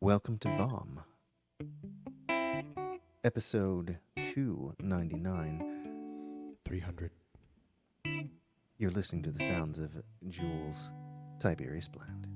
Welcome to VOM, episode 299. 300. You're listening to the sounds of Jules Tiberius Bland.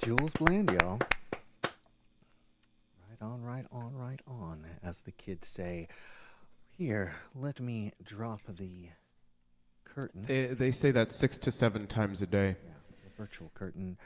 Jules Bland, y'all. Right on, right on, right on, as the kids say. Here, let me drop the curtain. They say that 6 to 7 times a day. Yeah, the virtual curtain.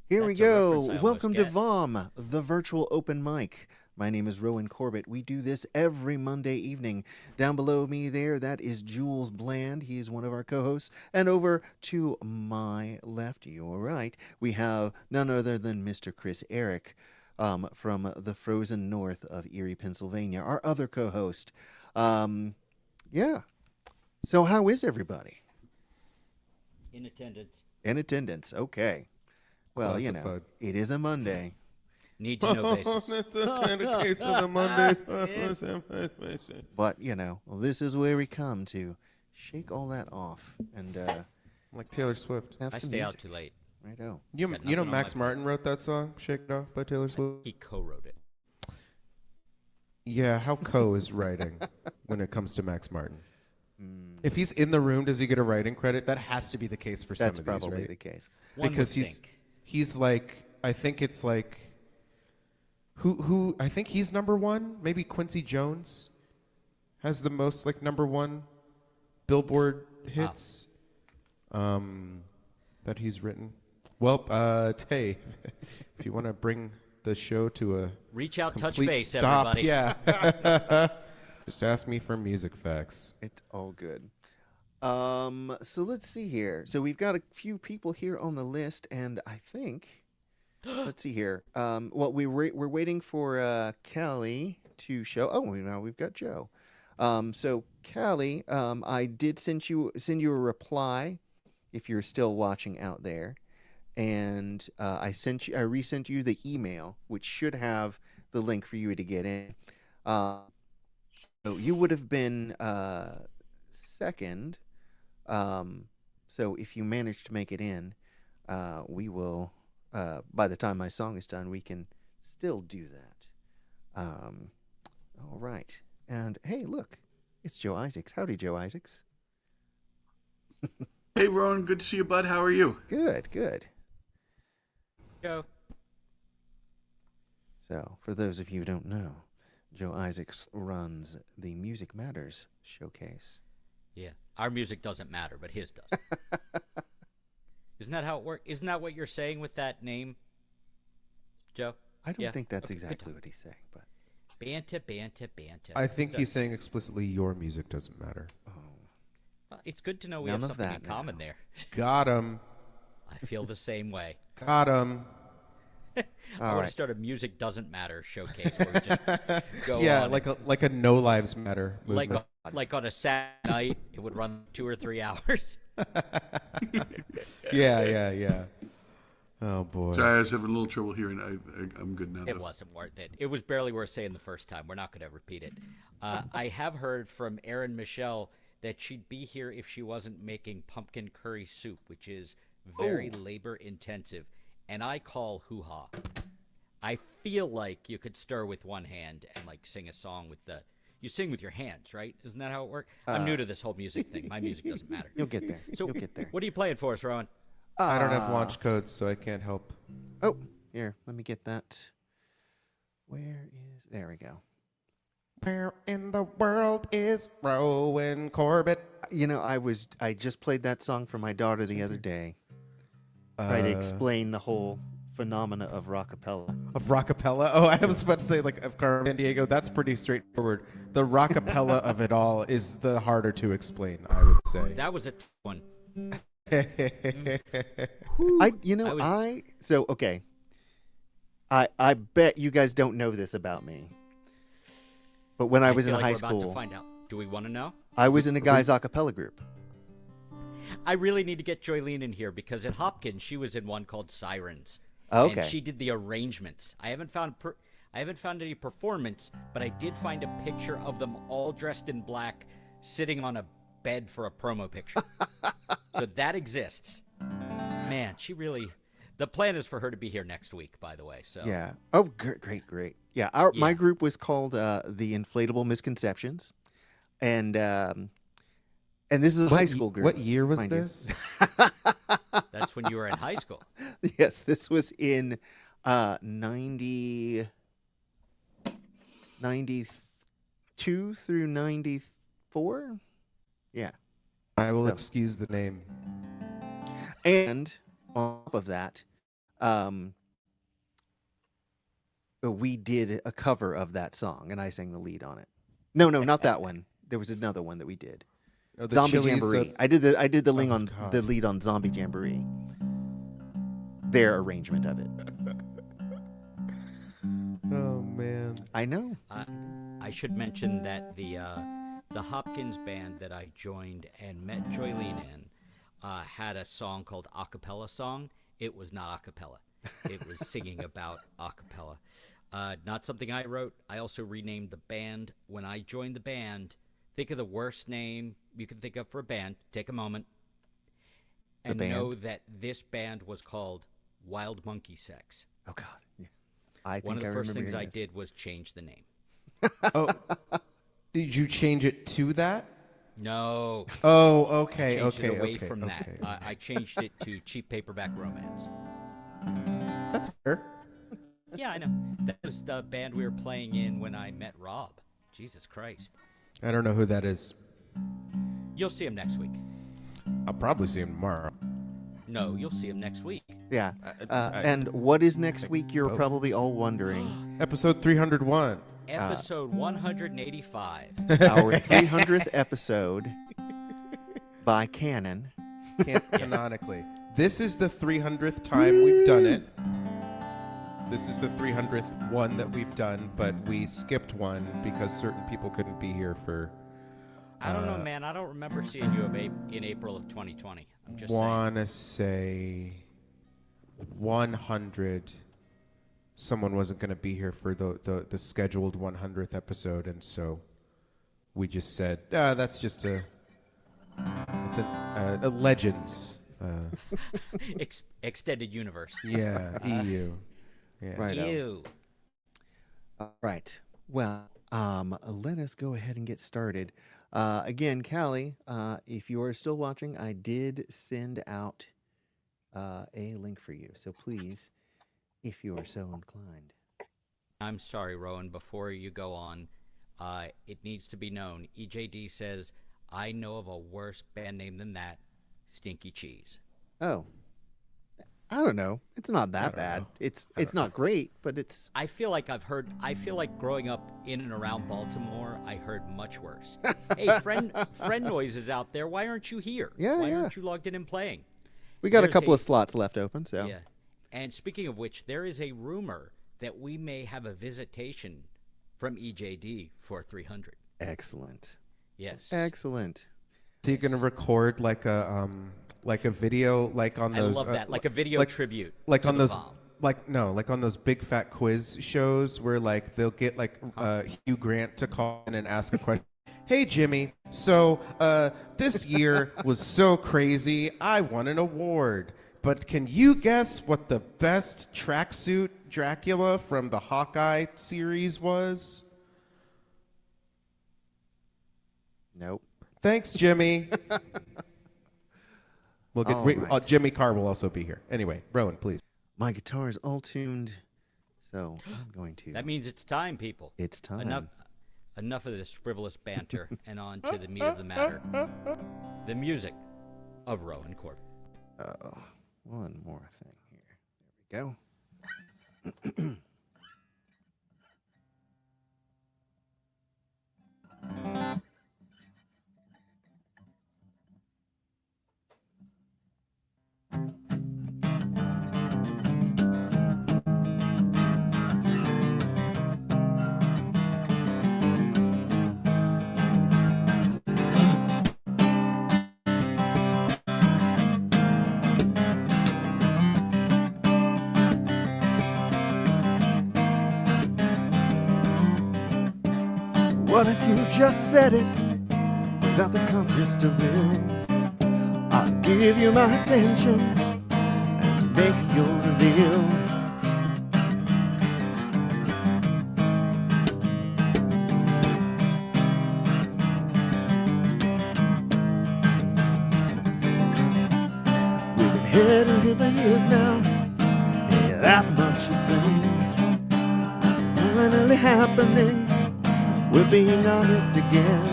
Here we That's a reference go. I Welcome almost to get. VOM, the virtual open mic. My name is Rowan Corbett. We do this every Monday evening. Down below me there, that is Jules Bland. He is one of our co-hosts. And over to my left, your right, we have none other than Mr. Chris Eric from the frozen north of Erie, Pennsylvania, our other co-host. Yeah. So how is everybody? In attendance. In attendance. Okay. Well, you know, Classified. it is a Monday. Need to know basis. That's a kind of case of the Mondays. But, you know, this is where we come to shake all that off and Like Taylor Swift. have I some stay out music. too late. Righto. You Got know nothing on Max my Martin wrote that song, Shake It Off by Taylor Swift? He co-wrote it. Yeah, how Co is writing when it comes to Max Martin. If he's in the room, does he get a writing credit? That has to be the case for That's some of these, probably right? the case. One Because would he's think. he's like, I think it's like, who I think he's number one. Maybe Quincy Jones has the most like number one Billboard hits that he's written. Well, hey, if you want to bring the show to a Reach out, touch complete base, stop, everybody. yeah. Just ask me for music facts. It's all good. So let's see here. So we've got a few people here on the list, and I think, let's see here. Well, we're waiting for Callie to show. Oh, now we've got Joe. So Callie, I did send you a reply if you're still watching out there, and I resent you the email, which should have the link for you to get in. So you would have been second. So if you manage to make it in, we will. By the time my song is done, we can still do that. All right. And hey, look, it's Joe Isaacs. Howdy, Joe Isaacs. Hey, Rowan, good to see you, bud. How are you? Good, good. Go. So, for those of you who don't know, Joe Isaacs runs the Music Matters showcase. Yeah. Our music doesn't matter, but his does. Isn't that how it works? Isn't that what you're saying with that name, Joe? I don't Yeah. think that's Okay, good exactly talk. what he's saying, but Banter, banter, banter. I think he's saying explicitly your music doesn't matter. Well, it's good to know we None have of something in that common now. there. Got him. I feel the same way. Got him. I all want right. to start a music doesn't matter showcase where we just go Yeah, on like a No Lives Matter movement. like on a Saturday night, it would run 2 or 3 hours. Yeah. Oh boy. Sorry, I was having a little trouble hearing. I'm good now. It though. wasn't worth it. It was barely worth saying the first time. We're not going to repeat it. I have heard from Erin Michelle that she'd be here if she wasn't making pumpkin curry soup, which is very labor intensive, and I call hoo-ha. I feel like you could stir with one hand and like sing a song with the. You sing with your hands, right? Isn't that how it works? I'm new to this whole music thing. My music doesn't matter. You'll get there. So, You'll get there. what are you playing for us, Rowan? I don't have launch codes, so I can't help. Oh, here, let me get that. There we go. Where in the world is Rowan Corbett? You know, I just played that song for my daughter the other day. Trying to explain the whole phenomena of rockapella. Of rockapella? Oh, I was about to say, like, of Carmen San Diego. That's pretty straightforward. The rockapella of it all is the harder to explain, I would say. That was a tough one. Okay. I bet you guys don't know this about me. But when I was in feel like high we're about to school, find out. Do we want to know? I was in a guy's a cappella group. I really need to get Joylene in here because at Hopkins she was in one called Sirens. Okay. And she did the arrangements. I haven't found any performance, but I did find a picture of them all dressed in black, sitting on a bed for a promo picture. So that exists. Man, she really. The plan is for her to be here next week, by the way. So Yeah. Oh, great. Yeah, my group was called the Inflatable Misconceptions, and this is a high school group. What year was mind you. this? that's when you were in high school. Yes, this was in 92 through 94. Yeah. I will So- excuse the name. And on top of that, we did a cover of that song, and I sang the lead on it. No, not that one. There was another one that we did. Oh, the Zombie Chili's, Jamboree. I did the lead Oh, on God. the lead on Zombie Jamboree. Their arrangement of it. Oh man. I know. I should mention that the Hopkins band that I joined and met Joylene in had a song called Acapella Song. It was not acapella. It was singing about acapella. Not something I wrote. I also renamed the band. When I joined the band, think of the worst name you can think of for a band. Take a moment. And band? know that this band was called Wild Monkey Sex. Oh God. Yeah. I think One of the I first remember things I hearing this. did was change the name. Oh, did you change it to that? No. Oh, okay, Changed okay, it away okay, from okay. that. I changed it to Cheap Paperback Romance. That's fair. Yeah, I know. That was the band we were playing in when I met Rob. Jesus Christ. I don't know who that is. You'll see him next week. I'll probably see him tomorrow. No, you'll see him next week. Yeah. And what is next week? You're probably all wondering. Episode 301. Episode 185. Our 300th episode by canon. Canonically. This is the 300th time we've done it. This is the 300th one that we've done, but we skipped one because certain people couldn't be here for I don't know, man. I don't remember seeing you in April of 2020. I'm just saying. wanna say 100. Someone wasn't going to be here for the scheduled 100th episode, and so we just said, that's just a Legends. Extended universe. Yeah, EU. Yeah. Right. Ew. All right. Well, let us go ahead and get started. Again, Callie, if you are still watching, I did send out a link for you. So please, if you are so inclined. I'm sorry, Rowan. Before you go on, it needs to be known. EJD says, I know of a worse band name than that, Stinky Cheese. Oh, I don't know. It's not that bad. It's not great, but it's. I feel like growing up in and around Baltimore, I heard much worse. Hey, friend Noise is out there. Why aren't you here? Yeah, Why yeah. aren't you logged in and playing? We got a There's couple of slots left open, so. Yeah. And speaking of which, there is a rumor that we may have a visitation from EJD for 300. Excellent. Yes. Excellent. So you're going to record like a video, like on I those. love that, like a video tribute. Like to on the those. bomb. Like on those big fat quiz shows where like they'll get like Hugh Grant to call in and ask a question. Hey Jimmy, so this year was so crazy. I won an award, but can you guess what the best tracksuit Dracula from the Hawkeye series was? Nope. Thanks, Jimmy. We'll get All right. Jimmy Carr will also be here. Anyway, Rowan, please. My guitar is all tuned, so I'm going to. That means it's time, people. It's time. Enough of this frivolous banter and on to the meat of the matter. The music of Rowan Corbin. Oh, one more thing here. There we go. What if you just said it without the contest of wills? I'll give you my attention and make your reveal. We've been heading here for years now. that much has been finally happening. We're being honest again.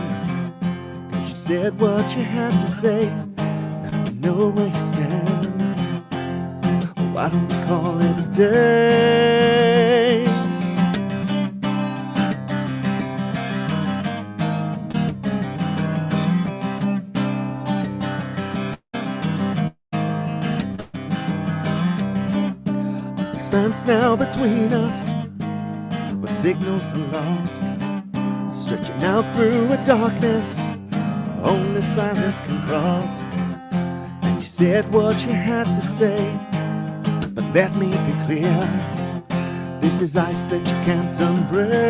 'Cause you said what you had to say. Now we know where you stand. Why don't we call it a day? Expanse now between us, where signals are lost, stretching out through a darkness only silence can cross. And you said what you had to say, but let me be clear, this is ice that you can't unbreak.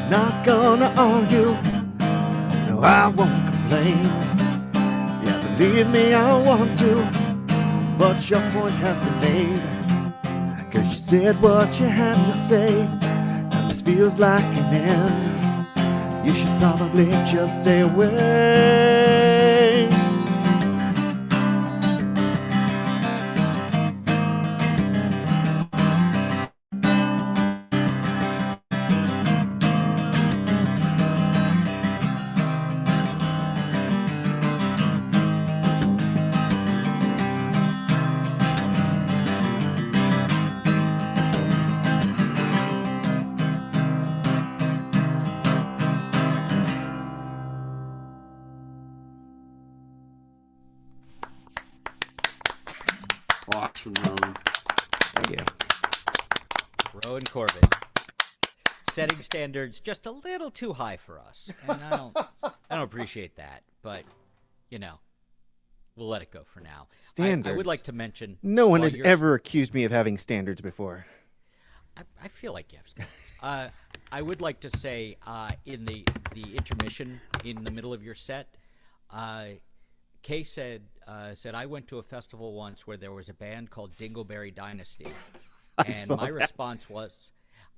Not gonna argue, no, I won't complain. Yeah, believe me, I want to, but your point has been made. 'Cause you said what you had to say, and this feels like an end. You should probably just stay away. Awesome, Rowan. Thank you. Rowan Corbett. Setting standards just a little too high for us. And I don't appreciate that. But, you know, we'll let it go for now. Standards. I would like to mention No one while has you're- ever accused me of having standards before. I feel like you have standards. I would like to say in the intermission in the middle of your set, Kay said I went to a festival once where there was a band called Dingleberry Dynasty, and saw my that. response was,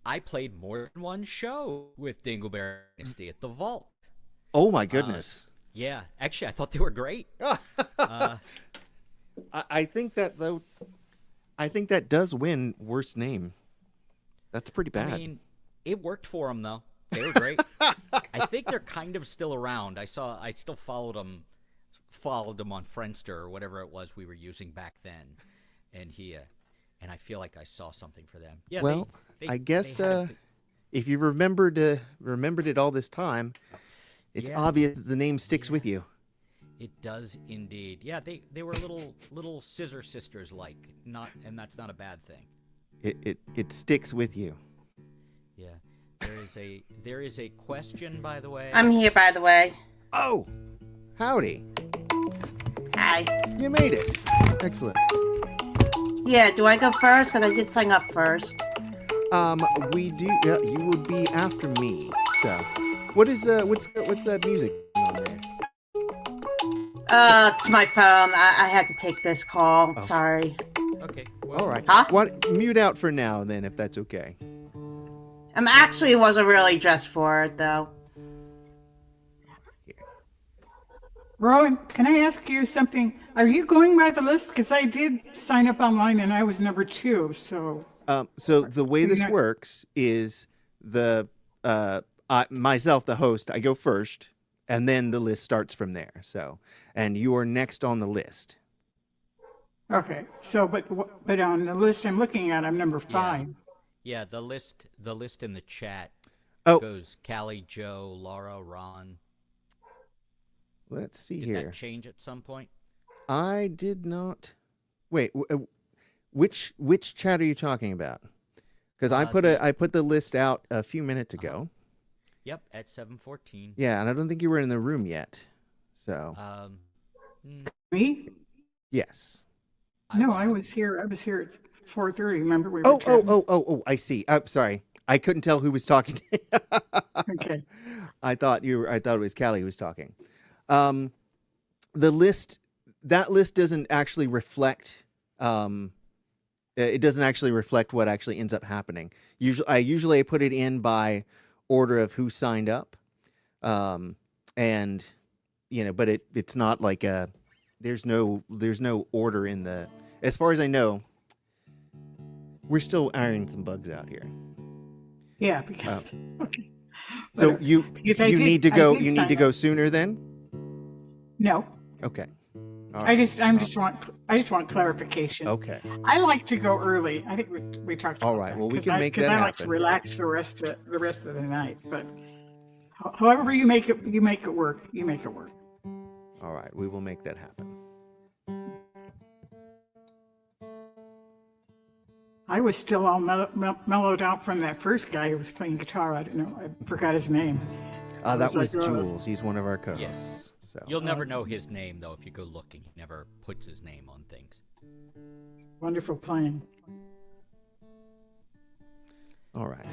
I played more than one show with Dingleberry Dynasty at the Vault. Oh my goodness. Yeah, actually, I thought they were great. I think that though, I think that does win worst name. That's pretty bad. I mean, it worked for them though. They were great. I think they're kind of still around. I still followed them on Friendster or whatever it was we were using back then, and and I feel like I saw something for them. Yeah. Well, they I guess had a- if you remembered it all this time, it's Yeah. obvious that the name sticks with you. It does indeed. Yeah, they were little scissor sisters like, and that's not a bad thing. It sticks with you. Yeah. There is a question, by the way. I'm here, by the way. Oh, howdy! Hi. You made it. Excellent. Yeah, do I go first? Because I did sign up first. We do. Yeah, you would be after me. So, what's that music on there? It's my phone. I had to take this call. Oh. Sorry. Okay. Well, All right. Huh? Mute out for now, then, if that's okay. Actually wasn't really dressed for it, though. Rowan, can I ask you something? Are you going by the list? Because I did sign up online and I was number 2. So So the way this not- works is myself, the host, I go first, and then the list starts from there. So, and you are next on the list. okay. So, but on the list I'm looking at, I'm number 5. Yeah, the list in the chat Oh. goes Callie, Joe, Laura, Ron. Let's see Did here. that change at some point? I did not. Wait, which chat are you talking about? Because I put the list out a few minutes ago. Yep, at 7:14. Yeah, and I don't think you were in the room yet. So Me? yes. No, I was here. I was here at 4:30. Remember we were Oh, chatting? I see. Sorry. I couldn't tell who was talking. Okay. I thought it was Callie who was talking. The list, that list doesn't actually reflect it doesn't actually reflect what actually ends up happening. Usually I put it in by order of who signed up. And but it's not like there's no order in the, as far as I know. We're still ironing some bugs out here. Yeah, because okay. So But, you because I you did- need to I go did you need sign to up. go sooner then? No, Okay. All I right. just want clarification. Okay. I like to go early. I think we talked about All right, that. well, we 'Cause can I- make 'cause that I like to happen. relax the rest of the night. But however you make it work. You make it work. All right, we will make that happen. I was still all mellowed out from that first guy who was playing guitar. I don't know. I forgot his name. That was was like, Jules. He's one of our co-hosts. So You'll never know his name though if you go looking. He never puts his name on things. Wonderful playing. all right.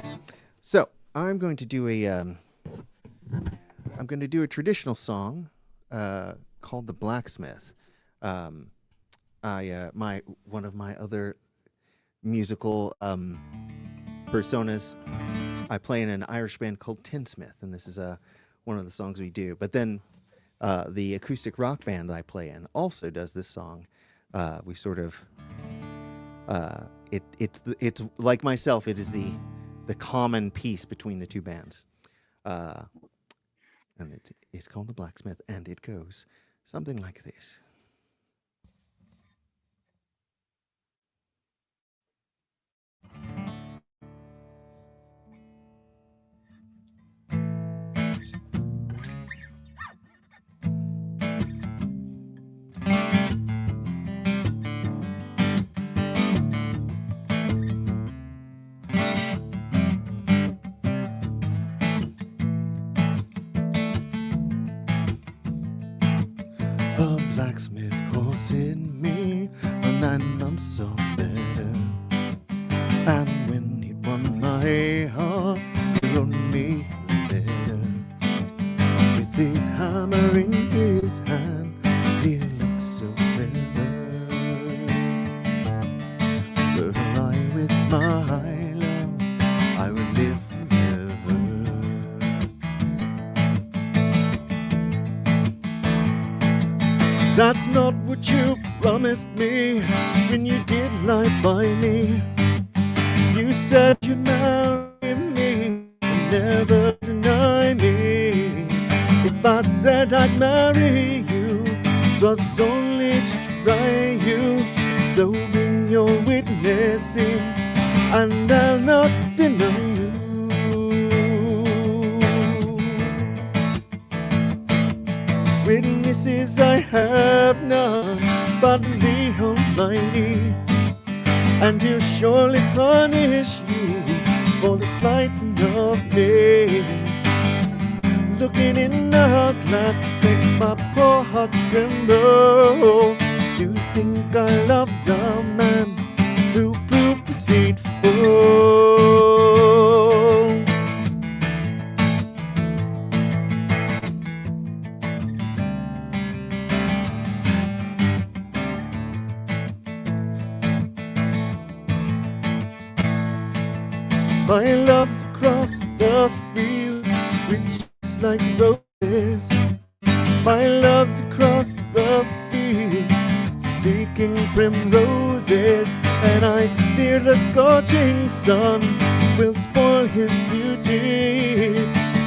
So I'm going to do a traditional song called "The Blacksmith." One of my other musical personas. I play in an Irish band called Tinsmith, and this is one of the songs we do. But then the acoustic rock band I play in also does this song. We sort of it's like myself. It is the common piece between the two bands, and it is called The Blacksmith, and it goes something like this. A blacksmith courted me for 9 months or better, and when he won my heart, he wrote me a letter. With his hammer in his hand, he looked so clever. Were I with my love, I would live forever. That's not what you promised me when you did lie by me. You said you'd marry me, never deny me. If I said I'd marry you, it was only to try you. So bring your witness in, and I'll not deny you. Witnesses I have none but the Almighty, and He'll surely punish you for the slighting of me. Looking in the glass makes my poor heart tremble. Do you think I loved a man who proved deceitful? My love's across the field with just like roses. My love's across the field, seeking primroses, and I fear the scorching sun will spoil his beauty.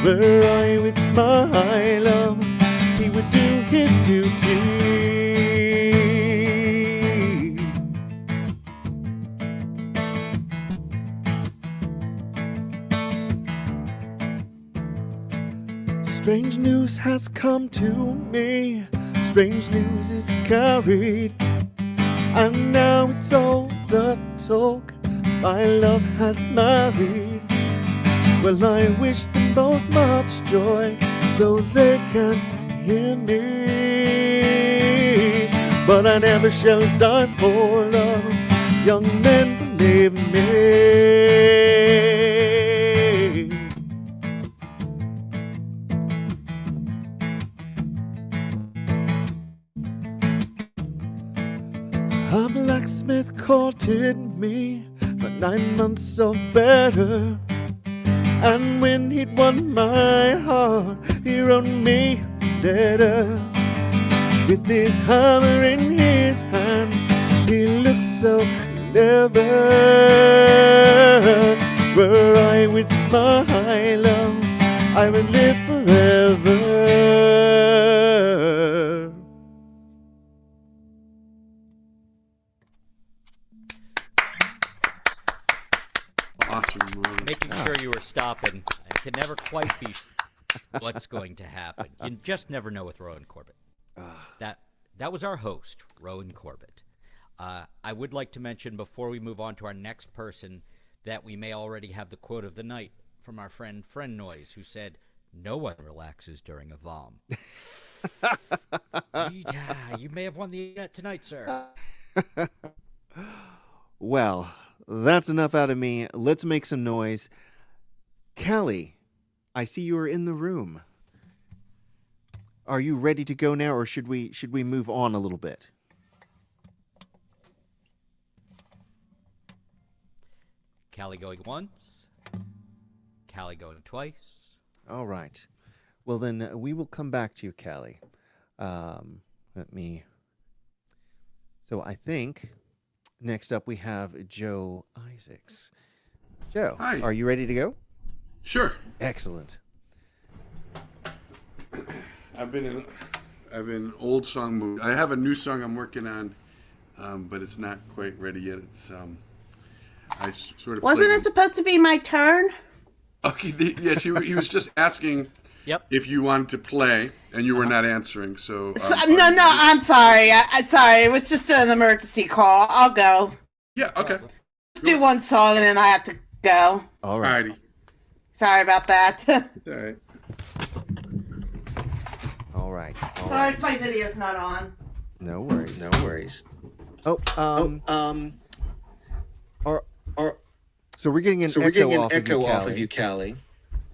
Were I with my love, he would do his duty. Strange news has come to me, strange news is carried, and now it's all the talk. My love has married. Well, I wish them both much joy, though they can't hear me. But I never shall die for love, young men, believe me. A blacksmith courted me for 9 months or better, and when he'd won my heart, he wrote me a letter. With his hammer in his hand, he looked so clever. Were I with my love, I would live forever. Awesome. Making sure you were stopping. I can never quite be what's going to happen. You just never know with Rowan Corbett. That was our host, Rowan Corbett. I would like to mention before we move on to our next person that we may already have the quote of the night from our friend Noise, who said, "No one relaxes during a VOM." Yeah, you may have won the internet tonight, sir. Well, that's enough out of me. Let's make some noise. Callie, I see you are in the room. Are you ready to go now, or should we move on a little bit? Callie going once. Callie going twice. All right. Well, then we will come back to you, Callie. Let me... So I think next up we have Joe Isaacs. Joe, Hi. Are you ready to go? Sure. Excellent. I've been in old song mood. I have a new song I'm working on, but it's not quite ready yet. It's sort of Wasn't played- it supposed to be my turn? Okay. Yes, he was just asking Yep. if you wanted to play, and you were not answering. So No, I'm sorry. I'm sorry. It was just an emergency call. I'll go. Yeah. Okay. Just do one song and then I have to go. All right. Alrighty. Sorry about that. All right. All right. All Sorry right. if my video's not on. No worries. No worries. Oh, so we're getting an So echo, we're getting an off, echo of you, off Callie. of you, Callie.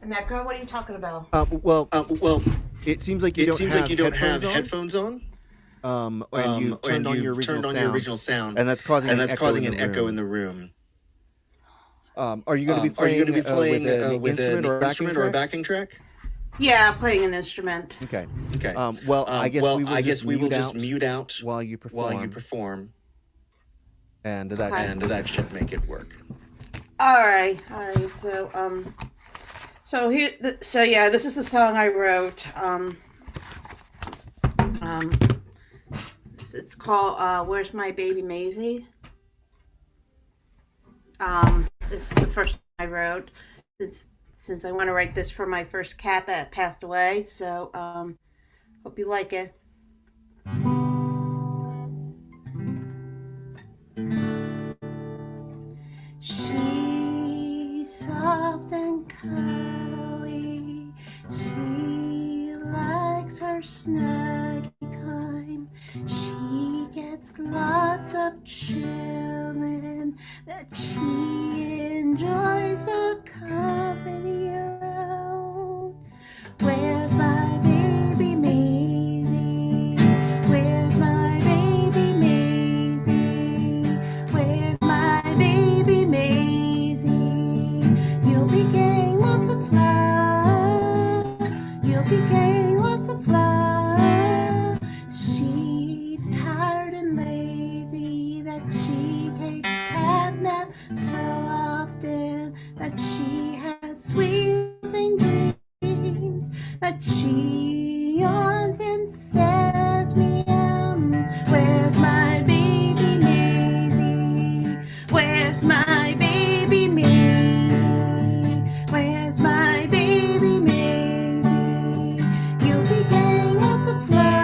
And that girl, what are you talking about? Well, Well, it seems like you it don't seems have like you don't have headphones headphones on. on. And you turned on your original sound, and that's causing and an that's echo causing in an the echo room. in the room. Are you going to be playing, with an instrument or a track? backing track? Yeah, playing an instrument. Okay. Okay. Well, I guess we will just mute out while you perform, and that Okay. and that should make it work. All right. So here, yeah, this is the song I wrote. It's called "Where's My Baby Maisie." This is the first song I wrote since I want to write this for my first cat that passed away. So hope you like it. She's soft and cuddly. She likes her snuggy time. She gets lots of chillin' that she enjoys the company around. Where's my baby Maisie? Where's my baby Maisie? Where's my baby Maisie? You'll be getting lots of love. You'll be getting lots of love. that so often that she has sweeping dreams, that she yawns and says meow. Where's my baby Maisie? Where's my baby Maisie? Where's my baby Maisie? You'll be getting lots of love.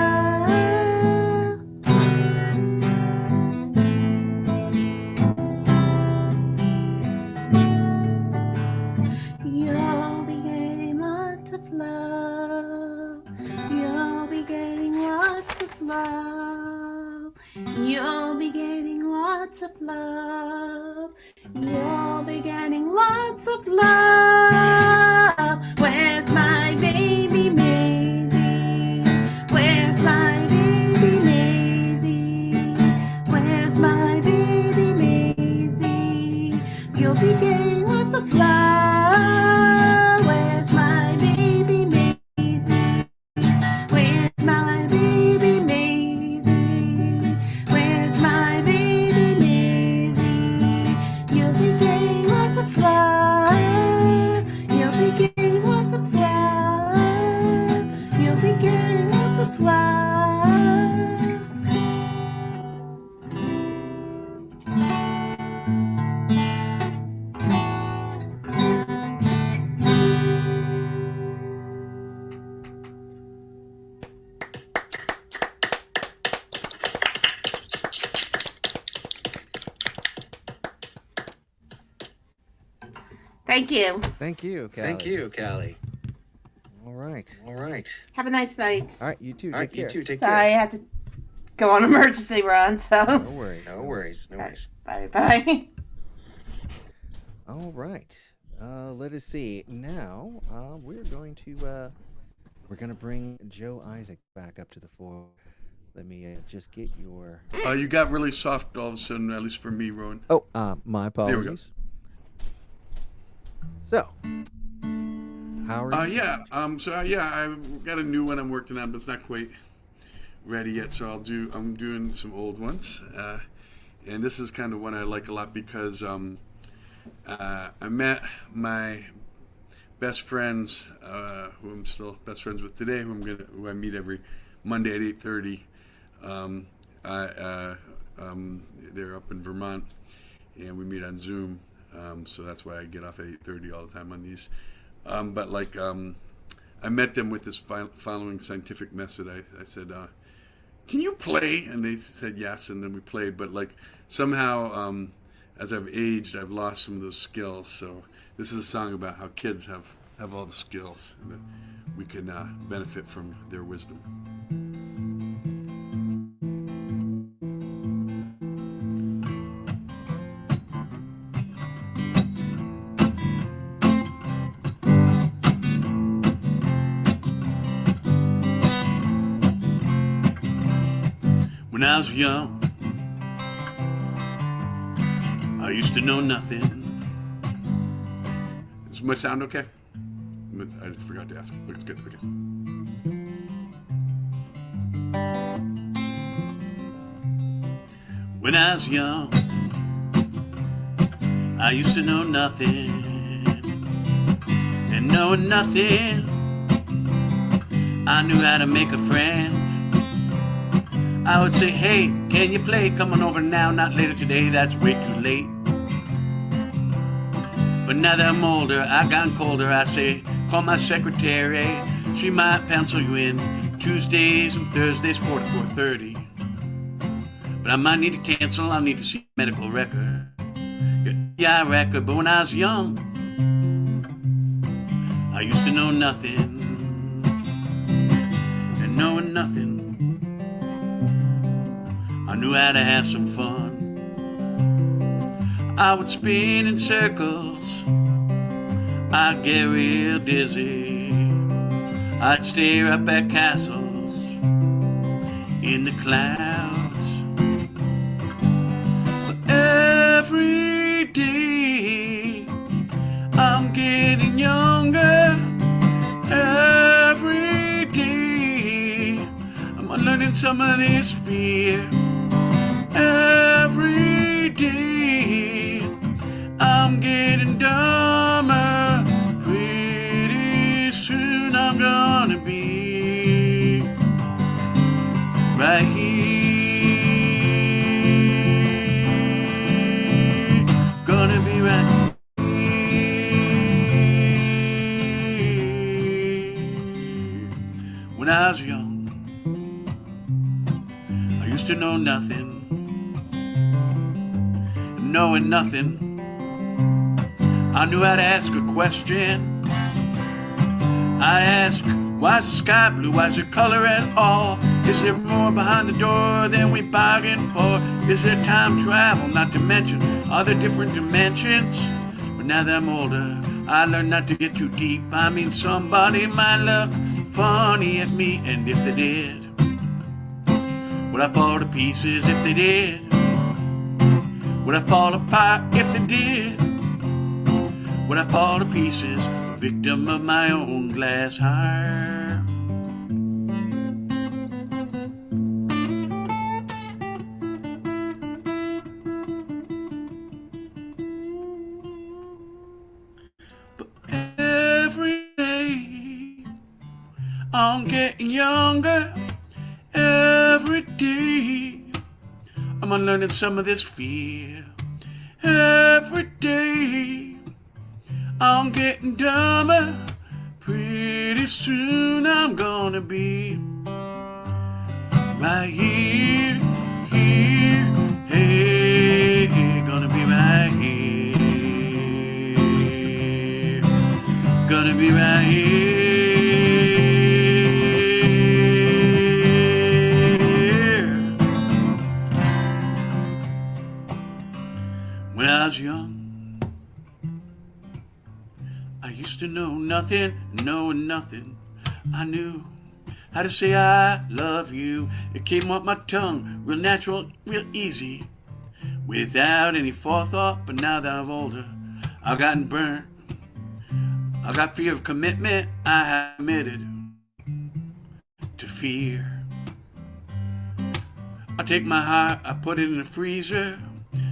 You'll be getting lots of love. You'll be getting lots of love. You'll be getting lots of love. You'll be getting lots of love. Where's my baby Maisie? Where's my baby Maisie? Where's my baby Maisie? You'll be getting lots of love. Where's my baby Maisie? Where's my baby Maisie? Where's my baby Maisie? You'll be getting lots of love. You'll be getting lots of love. You'll be getting lots of love. Thank you. Thank you, Callie. Thank you, Callie. All right. All right. Have a nice night. All right, you too. All right, Take care. you too. Take Sorry, I care. had to go on emergency run, so. No worries. No worries. No worries. Bye bye. All right. Let us see. Now, we're going to bring Joe Isaac back up to the fore. Let me just get your. You got really soft all of a sudden, at least for me, Rowan. Oh, my There we go. apologies. So, how are you? Yeah. I've got a new one I'm working on, but it's not quite ready yet. So I'm doing some old ones, and this is kind of one I like a lot because I met my best friends, who I'm still best friends with today, who I meet every Monday at 8:30. They're up in Vermont, and we meet on Zoom. So that's why I get off at 8:30 all the time on these. I met them with this following scientific method. I said, "Can you play?" And they said yes, and then we played. But somehow, as I've aged, I've lost some of those skills. So this is a song about how kids have all the skills, and that we can benefit from their wisdom. When I was young, I used to know nothing. Is my sound okay? I forgot to ask. Looks good. Okay. When I was young, I used to know nothing. And knowing nothing, I knew how to make a friend. I would say, hey, can you play? Come on over now, not later today, that's way too late. But now that I'm older, I've gotten colder, I say, call my secretary. She might pencil you in Tuesdays and Thursdays 4 to 4:30. But I might need to cancel, I'll need to see a medical record. Yeah, record, but when I was young, I used to know nothing. And knowing nothing, I knew how to have some fun. I would spin in circles, I'd get real dizzy. I'd stare up at castles in the clouds. But every day I'm getting younger. Every day I'm learning some of this fear. Every day I'm getting dumber. Pretty soon I'm gonna be right here. Gonna be right here. When I was young, I used to know nothing. Knowing nothing, I knew how to ask a question. I ask, why is the sky blue? Why is there color at all? Is there more behind the door than we bargained for? Is there time travel, not to mention other different dimensions? But now that I'm older, I learned not to get too deep. I mean, somebody might look funny at me, and if they did, would I fall to pieces if they did? Would I fall apart if they did? Would I fall to pieces, a victim of my own glass heart? But every day I'm getting younger. Every day I'm unlearning some of this fear. Every day I'm getting dumber. Pretty soon I'm gonna be right here, here, hey, gonna be right here, gonna be right here. When I was young, I used to know nothing, knowing nothing. I knew how to say I love you. It came off my tongue, real natural, real easy, without any forethought. But now that I'm older, I've gotten burnt. I got fear of commitment. I have committed to fear. I take my heart, I put it in the freezer.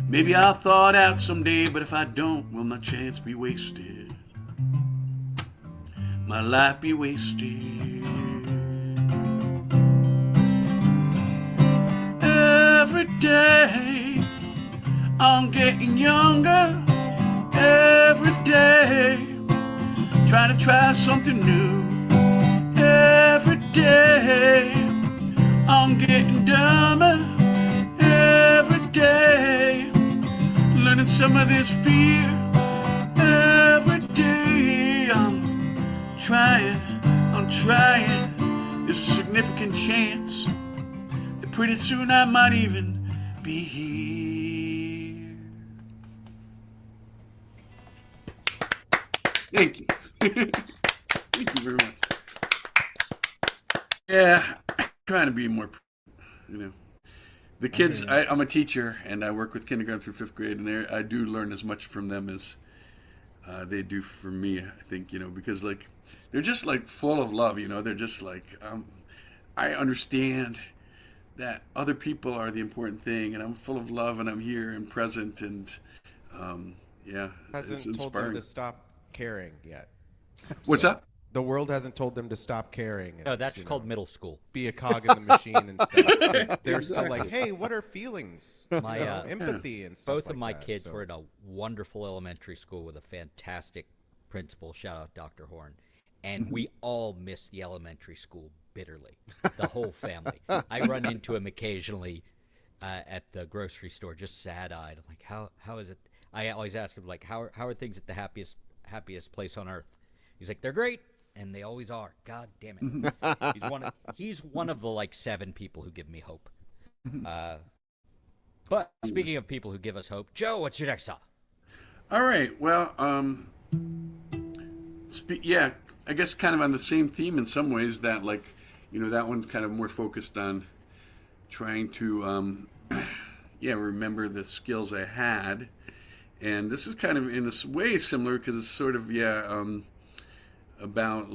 Maybe I'll thaw it out someday, but if I don't, will my chance be wasted? My life be wasted? Every day I'm getting younger. Every day trying to try something new. Every day I'm getting dumber. Every day learning some of this fear. Every day I'm trying. There's a significant chance that pretty soon I might even be here. Thank you. Thank you very much. Yeah, trying to be more, The kids, I'm a teacher, and I work with kindergarten through 5th grade, and I do learn as much from them as they do from me, I think, because, they're just, full of love, They're just, I understand that other people are the important thing, and I'm full of love, and I'm here and present, and, yeah, it's Hasn't told them inspiring. to stop caring yet. What's So, up? The world hasn't told them to stop caring. No, and, that's called middle school. be a cog in the machine and stuff. They're still like, hey, what are feelings? My Empathy and stuff both like of my that, kids so. were in a wonderful elementary school with a fantastic principal. Shout out Dr. Horn. And we all miss the elementary school bitterly. The whole family. I run into him occasionally at the grocery store, just sad-eyed. I'm like, how is it? I always ask him, how are things at the happiest place on earth? He's like, they're great. And they always are. God damn it. He's one of the 7 people who give me hope. But speaking of people who give us hope, Joe, what's your next song? All right. Well, yeah, I guess kind of on the same theme in some ways that that one's kind of more focused on trying to, remember the skills I had. And this is kind of in a way similar because it's sort of, about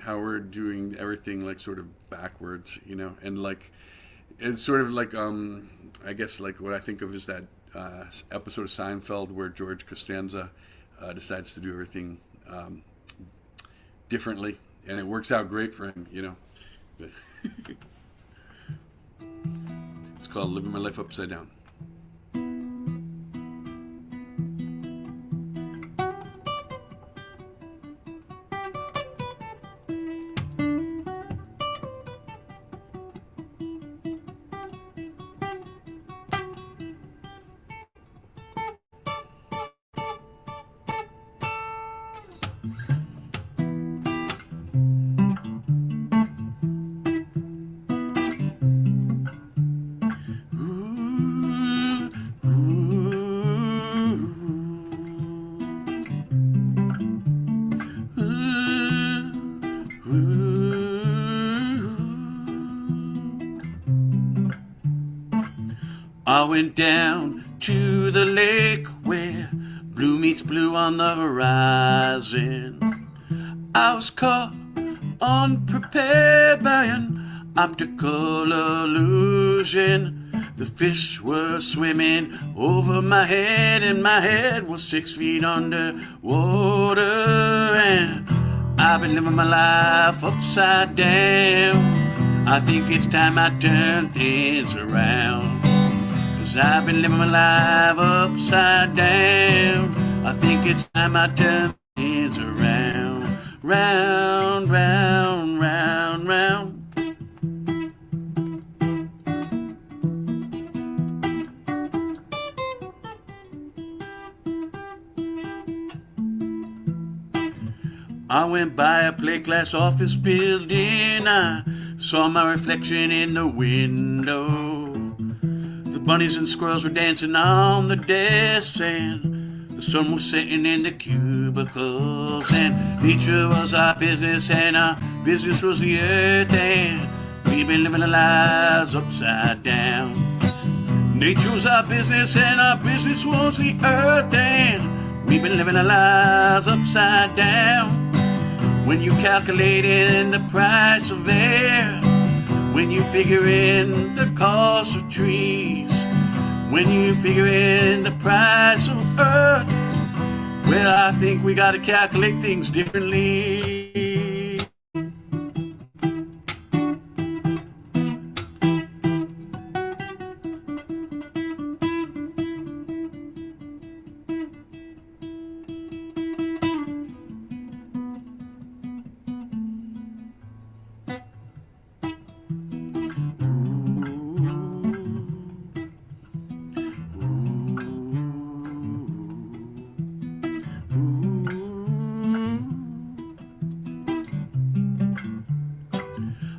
how we're doing everything sort of backwards, and it's sort of I guess what I think of is that episode of Seinfeld where George Costanza decides to do everything differently, and it works out great for him, It's called Living My Life Upside Down. I went down to the lake where blue meets blue on the horizon. I was caught unprepared by an optical illusion. The fish were swimming over my head, and my head was 6 feet under water. And I've been living my life upside down. I think it's time I turn things around. 'Cause I've been living my life upside down. I think it's time I turn things around. Round, round, round, round. I went by a plate glass office building. I saw my reflection in the window. The bunnies and squirrels were dancing on the desks, and the sun was setting in the cubicles. And nature was our business, and our business was the earth. And we've been living our lives upside down. Nature was our business, and our business was the earth. And we've been living our lives upside down. When you calculate in the price of air, when you figure in the cost of trees, when you figure in the price of earth, well, I think we gotta calculate things differently.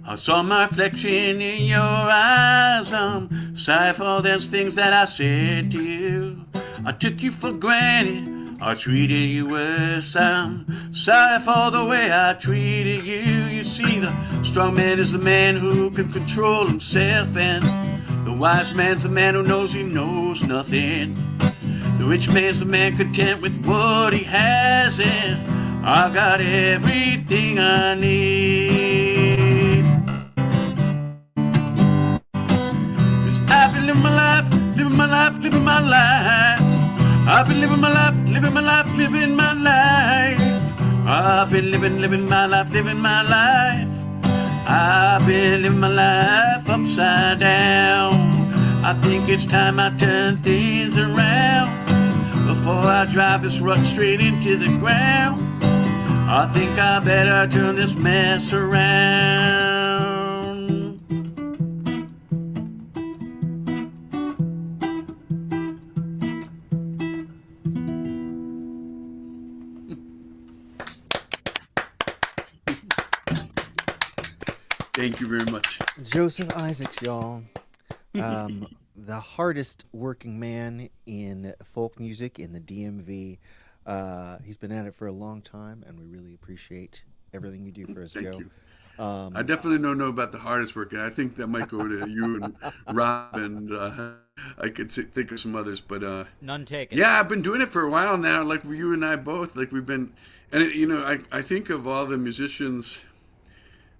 I saw my reflection in your eyes. I'm sorry for all those things that I said to you. I took you for granted, I treated you worse. I'm sorry for the way I treated you. You see, the strong man is the man who can control himself, and the wise man's the man who knows he knows nothing. The rich man's the man content with what he has, and I got everything I need. I've been living my life, living my life, living my life. I've been living my life, living my life, living my life. I've been living my life, living my life. I've been living my life upside down. I think it's time I turn things around before I drive this rut straight into the ground. I think I better turn this mess around. Thank you very much. Joseph Isaacs, y'all. The hardest working man in folk music in the DMV. He's been at it for a long time, and we really appreciate everything you do for us, Thank Joe. you. I definitely don't know about the hardest work. I think that might go to you and Rob, and I could think of some others, but None taken. yeah, I've been doing it for a while now. Like you and I both, like we've been, and I think of all the musicians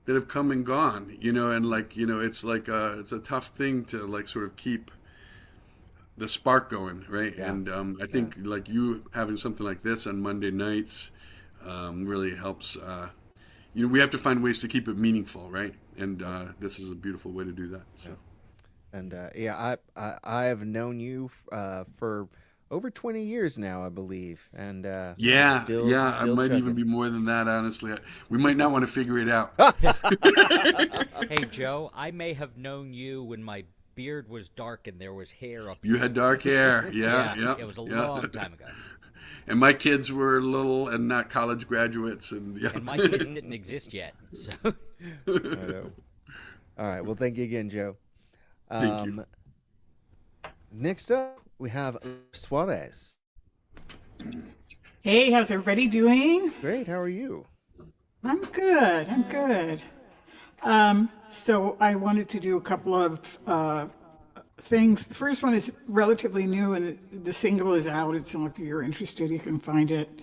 that have come and gone, and like it's like it's a tough thing to like sort of keep the spark going, right? Yeah. And I think like you having something like this on Monday nights really helps. We have to find ways to keep it meaningful, right? And this is a beautiful way to do that. So. And I have known you for over 20 years now, I believe, and Yeah, still yeah, I might even chugging. be more than that, honestly. We might not want to figure it out. Hey, Joe, I may have known you when my beard was dark and there was hair up You here. had dark hair, yeah, yeah. It was a yeah. long time ago. And my kids were little and not college graduates, and yeah. And my kids didn't exist yet. So I know. All right. Well, thank you again, Joe. Thank you. Next up, we have Suarez. Hey, how's everybody doing? Great. How are you? I'm good. I'm good. So I wanted to do a couple of things. The first one is relatively new, and the single is out. It's if you're interested, you can find it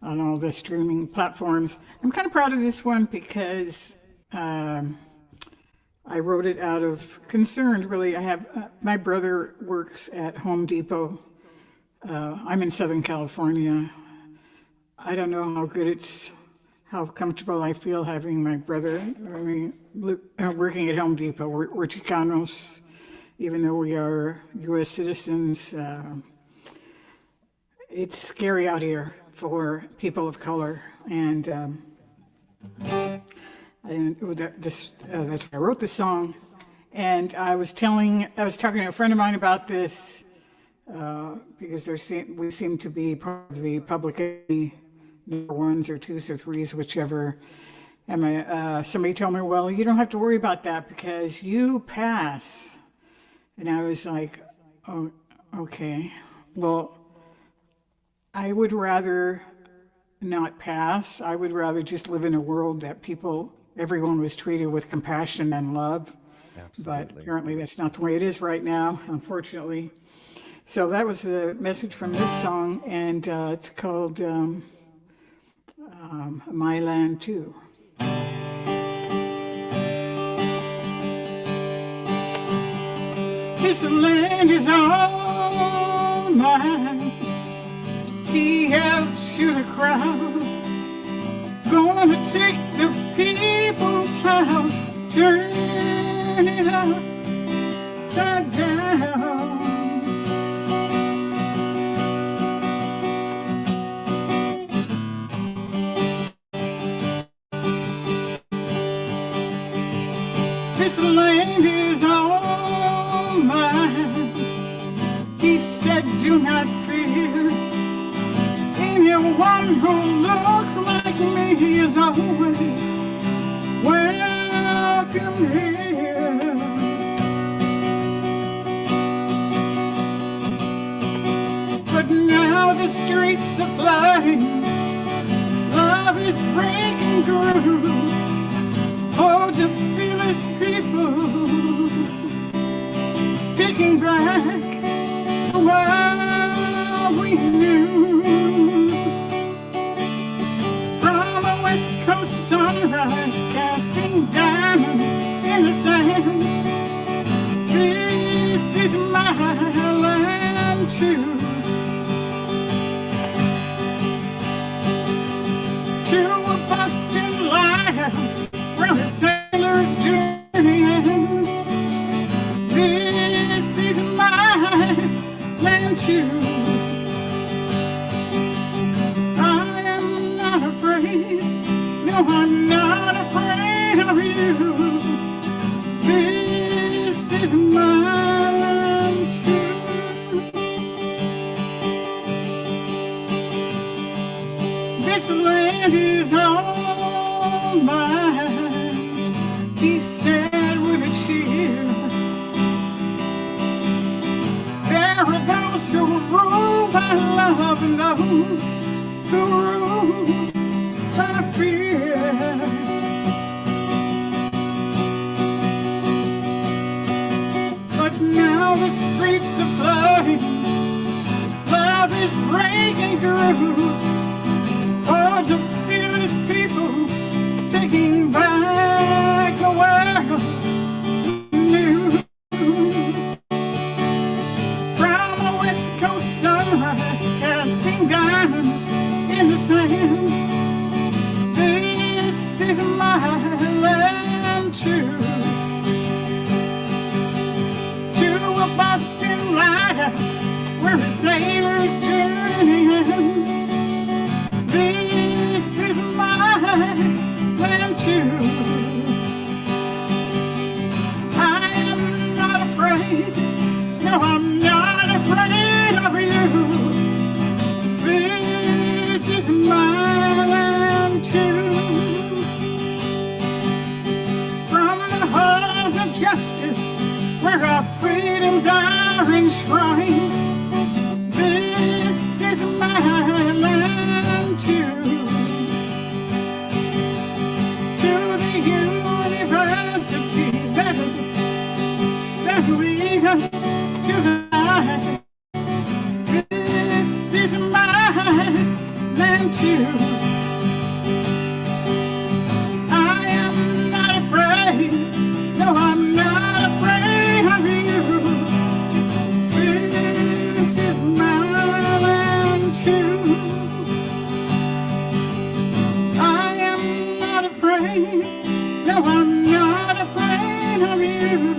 on all the streaming platforms. I'm kind of proud of this one because I wrote it out of concern. Really, I have my brother works at Home Depot. I'm in Southern California. I don't know how comfortable I feel having my brother. Working at Home Depot. We're Chicanos, even though we are U.S. citizens. It's scary out here for people of color, and that's why I wrote this song. And I was talking to a friend of mine about this because we seem to be part of the public enemy, number ones or twos or threes, whichever. And somebody told me, well, you don't have to worry about that because you pass. And I was like, oh, okay. Well, I would rather not pass. I would rather just live in a world that everyone was treated with compassion and love. Absolutely. But apparently that's not the way it is right now, unfortunately. So that was the message from this song, and it's called My Land Too. This land is all mine. He out to the crowd. Gonna take the people's house, turn it upside down. This land is all mine. He said, do not fear. Anyone who looks like me is always welcome here. But now the streets are flooding, love is breaking through. Oh, to fearless people taking back the world we knew. From a West Coast sunrise, casting diamonds in the sand. This is my land too. To a Boston lighthouse, where the sailor's journey ends. This is my land too. I am not afraid, no, I'm not afraid of you. This is my land too. This land is all mine, he said with a cheer. There are those who rule by love and those who rule by fear. But now the streets are flooding, love is breaking through. Oh, to fearless people taking back the world new. From finding diamonds in the sand. This is my land too. To a Boston lighthouse where the sailors journey ends. This is my land too. I am not afraid, no, I'm not afraid of you. This is my land too. From the halls of justice, where our freedoms are enshrined, this is my land too. To the universities that lead us to the light, this is my land too. I am not afraid, no, I'm not afraid of you. This is my land too. I am not afraid, no, I'm not afraid of you.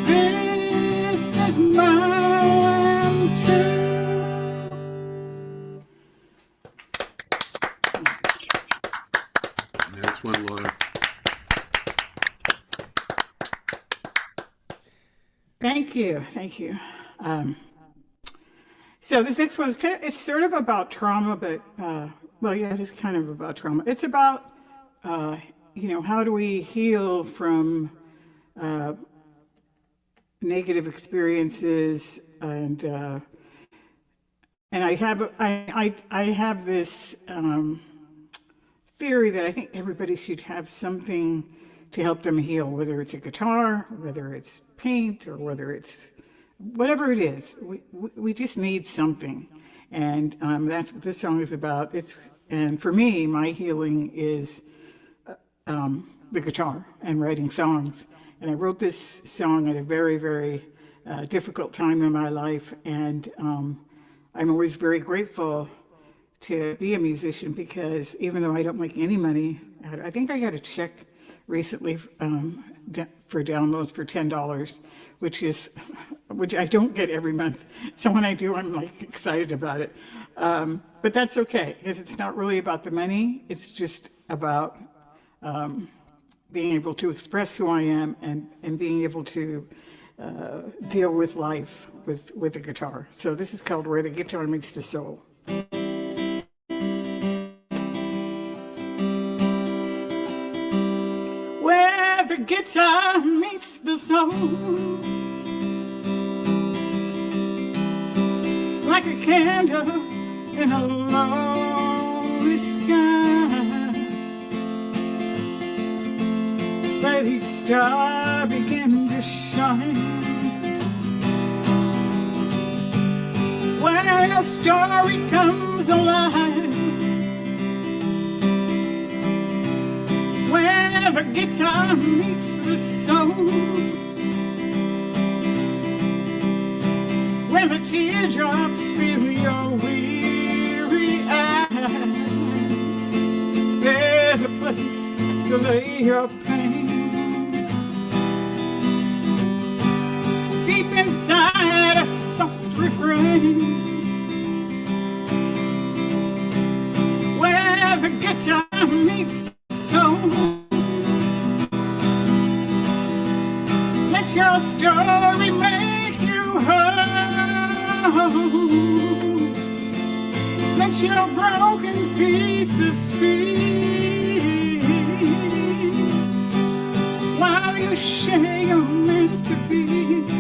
This is my land too. That's one, Laura. Thank you, thank you. So this next one, it's sort of about trauma, but, well, yeah, it is kind of about trauma. It's about, how do we heal from negative experiences, and I have this theory that I think everybody should have something to help them heal, whether it's a guitar, whether it's paint, or whether it's whatever it is. We just need something, and that's what this song is about. And for me, my healing is the guitar and writing songs. And I wrote this song at a very, very difficult time in my life, and I'm always very grateful to be a musician, because even though I don't make any money, I think I got a check recently for downloads for $10, which I don't get every month. So when I do, I'm like excited about it. But that's okay, because it's not really about the money. It's just about being able to express who I am, and being able to deal with life with the guitar. So this is called Where the Guitar Meets the Soul. Where the guitar meets the soul, like a candle in a lonely sky, let each star begin to shine. Where a story comes alive, where the guitar meets the soul, where the teardrops fill your weary eyes, there's a place to lay your pain. Deep inside a soft refrain, where the guitar meets the soul, let your story make you whole, let your broken pieces speak, while you share your masterpiece.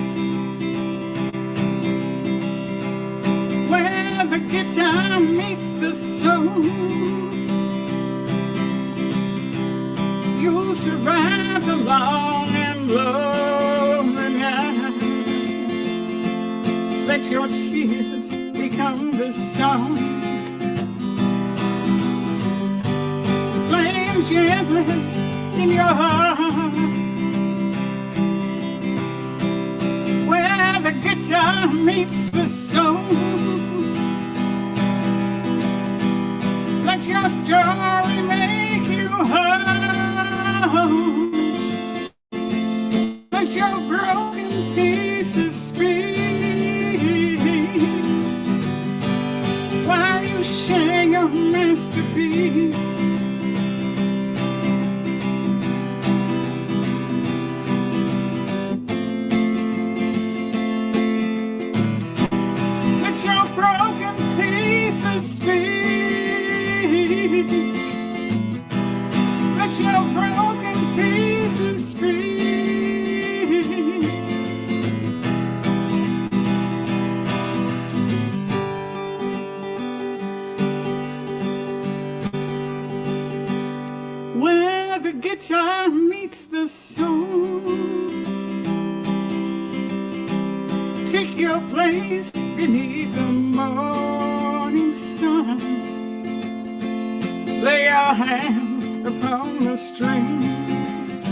Where the guitar meets the soul, you'll survive the long and lonely night. Let your tears become the song, playing gently in your heart. Where the guitar meets the soul, story make you whole. Let your broken pieces speak while you share your masterpiece. Let your broken pieces speak. Let your broken pieces speak. Where the guitar meets the soul, take your place beneath the morning sun. Lay your hands upon the strings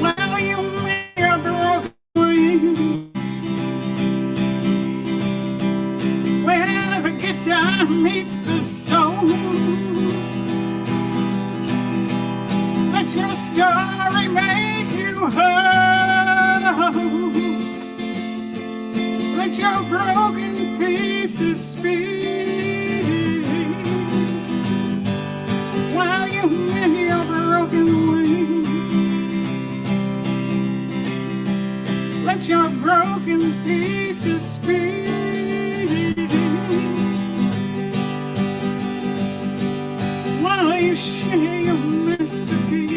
while you make your broken wings. Where the guitar meets the soul, let your story make you whole. Let your broken pieces speak while you mend your broken wings. Let your broken pieces speak while you share your masterpiece.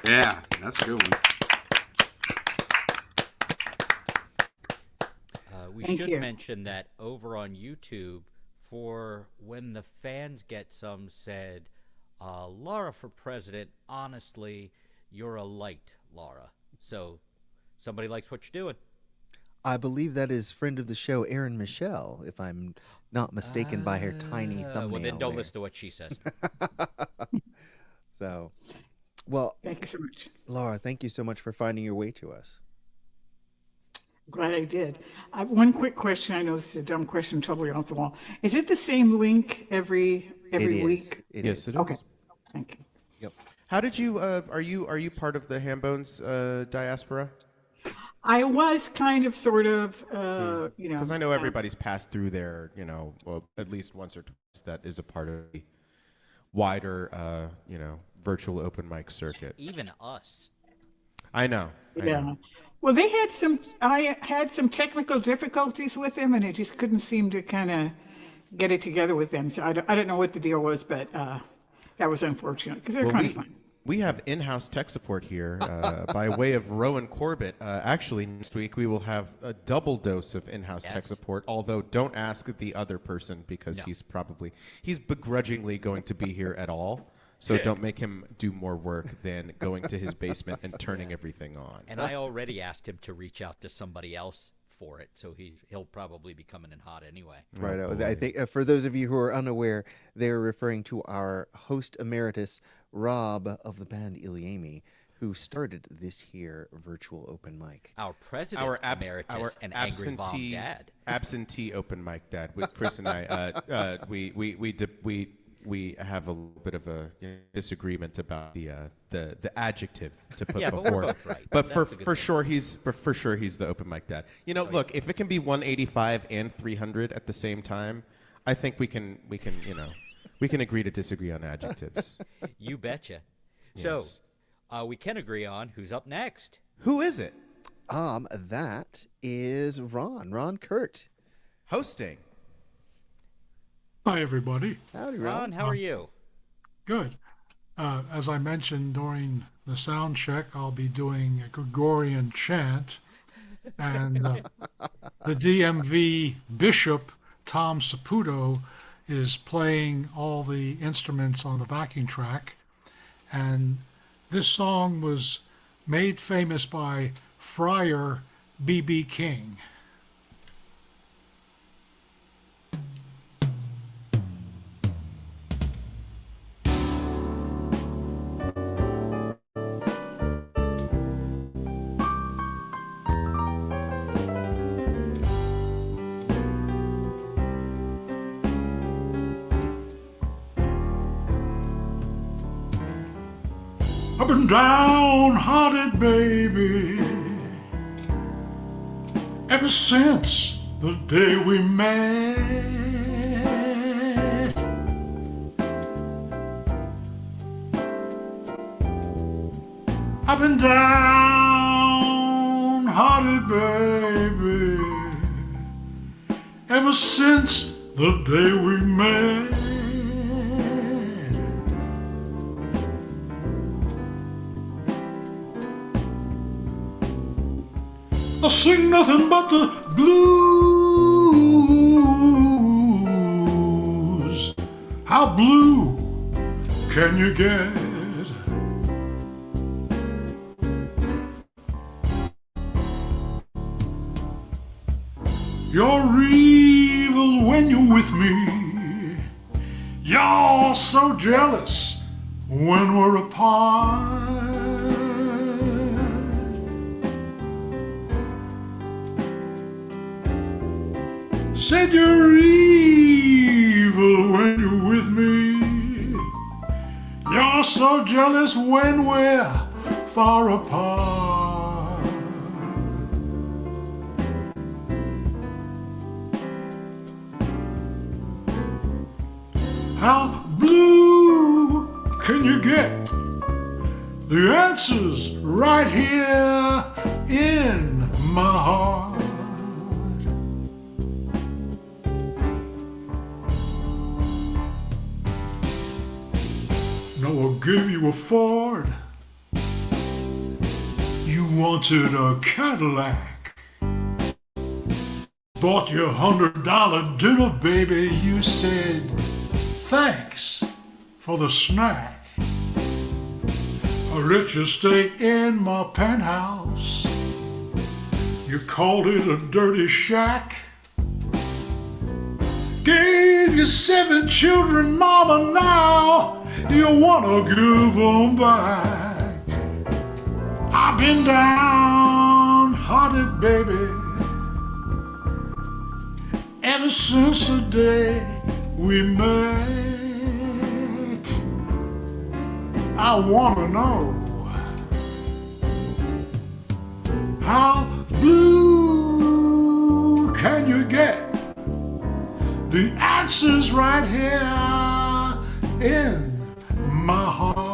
Yeah, that's a good one. We Thank should you. mention that over on YouTube, for when the fans get some said, Laura for president, honestly, you're a light, Laura. So somebody likes what you're doing. I believe that is friend of the show, Erin Michelle, if I'm not mistaken by her tiny thumbnail. Well, then don't there. listen to what she says. So, well, Thank you so much. Laura, thank you so much for finding your way to us. Glad I did. One quick question. I know this is a dumb question, totally off the wall. Is it the same link every It is. week? It Yes, is. it is. Okay. Thank you. Yep. How did you? Are you part of the Hambones diaspora? I was kind of, sort of, you know. Because I know everybody's passed through there, you know, well, at least once or twice. That is a part of the wider, you know, virtual open mic circuit. Even us. I know. I Yeah. know. Well, I had some technical difficulties with them, and I just couldn't seem to kind of get it together with them. So I don't know what the deal was, but that was unfortunate because they're Well, kind of fun. we have in-house tech support here by way of Rowan Corbett. Actually, next week we will have a double dose of in-house tech Yes. support. Although, don't ask the other person because he's begrudgingly going to be here at all. So don't make him do more work than going to his basement and turning everything on. And I already asked him to reach out to somebody else for it, so he'll probably be coming in hot anyway. Right. I think for those of you who are unaware, they're referring to our host emeritus, Rob of the band Ilyami, who started this here virtual open mic. Our president emeritus and angry Vom dad. absentee open mic dad with Chris and I. We have a little bit of a disagreement about the adjective to put Yeah, but before. we're both right. But That's a good for thing. sure he's the open mic dad. You know, look, if it can be 185 and 300 at the same time, I think we can we can agree to disagree on adjectives. You betcha. Yes. So we can agree on who's up next. Who is it That is Ron Kurt. hosting? Hi, everybody. Howdy, Ron, how are you? Good. As I mentioned during the sound check, I'll be doing a Gregorian chant, and the DMV bishop, Tom Saputo, is playing all the instruments on the backing track. And this song was made famous by Friar B.B. King. I've been downhearted, baby, ever since the day we met. I've been downhearted, baby, ever since the day we met. I sing nothing but the blues. How blue can you get? You're evil when you're with me. You're so jealous when we're apart. Said you're evil when you're with me. You're so jealous when we're far apart. How blue can you get? The answer's right here in my heart. I'll give you a Ford. You wanted a Cadillac. Bought you $100 dinner, baby. You said, thanks for the snack. I let you stay in my penthouse. You called it a dirty shack. Gave you 7 children, mama, now you wanna give them back. I've been downhearted, baby, ever since the day we met. I wanna know how blue can you get? The answer's right here in my heart.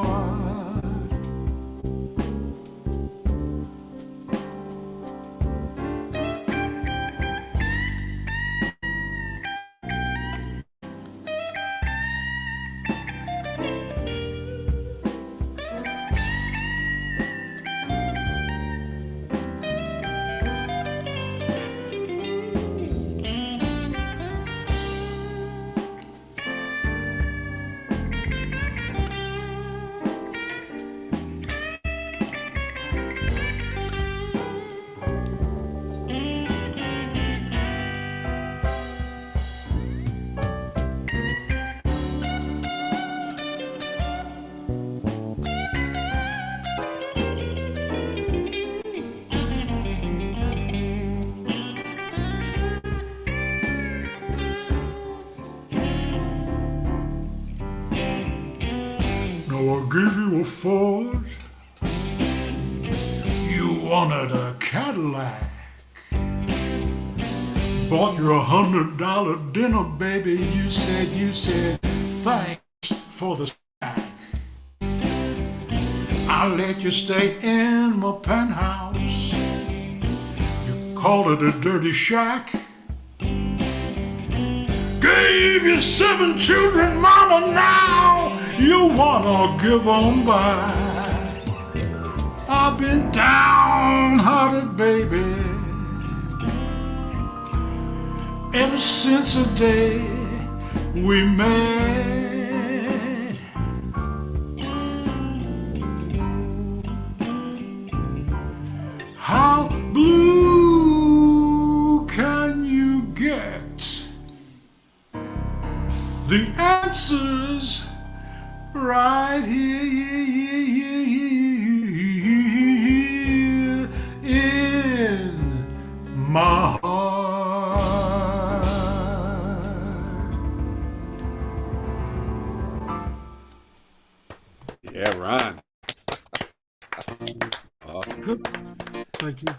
I'll give you a Ford. You wanted a Cadillac. Bought you $100 dinner, baby. You said, thanks for the snack. I let you stay in my penthouse. You called it a dirty shack. Gave you 7 children, mama, now you wanna give them back. I've been downhearted, baby, ever since the day we met. How blue can you get? The answer's right here in my heart. Yeah, Ron. Awesome. Thank you.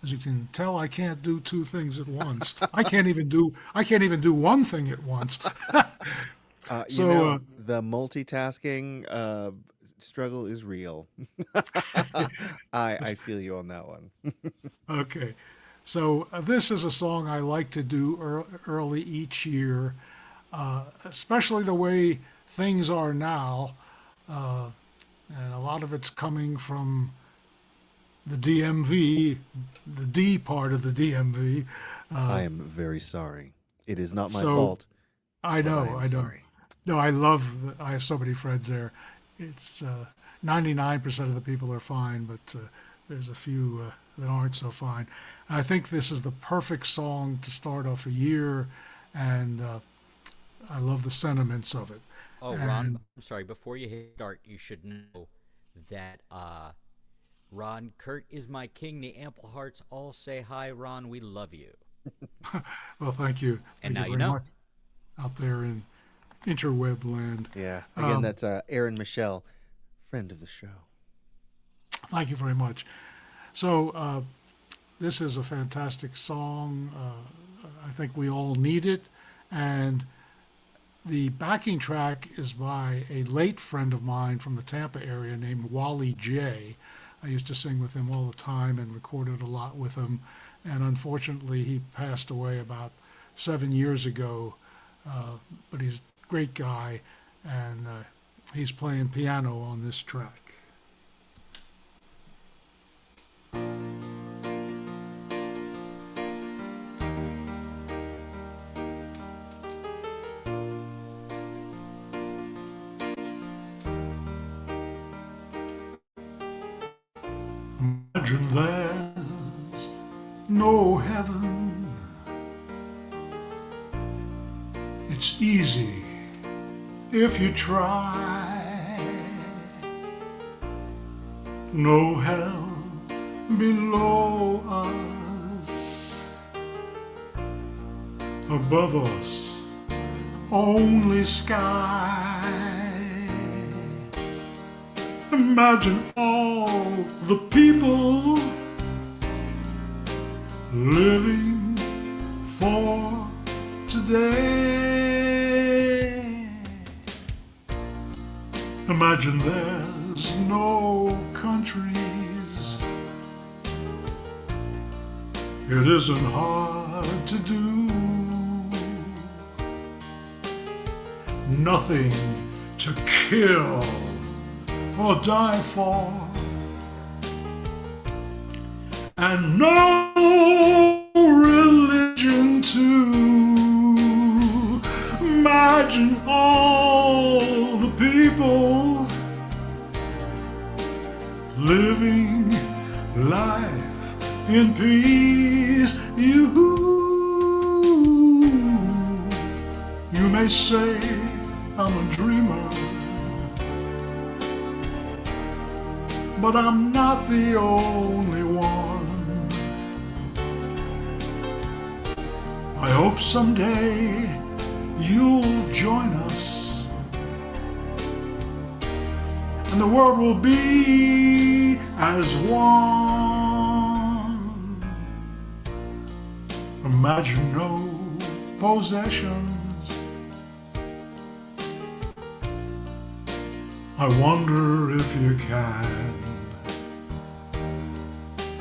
As you can tell, I can't do two things at once. I can't even do one thing at once. The multitasking struggle is real. I feel you on that one. Okay. So this is a song I like to do early each year, especially the way things are now. And a lot of it's coming from the DMV, the D part of the DMV. I am very sorry. It is not my So, fault. I but know, I am I know. sorry. No, I have so many friends there. It's 99% of the people are fine, but there's a few that aren't so fine. I think this is the perfect song to start off a year, and I love the sentiments of it. Oh, Ron, I'm sorry. Before you hit start, you should know that Ron, Kurt is my king. The Ample Hearts all say hi, Ron. We love you. Well, thank you. And Thank now you you very know. much out there in interweb land. Yeah. Again, that's Aaron Michelle, friend of the show. Thank you very much. So this is a fantastic song. I think we all need it. And the backing track is by a late friend of mine from the Tampa area named Wally J. I used to sing with him all the time and recorded a lot with him. And unfortunately, he passed away about 7 years ago. But he's a great guy, and he's playing piano on this track. Imagine there's no heaven. It's easy if you try. No hell below us. Above us, only sky. Imagine all the people living for today. Imagine there's no countries. It isn't hard to do. Nothing to kill or die for. And no religion too. Imagine all the people living life in peace. You may say I'm a dreamer, but I'm not the only one. I hope someday you'll join us, and the world will be as one. Imagine no possessions. I wonder if you can.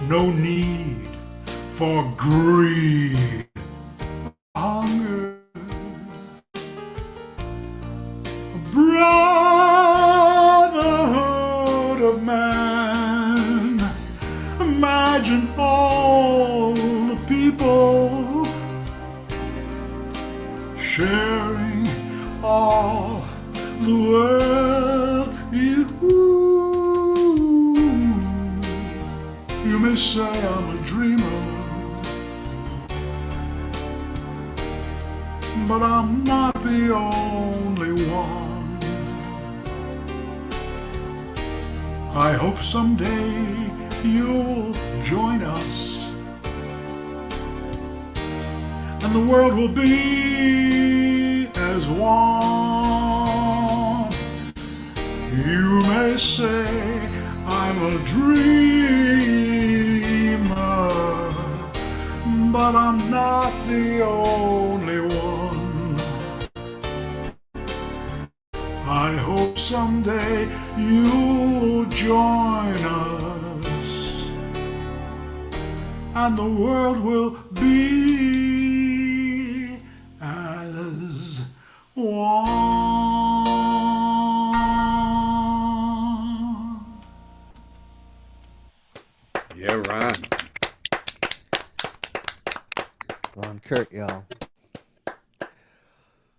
No need for greed, hunger. Brotherhood of man. Imagine all the people people sharing all the world. You may say I'm a dreamer, but I'm not the only one. I hope someday you'll join us, and the world will be as one. You may say I'm a dreamer, but I'm not the only one. I hope someday you'll join us, and the world will be as one. Yeah, Ron. Ron Kurt, y'all.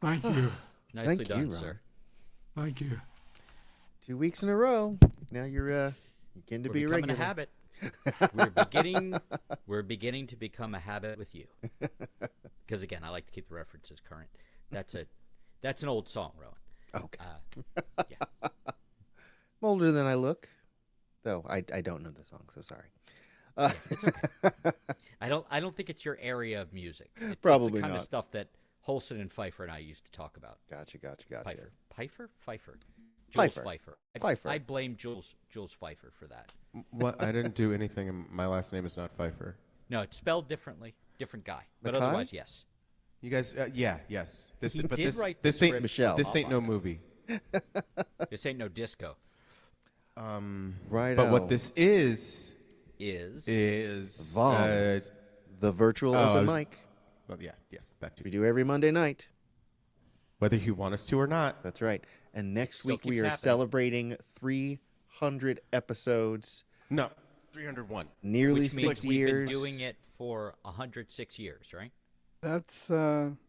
Thank you. Nicely Thank done, you, Ron. sir. Thank you. 2 weeks in a row. Now you're getting to We're be becoming regular. a habit. We're beginning to become a habit with you. Because again, I like to keep the references current. That's an old song, Rowan. Okay. Yeah. I'm older than I look, though. I don't know the song, so sorry. It's okay. I don't think it's your area of music. It's Probably the kind not. of stuff that Holson and Pfeiffer and I used to talk about. Gotcha. Pfeiffer? Pfeiffer. Pfeiffer. Pfeiffer. Pfeiffer. I blame Jules Pfeiffer for that. What? I didn't do anything, and my last name is not Pfeiffer. No, it's spelled differently. Different guy. But Mackay? otherwise, yes. You guys, yes. This, He but did this, write the this ain't script. Michelle. This ain't no movie. This ain't no disco. Right. But what this is VOM. The virtual open mic Well, yeah, yes, that we too. do every Monday night. Whether you want us to or not. That's right. And next Still week we keeps are happening. celebrating 300 episodes, No, 301. nearly Which means 6 we've years. been doing it for 106 years, right? That's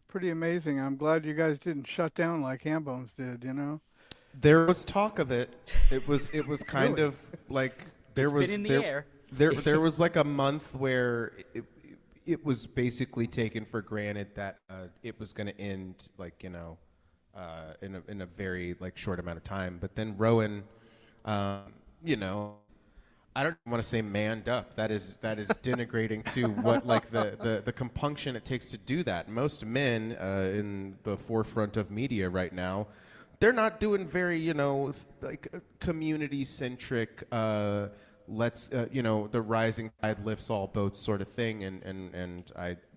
pretty amazing. I'm glad you guys didn't shut down like Hambones did, you know? There was talk of it. It was kind of like there It's was been in the there, air. there was like a month where it was basically taken for granted that it was going to end like in a very like short amount of time. But then Rowan, I don't want to say manned up. That is denigrating to what like the compunction it takes to do that. Most men in the forefront of media right now, they're not doing very like community centric. The rising tide lifts all boats sort of thing. And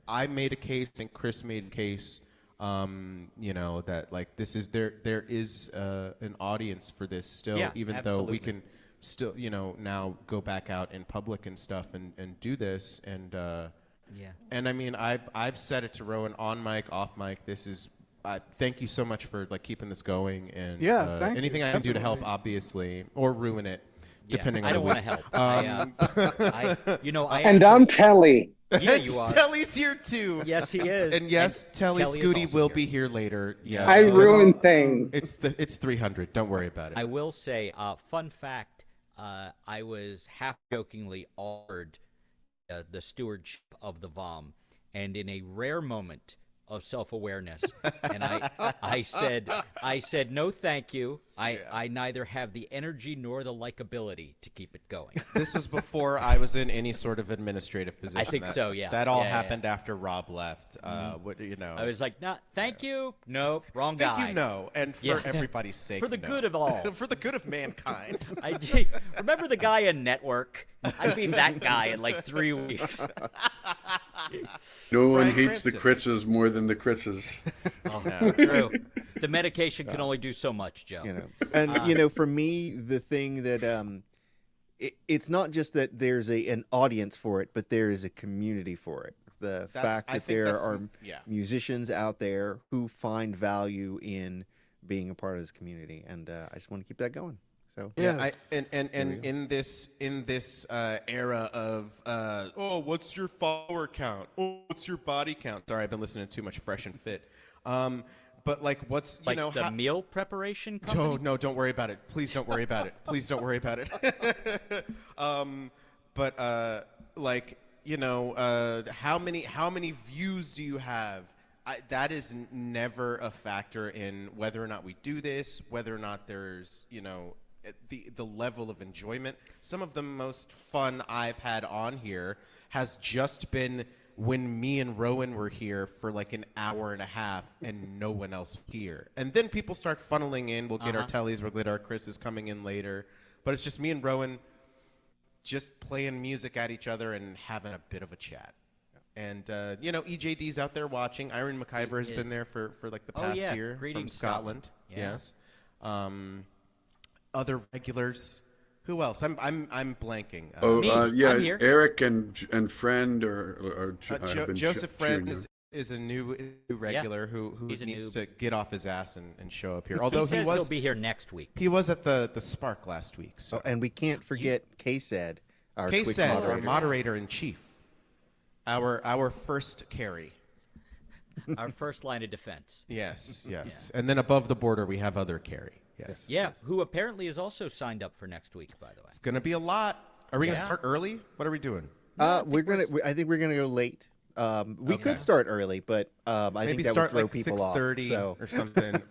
I made a case, and Chris made a case. That like this is there is an audience for this still, Yeah, even though absolutely. we can still now go back out in public and stuff and do this and Yeah. and I mean I've said it to Rowan on mic, off mic. This is thank you so much for like keeping this going and Yeah, thank you, anything I can do to help, definitely. obviously, or ruin it, depending I on don't the want to week. help. I And I'm Telly. Yeah, you are. Telly's here too. Yes, he is. And yes, Telly Telly is Scooty also will here. be here later. Yes, I because ruin things. It's 300. Don't worry about it. I will say, fun fact, I was half jokingly offered the stewardship of the VOM, and in a rare moment of self-awareness, and I said no, thank you. I neither have the energy nor the likability to keep it going. This was before I was in any sort of administrative position. I think so, yeah. That all Yeah, yeah. happened after Rob left. What I was like, no, thank you, no, wrong guy. Thank you, no, and for Yeah. everybody's sake, For the no. good of all. For the good of mankind. Remember the guy in Network? I'd be that guy in like 3 weeks. No one Brian hates the Cranston. Chris's more than the Chris's. Oh, true. The medication can only do so much, Joe. And for me, the thing that it's not just that there's an audience for it, but there is a community for it. The fact I that think there that's- are yeah. musicians out there who find value in being a part of this community, and I just want to keep that going. So Yeah, Yes. and in this era of what's your follower count? Oh, what's your body count? Sorry, I've been listening to too much Fresh and Fit. But like, what's Like the meal preparation company? No, don't worry about it. Please don't worry about it. Please don't worry about it. Like, how many views do you have? That is never a factor in whether or not we do this, whether or not there's, the level of enjoyment. Some of the most fun I've had on here has just been when me and Rowan were here for like an hour and a half and no one else here. And then people start funneling in. We'll get our tellies, we'll get our Chris is coming in later. But it's just me and Rowan just playing music at each other and having a bit of a chat. And, EJD's out there watching. Irene McIver has been there for like the past year. Greetings, from Scotland. Yeah. Yes. Other regulars. Who else? I'm blanking. I'm here. Eric and Friend or Joseph Friend is a new regular who needs to get off his ass and show up here. Although he'll be here next week. He was at the Spark last week. So. and we can't forget K-Said, our Twitch K-Said, moderator. our moderator in chief. Our first carry. Our first line of defense. Yes. Yeah. And then above the border we have other carry. Yes. Yeah, who apparently is also signed up for next week, by the way. It's gonna be a lot. Are we gonna start early? What are we doing? I think we're gonna go late. We could start early, but I Maybe think that start would throw like people off. 6:30 So. or something.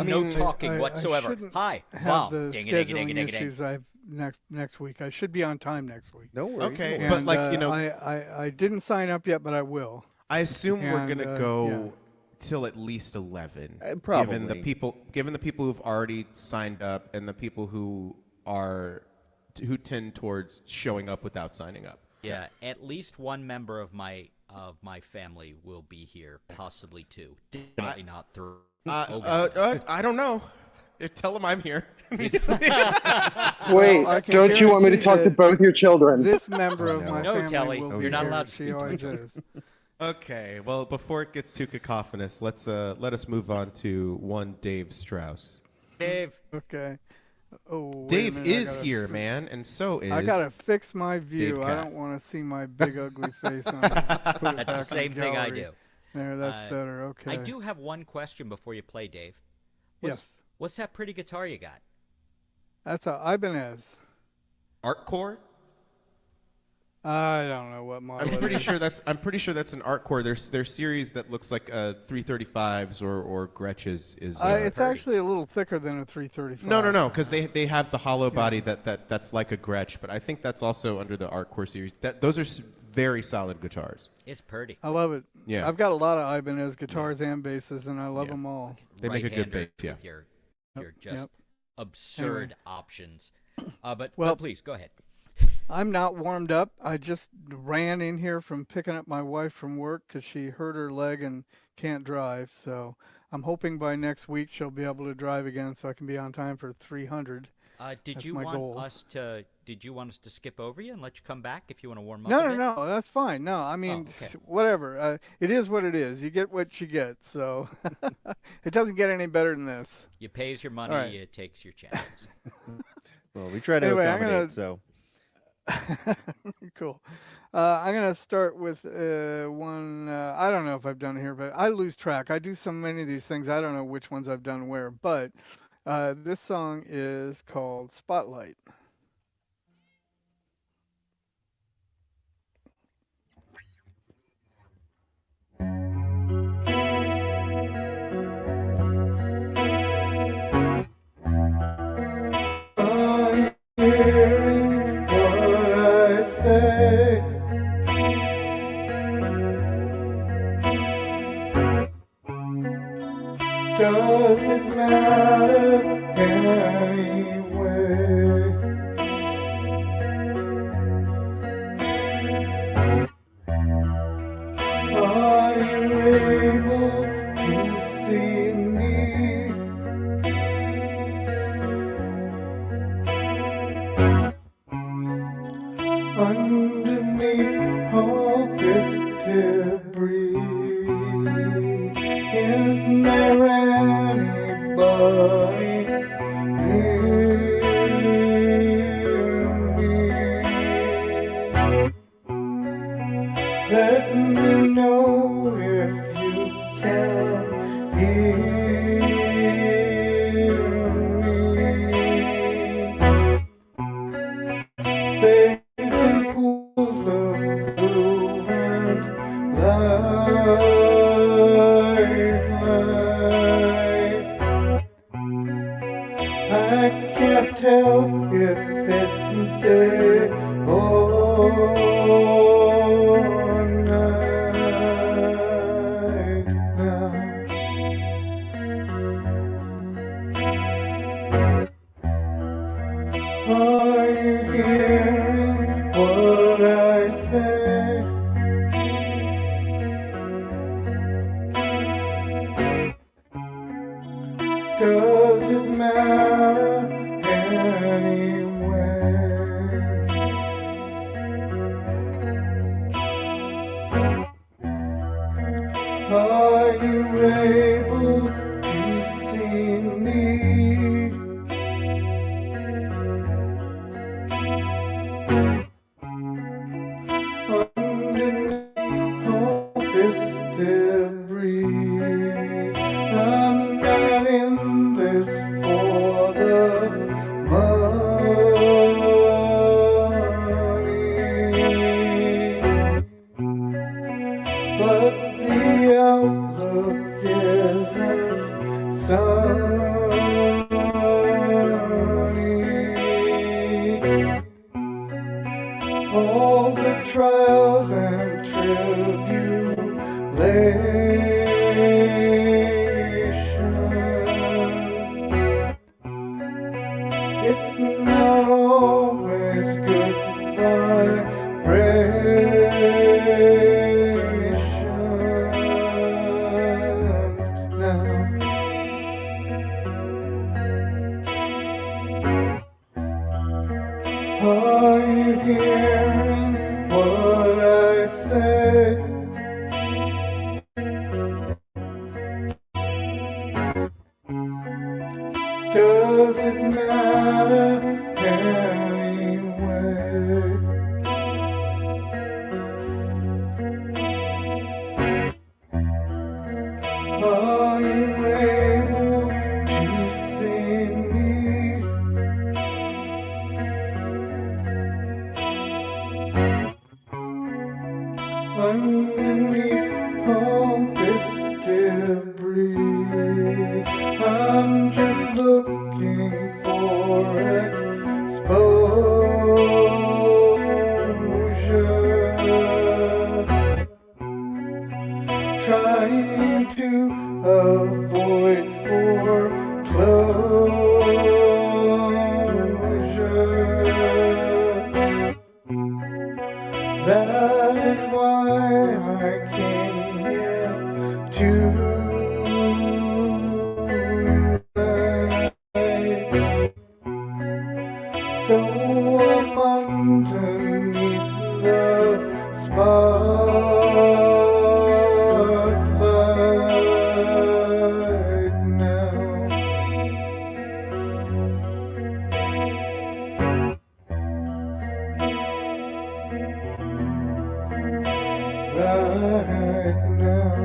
No talking whatsoever. shouldn't Hi, have Vom. the Ding, ding, ding, scheduling ding, ding, ding. issues I have next week. I should be on time next week. No worries. Okay, no but worries. And, I didn't sign up yet, but I will. I assume we're And, gonna go till at least 11. Probably. Given the people who've already signed up and the people who tend towards showing up without signing up. Yeah, at least one member of my family will be here, possibly two. Definitely not three. I don't know. Tell them I'm here. Wait, I can don't you want me to guarantee talk to that both your children? This member of my No, family Telly, will be you're not here. allowed to She speak. always is. Okay, well, before it gets too cacophonous, let us move on to one Dave Strauss. Dave. Okay. Oh, wait a Dave minute, I is gotta here, man, and so is. I gotta fix my view. Dave I Cat. don't want to see my big ugly face on it. Put it That's back the in same thing I gallery. do. There, that's better. Okay. I do have one question before you play, Dave. Yes. What's that pretty guitar you got? That's a Ibanez. Artcore? I don't know what model. I'm pretty it is. sure that's an Artcore. Their series that looks like 335s or Gretches is. It's actually a little thicker than a 335. No, because they have the hollow body that's like a Gretsch, but I think that's also under the Artcore series. Those are very solid guitars. It's pretty. I love it. Yeah. I've got a lot of Ibanez guitars and basses, and I love them all. They make a good Right-hander, bass, yeah. You're just Yep. absurd options. But Well- please go ahead. I'm not warmed up. I just ran in here from picking up my wife from work because she hurt her leg and can't drive. So I'm hoping by next week she'll be able to drive again, so I can be on time for 300. Did That's you my want goal. us to? Did you want us to skip over you and let you come back if you want to warm up? No, a no, bit? no, that's fine. No, I mean, okay. whatever. It is what it is. You get what you get. So it doesn't get any better than this. You pays your money. All right. You takes your chances. Well, we try to Anyway, I'm accommodate. gonna- So Cool. I'm going to start with one. I don't know if I've done it here, but I lose track. I do so many of these things, I don't know which ones I've done where. But this song is called Spotlight. Are you hearing what I say? Does it matter anyway? Are you able to see me? Underneath all this debris, is there anybody here? me know if you can hear me. Bathing pools of blue and light. I can't tell if it's day or night now. Are you hearing what I say? Does it matter anyway? Are you able to see me? Underneath all this debris, I'm not in this for the money, but the outlook isn't sunny. All the trials and tribulations, it's not always good vibrations now. Are you hearing what I say? Does it matter anyway? Are you able to see me? Underneath all this debris, I'm just looking for exposure, trying to avoid foreclosure. That is why I came here tonight. So I'm underneath the spotlight now. Right now.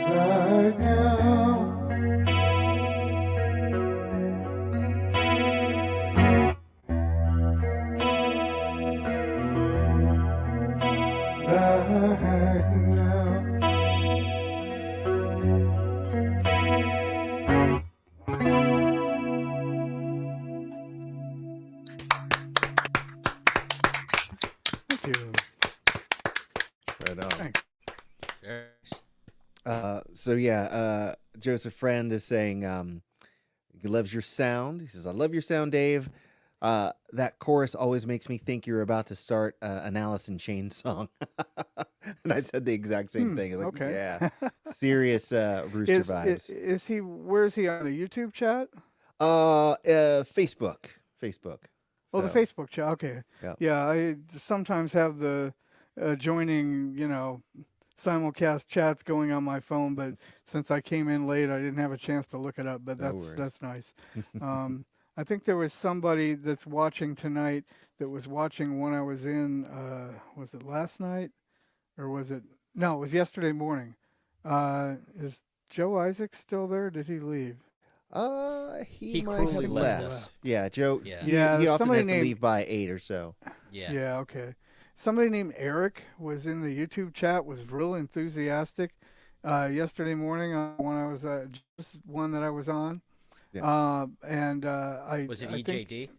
Right now. Right now. Thank you. Right on. Thanks. So yeah, Joseph Friend is saying he loves your sound. He says, "I love your sound, Dave. That chorus always makes me think you're about to start an Alice in Chains song." And I said the exact same thing. Like, Okay. yeah, serious Rooster vibes. Is he? Where is he on the YouTube chat? Facebook. Oh, the So, Facebook chat. Okay. Yeah. Yeah, I sometimes have the joining, simulcast chats going on my phone, but since I came in late, I didn't have a chance to look it up. But No worries. that's nice. I think there was somebody that's watching tonight that was watching when I was in. Was it last night, or was it? No, it was yesterday morning. Is Joe Isaac still there? Did he leave? He might cruelly have left left. us. Yeah, Joe. Yeah. He, Yeah, he often somebody has to named- leave by 8 or so. Yeah. Yeah, okay. Somebody named Eric was in the YouTube chat, was real enthusiastic yesterday morning when I was just one that I was on. Yeah. Was it I think- EJD?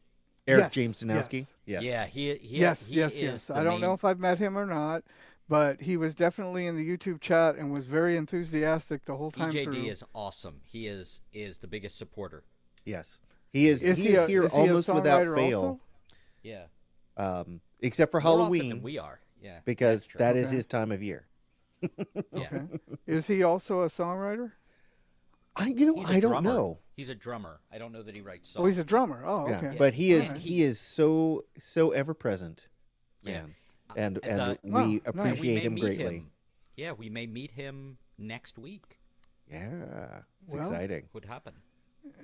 Eric Yes, James Danowski. Yes. Yeah, Yes, he yes, is yes. the I don't know main- if I've met him or not, but he was definitely in the YouTube chat and was very enthusiastic the whole time through. EJD is awesome. He is the biggest supporter. Yes. He is. Is he he is a- here is he a almost without songwriter fail. also? Yeah. Except for More often Halloween, than we are. Yeah. because that's true. that is Okay. his time of year. Yeah. Okay. Is he also a songwriter? I He's a don't drummer. know. He's a drummer. I don't know that he writes songs. Oh, he's a drummer. Oh, Yeah, okay. but he is Alright. he is so ever present. Yeah. Man. And Wow, we nice. appreciate may him meet greatly. him. Yeah, we may meet him next week. Yeah, it's Well, exciting. Could happen.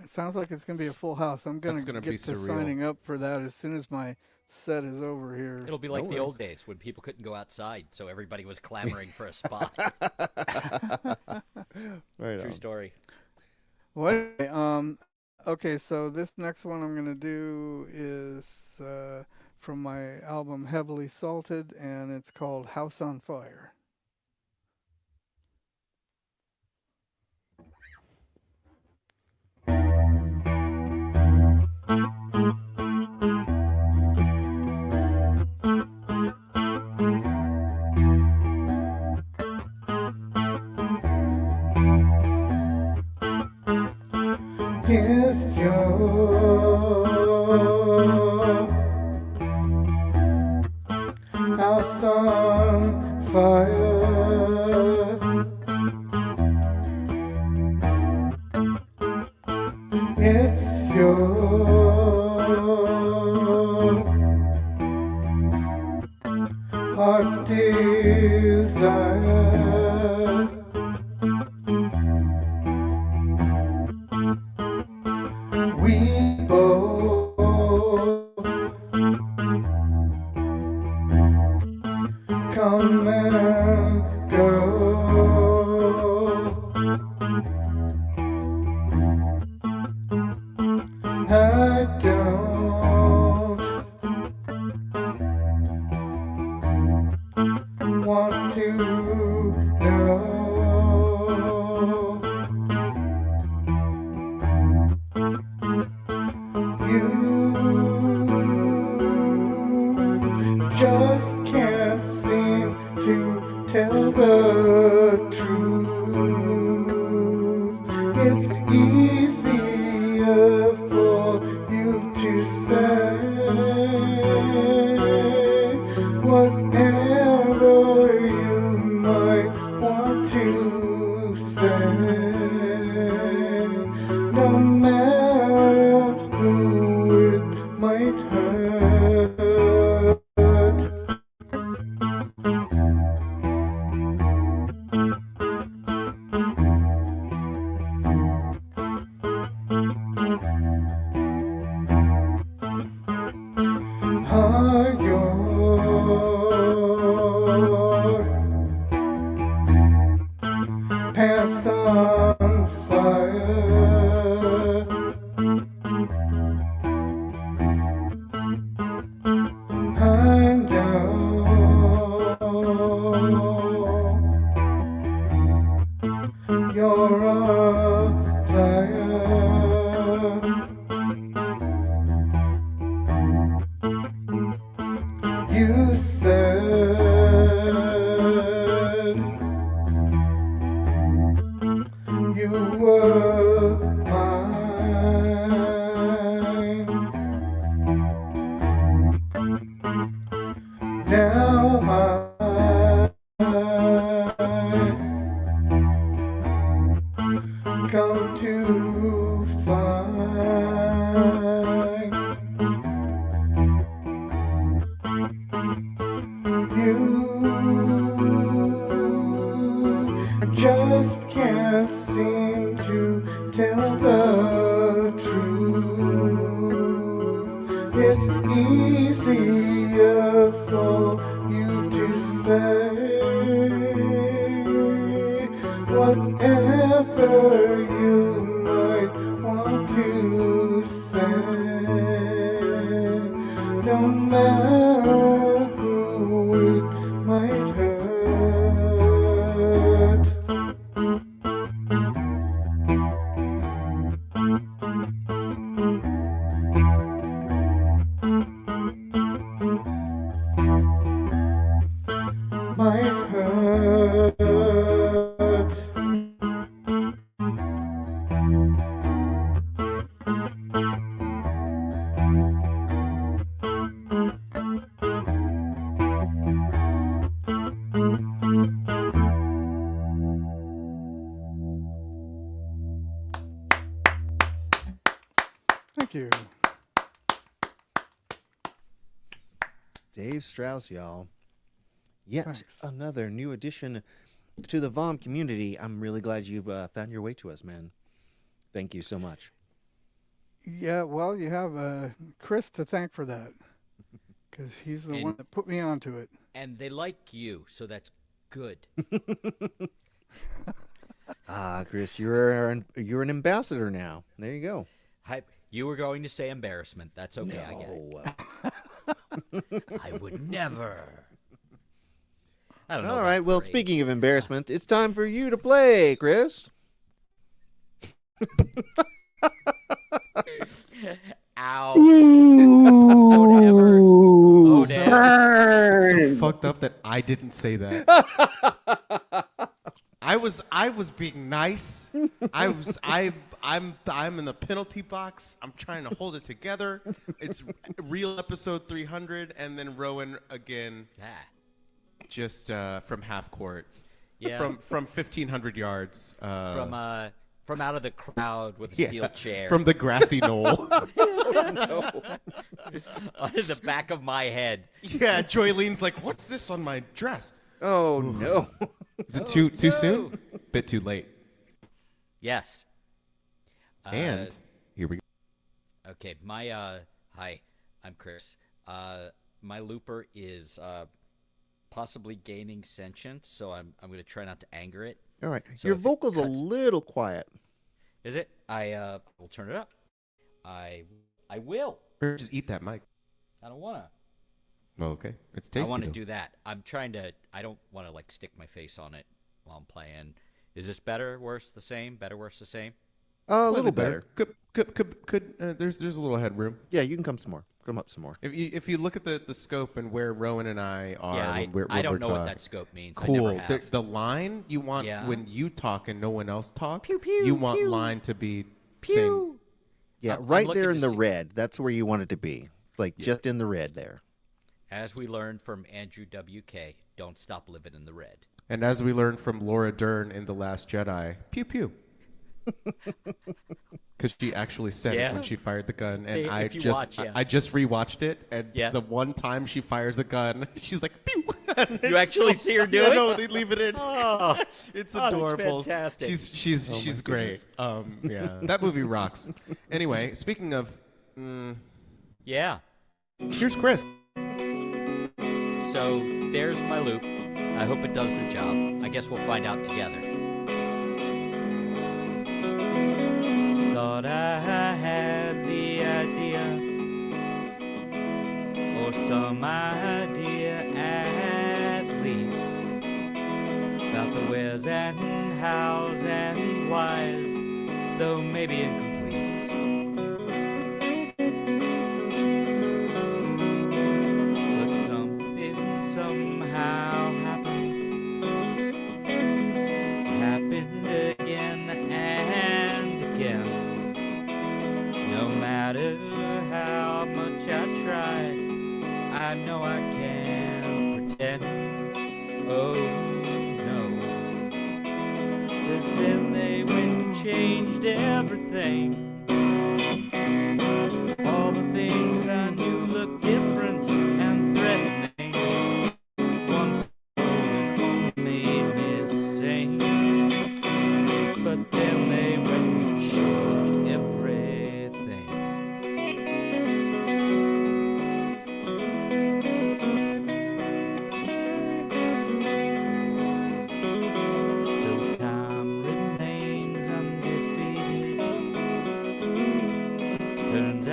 It sounds like it's going to be a full house. I'm going That's to gonna get be to surreal. signing up for that as soon as my set is over here. It'll be No like the worries. old days when people couldn't go outside, so everybody was clamoring for a spot. Right True on. story. Well, anyway, okay, so this next one I'm going to do is from my album Heavily Salted, and it's called House on Fire. Yes, your house on fire. It's your heart's desire. We both come and go. I don't want to know. You just can't seem to tell the truth. It's easier for you to say whatever you might want to say. No matter who it might hurt. it's easier for you to say whatever you might want to say, no matter who it might hurt. Might hurt. Thank you. Dave Strauss, y'all. Yet Thanks. another new addition to the VOM community. I'm really glad you've found your way to us, man. Thank you so much. Yeah, well, you have Chris to thank for that, because he's the one that put me onto it. And they like you, so that's good. Chris, you're an ambassador now. There you go. You were going to say embarrassment. That's okay. I get it. I would never. I don't know. All about right. Well, parade. speaking of embarrassment, it's time for you to play, Chris. Ow. Don't ever. Oh, So damn. it's so fucked up that I didn't say that. I was being nice. I'm in the penalty box. I'm trying to hold it together. It's real episode 300, and then Rowan again, just from half court, Yeah. from 1,500 yards, From out of the crowd with a steel chair. from the grassy knoll. Under the back of my head. Yeah, Joylene's like, "What's this on my dress?" Oh no! Is it too soon? Bit too late. Yes. And here we go. Okay, hi, I'm Chris. My looper is possibly gaining sentience, so I'm going to try not to anger it. All right, So your if it vocals a cuts- little quiet. Is it? I will turn it up. I will. Or just eat that mic. I don't want to. Oh, okay. It's I tasty. want to though. do that. I don't want to like stick my face on it while I'm playing. Is this better, worse, the same? Better, worse, the same? A little better. Could there's a little headroom. Yeah, you can come some more. Come up some more. If you look at the scope and where Rowan and I are, Yeah, when I don't we're know what talking. that scope means. I Cool. never have. The line you want Yeah. when you talk and no one else talks. Pew, pew, you want pew. line to be Pew. same. Yeah, I'm right looking there to in the see- red. That's where you want it to be. Like just in the red there. As we learned from Andrew WK, don't stop living in the red. And as we learned from Laura Dern in The Last Jedi, pew pew. Because she actually said it Yeah. when she fired the gun, and Hey, I if you just watch, yeah. I just rewatched it, and Yeah. the one time she fires a gun, she's like pew. And You it's actually see her do yeah, it? No, they leave it in. Oh, It's that's adorable. fantastic. She's great. Yeah, that movie rocks. Anyway, speaking of, Yeah. here's Chris. So there's my loop. I hope it does the job. I guess we'll find out together. Thought I had the idea, or some idea at least, about the wheres and hows and whys, though maybe incomplete. But something somehow happened again and again. No matter how much I try, I know I can't pretend. Oh no, 'cause then they went and changed everything. All the things I knew looked different and threatening. Once going home made me sing, but then they went and changed everything.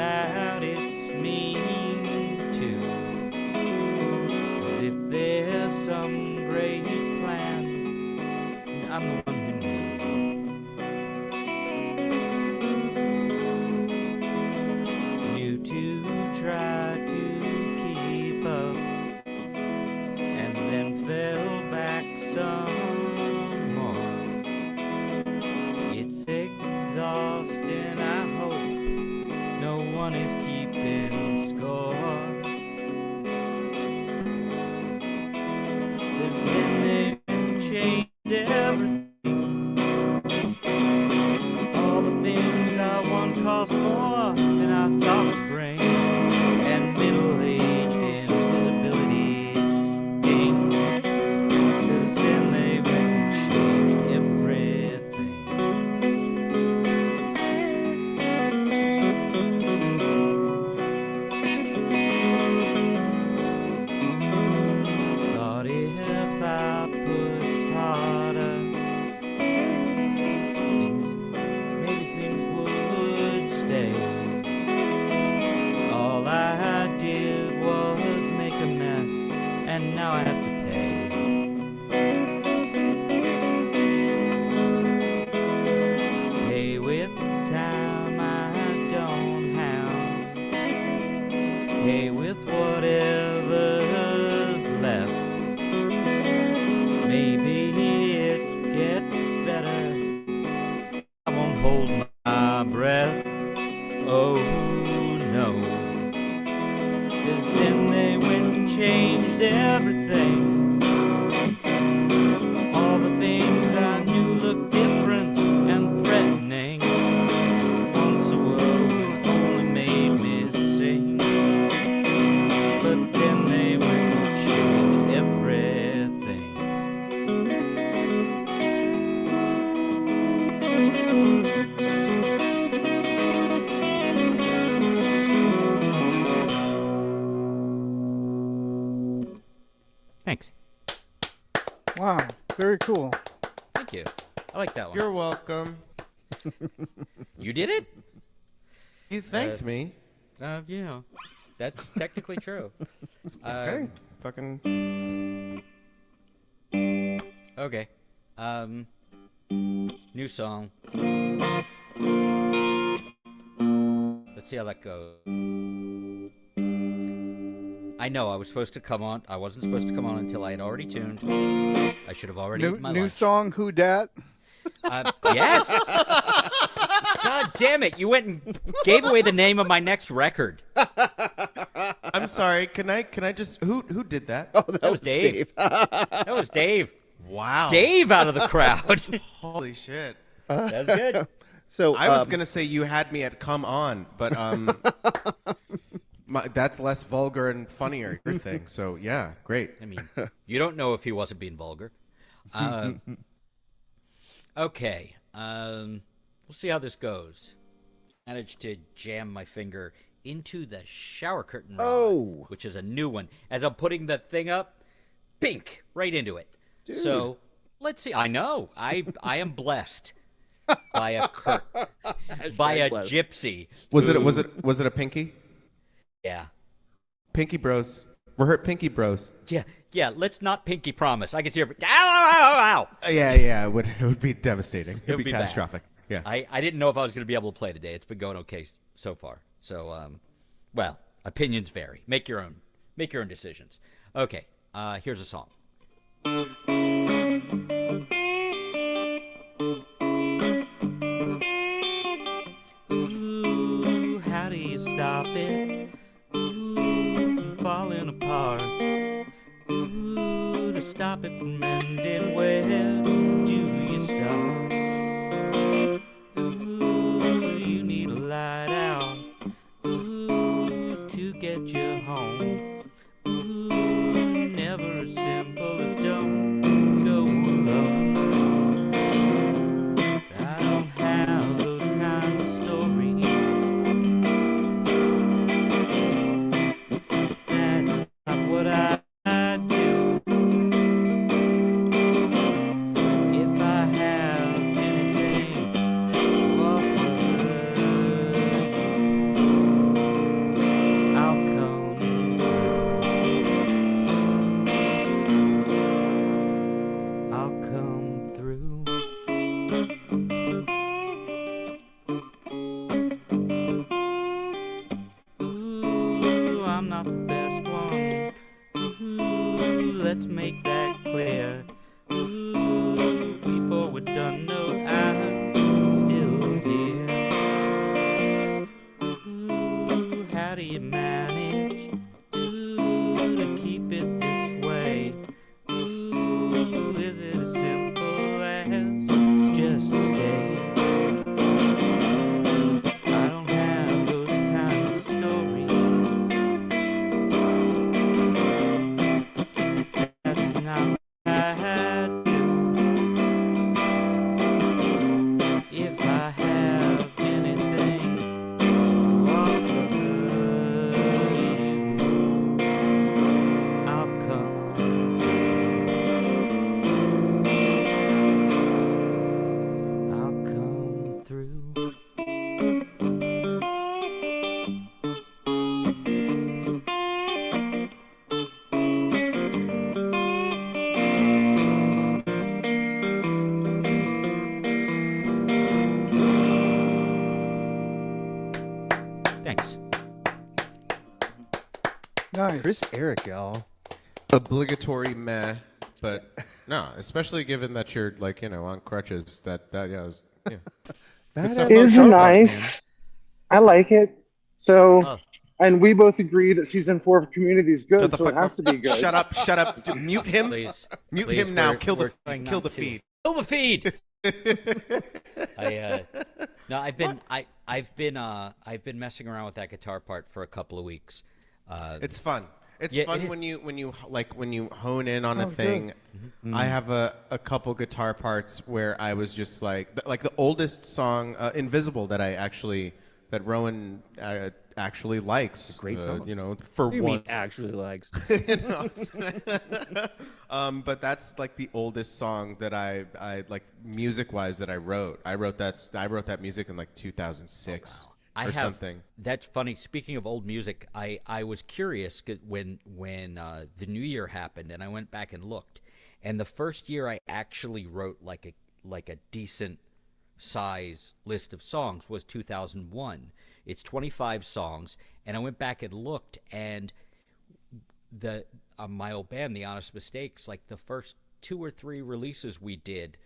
out its mean to. As if there's some great plan, and I'm the one who knew to try to keep up, and then fell back some more. It's exhausting, I hope no one is keeping score. 'Cause then they changed everything. All the things I want cost more than I thought to bring, and middle-aged invisibility stings. 'Cause then they went and changed everything. Thought if I pushed harder, maybe things would stay. All I did was make a mess, and now I have to pay. Pay with time I don't have. Pay with whatever's left. Maybe it gets better. I won't hold my breath. Oh no. 'Cause then they went and changed everything. All the things I knew looked different and threatening. Once a world only made me sing. But then they went and changed everything. Thanks. Wow, very cool. Thank you. I like that one. You're welcome. You did it? You thanked me. You know, that's technically true. Okay. Fucking. Okay. New song. Let's see how that goes. I know I was supposed to come on. I wasn't supposed to come on until I had already tuned. I should have already eaten my New lunch. song, Who Dat? Yes. God damn it! You went and gave away the name of my next record. I'm sorry. Can I just who did that? Oh, That was Dave. That was Dave. Wow. Dave out of the crowd. Holy shit. That's good. So I was gonna say you had me at "Come On," but that's less vulgar and funnier your thing. So yeah, great. I mean, you don't know if he wasn't being vulgar. Okay. We'll see how this goes. Managed to jam my finger into the shower curtain rod, which is a new one. As I'm putting the thing up, pink, right into it. Dude. So let's see. I know. I am blessed by a blessed. gypsy. Was it a pinky? Yeah. Pinky bros. We're hurt pinky bros. Yeah. Let's not pinky promise. I can see her. Ow, ow, ow, ow. Yeah. It would be devastating. It would be be bad. catastrophic. Yeah. I didn't know if I was going to be able to play today. It's been going okay so far. So, well, opinions vary. Make your own decisions. Okay. Here's a song. Ooh, how do you stop it? Ooh, from falling apart. Ooh, to stop it from ending, where do you start? Ooh, you need a light out. Ooh, to get you home. Ooh, never as simple as don't go alone. I don't have those kind of stories. That's not what I do. If I have I'm not the best one. Ooh, let's make that clear. Ooh, before we're done, no, I'm still here. Ooh, how do you manage? Ooh, to keep it this way? Ooh, is it as simple as just stay? I don't have those kinds of stories. That's not what I do. If I have anything to offer you, I'll come through. I'll come through. Thanks. Nice. Chris Eric, y'all. Obligatory meh, but no, especially given that you're like, on crutches. That yeah, yeah. Badass Is guitar part, nice. I like it. So, Oh. and we both agree that season 4 of Community is good, Shut the so it fuck has up. to be good. Shut up. Mute him. Please. Mute Please, him now. we're- Kill we're the trying kill not the to. feed. Kill the feed. No, I've been messing around with that guitar part for a couple of weeks. It's fun. It's Yeah, fun it is. when you hone in on a good. thing. I have a couple guitar parts where I was just like the oldest song, Invisible, that Rowan actually likes. great song. For What do you mean once. actually likes? But that's like the oldest song that I like music wise that I wrote. I wrote that music in like 2006 or something. That's funny. Speaking of old music, I was curious when the New Year happened, and I went back and looked, and the first year I actually wrote like a decent size list of songs was 2001. It's 25 songs, and I went back and looked, and the my old band, The Honest Mistakes, like the first 2 or 3 releases we did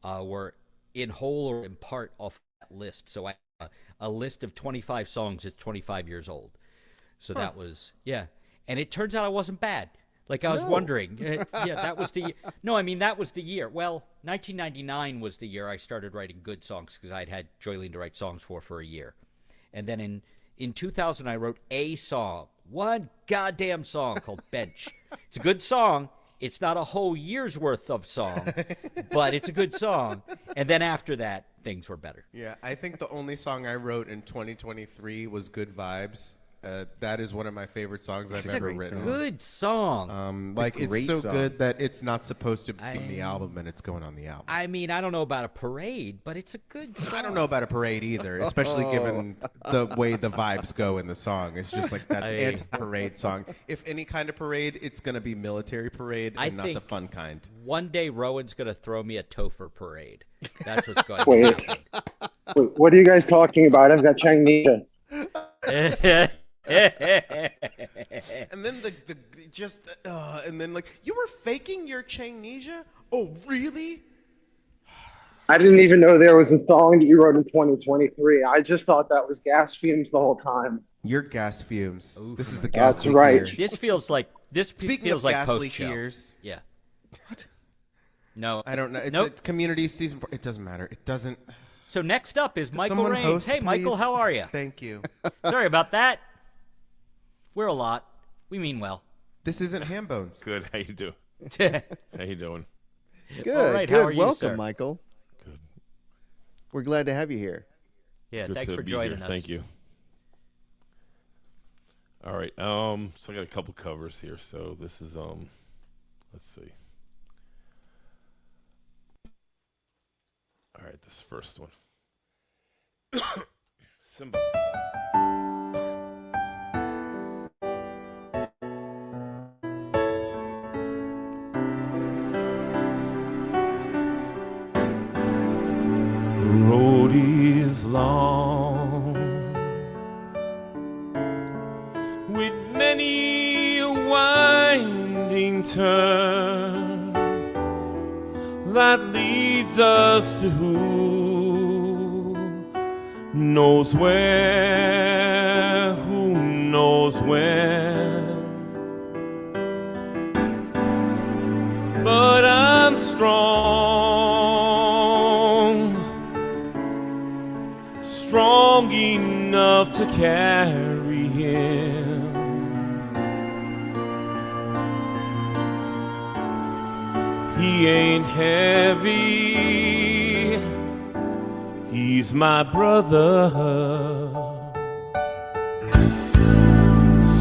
were in whole or in part off that list. So I a list of 25 songs is 25 years old. So that was, yeah. And it turns out I wasn't bad. Like I was wondering. Yeah, that was the No, I mean that was the year. Well, 1999 was the year I started writing good songs because I'd had Joylene to write songs for a year. And then in 2000 I wrote a song, one goddamn song called Bench. It's a good song. It's not a whole year's worth of song, but it's a good song. And then after that, things were better. Yeah, I think the only song I wrote in 2023 was Good Vibes. That is one of my favorite songs I've ever written. Good song. It's great so song. good that it's not supposed to be on the album, and it's going on the album. I mean, I don't know about a parade, but it's a good song. I don't know about a parade either, especially given the way the vibes go in the song. It's just like that's anti-parade song. If any kind of parade, it's going to be military parade and not the think fun kind. One day Rowan's going to throw me a Topher parade. That's what's going Wait. to happen. Wait, what are you guys talking about? I've got Changnesia. And then and then like you were faking your Changnesia? Oh, really? I didn't even know there was a song that you wrote in 2023. I just thought that was gas fumes the whole time. Your gas fumes. Oof. This is the That's gas right. This feels like Speaking feels of like gas post leak show. years, Yeah. What? No. I don't know. It's Nope. a Community season 4. It doesn't matter. It doesn't. So next up is Michael Someone Raines. host, Hey, Michael, please? how are you? Thank you. Sorry about that. We're a lot. We mean well. This isn't ham bones. Good. How you doing? Yeah. How you doing? Good, All right, good. how are you, Welcome, sir? Michael. Good. We're glad to have you here. Good Thanks to for be joining here. us. Thank you. All right. So I got a couple covers here. So this is let's see. All right, this first one. Symbol. The road is long with many a winding turn that leads us to who knows where, who knows when. But I'm strong enough to carry him. He ain't heavy, he's my brother.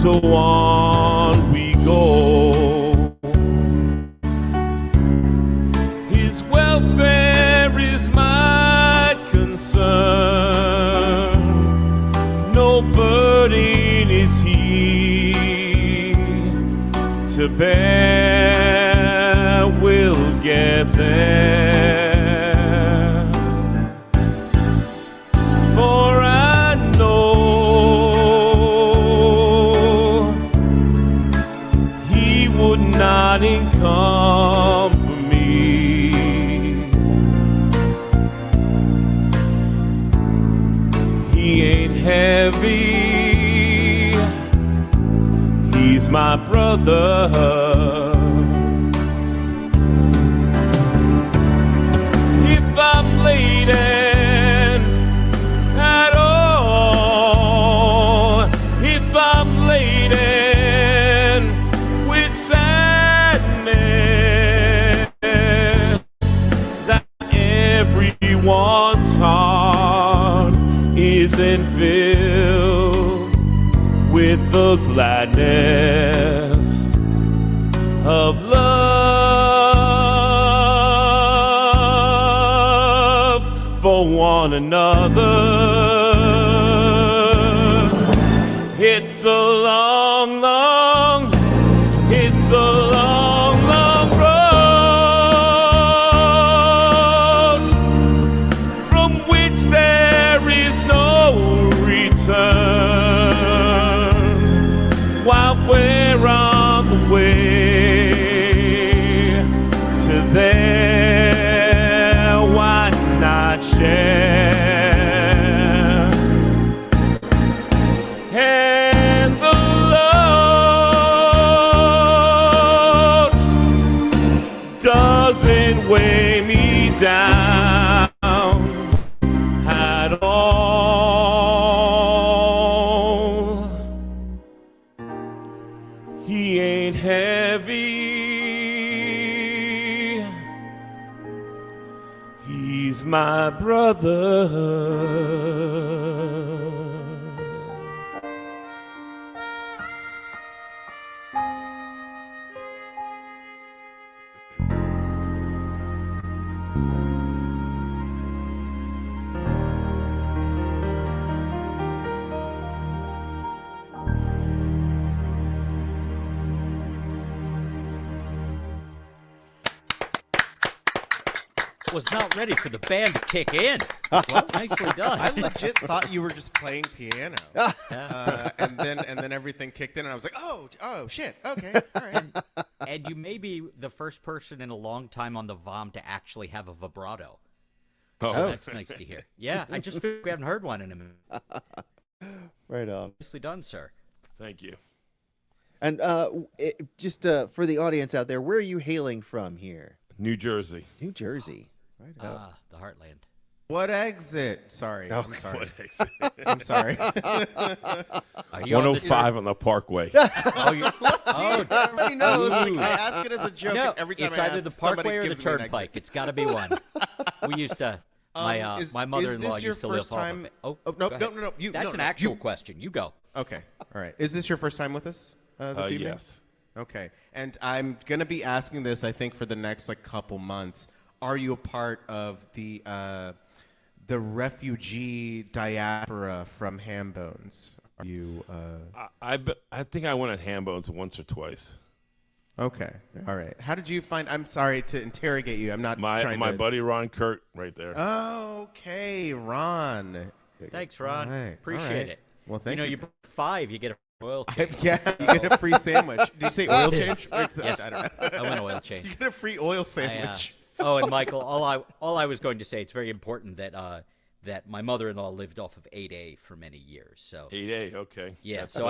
So on we go. His welfare is my concern. No burden is he to bear, we'll get there. For I know he would not encumber me. He ain't heavy, he's my brother. If I'm laden at all, if I'm laden with sadness, that everyone's heart isn't filled with the gladness of love for one another. It's a long, long, it's a long, long road from which there is no return. While we're on the way to there, why not share? And the load doesn't weigh me down at all. He ain't heavy, he's my brother. Was not ready for the band to kick in. Well, nicely done. I legit thought you were just playing piano, and then everything kicked in, and I was like, oh shit, okay, all right. And you may be the first person in a long time on the VOM to actually have a vibrato. Oh. So that's nice to hear. Yeah, I just figured we haven't heard one in a minute. Right on. Nicely done, sir. Thank you. And just for the audience out there, where are you hailing from here? New Jersey. New Jersey. Right on. Ah, the heartland. What exit? Sorry, Oh, I'm sorry. What exit? I'm sorry. Are you on the 105 on the Parkway. Oh, Everybody knows. Like, Ooh. I ask it as a joke, no, and every time it's I either ask, the somebody Parkway or the gives me an exit. Turnpike. It's got to be one. We used to. My Is mother-in-law this your used to live first off time? of it. No, go ahead. no. That's an actual question. You go. Okay, all right. Is this your first time with us this evening? Yes. Okay, and I'm gonna be asking this, I think, for the next couple months. Are you a part of the refugee diaspora from Hambones? Are you? I think I went on Hambones once or twice. Okay, all right. How did you find? I'm sorry to interrogate you. I'm not trying My to. buddy Ron Kirk, right there. Okay, Ron. Thanks, Ron. All right, Appreciate all right. it. Well, thank you. You bring 5, you get a Oil change. Yeah, you get a free sandwich. Did you say oil change? Yes, I don't know. I went oil change. You get a free oil sandwich. Oh, and Michael, all I was going to say, it's very important that that my mother-in-law lived off of 8A for many years. So 8A, okay. yeah, That's, so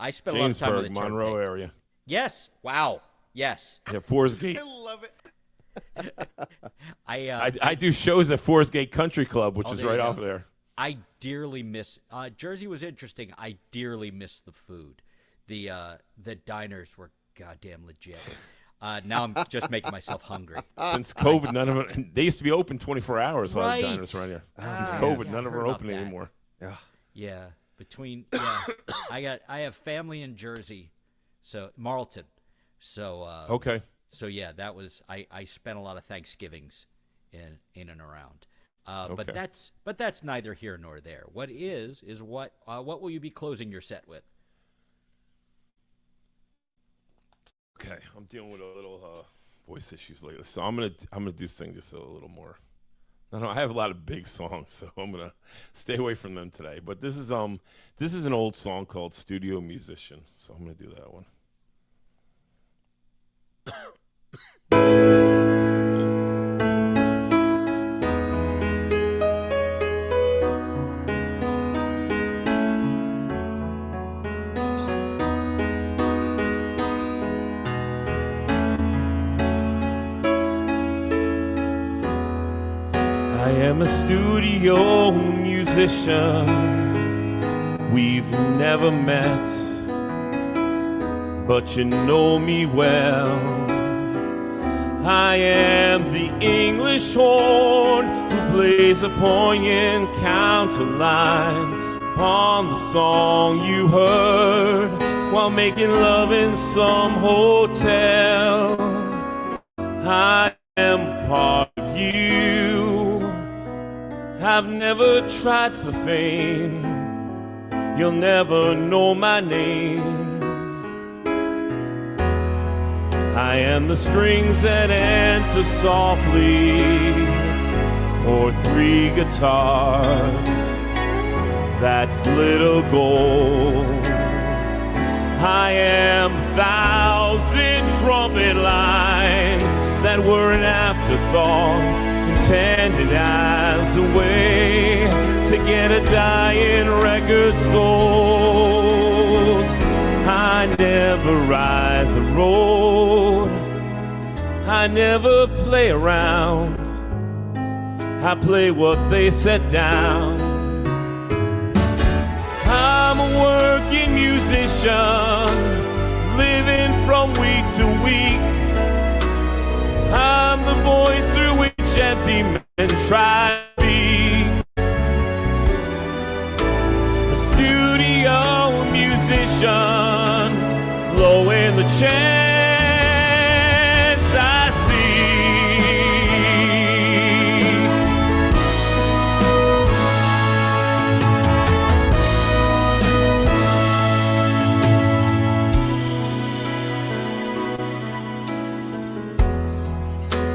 I spent a lot of time on the Jamesburg, Monroe turnpike. area. Yes. Wow. Yes. Yeah, Forest Gate. I love it. I do shows at Forest Gate Country Club, which is there you right go. off there. I dearly miss Jersey was interesting. I dearly miss the food. The diners were goddamn legit. Now I'm just making myself hungry. Since COVID, none of them. They used to be open 24 hours. A lot of Right. diners around here. Since Yeah, COVID, yeah, none I of them heard are about open that. anymore. Yeah, I have family in Jersey, so Marlton. So Okay. So yeah, that was I spent a lot of Thanksgivings in and around. Okay. But that's neither here nor there. What is what will you be closing your set with? Okay, I'm dealing with a little voice issues lately, so I'm gonna do sing just a little more. I have a lot of big songs, so I'm gonna stay away from them today. But this is an old song called "Studio Musician," so I'm gonna do that one. I am a studio musician. We've never met, but you know me well. I am the English horn who plays a poignant counterline on the song you heard while making love in some hotel. I am part of you. I've never tried for fame. You'll never know my name. I am the strings that enter softly, or three guitars that glitter gold. I am the thousand trumpet lines that were an afterthought, intended as a way to get a dying record sold. I never ride the road, I never play around, I play what they set down. I'm a working musician, living from week to week. I'm the voice through which empty men try to speak. A studio musician, low in the chance I see.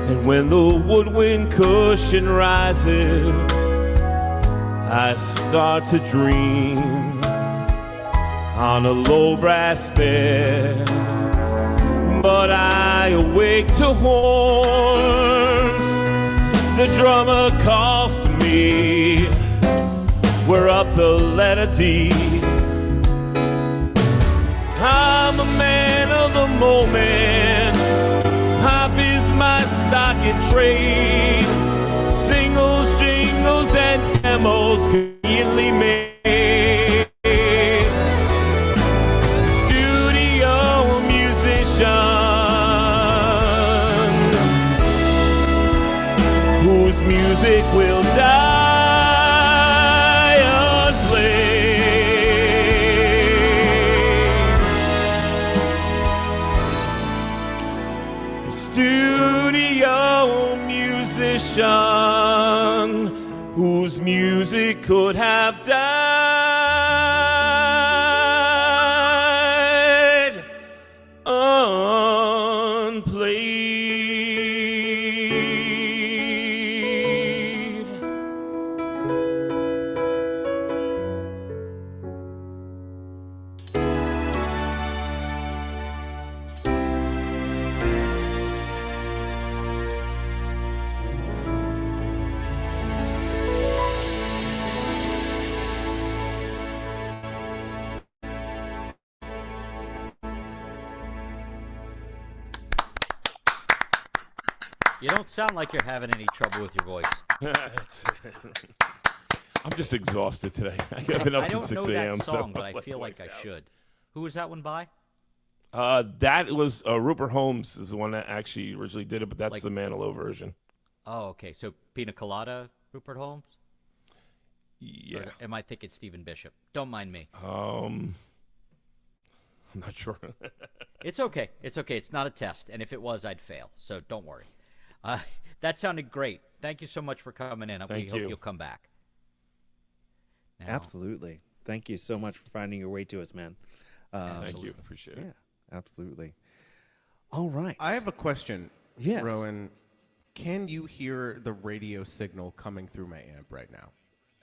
And when the woodwind cushion rises, I start to dream on a low brass bed. But I awake to horns. The drummer calls to me. We're up to letter D. I'm a man of the moment. Pop is my stock in trade. Singles, jingles, and demos conveniently made. Studio musician whose music will die unplayed. Studio musician whose music could have died unplayed. You don't sound like you're having any trouble with your voice. I'm just exhausted today. I've been up I since don't 6 know a.m. that song, so but I feel like I should. Who was that one by? That was Rupert Holmes is the one that actually originally did it, but that's Like- the Manilow version. Oh, okay. So Pina Colada, Rupert Holmes? Yeah. Or am I thinking Stephen Bishop? Don't mind me. I'm not sure. It's okay. It's okay. It's not a test. And if it was, I'd fail. So don't worry. That sounded great. Thank you so much for coming in. We Thank hope you. you'll come back. Now, Absolutely. Thank you so much for finding your way to us, man. Thank you. Appreciate it. Yeah, absolutely. All right. I have a question. Yes. Rowan, can you hear the radio signal coming through my amp right now?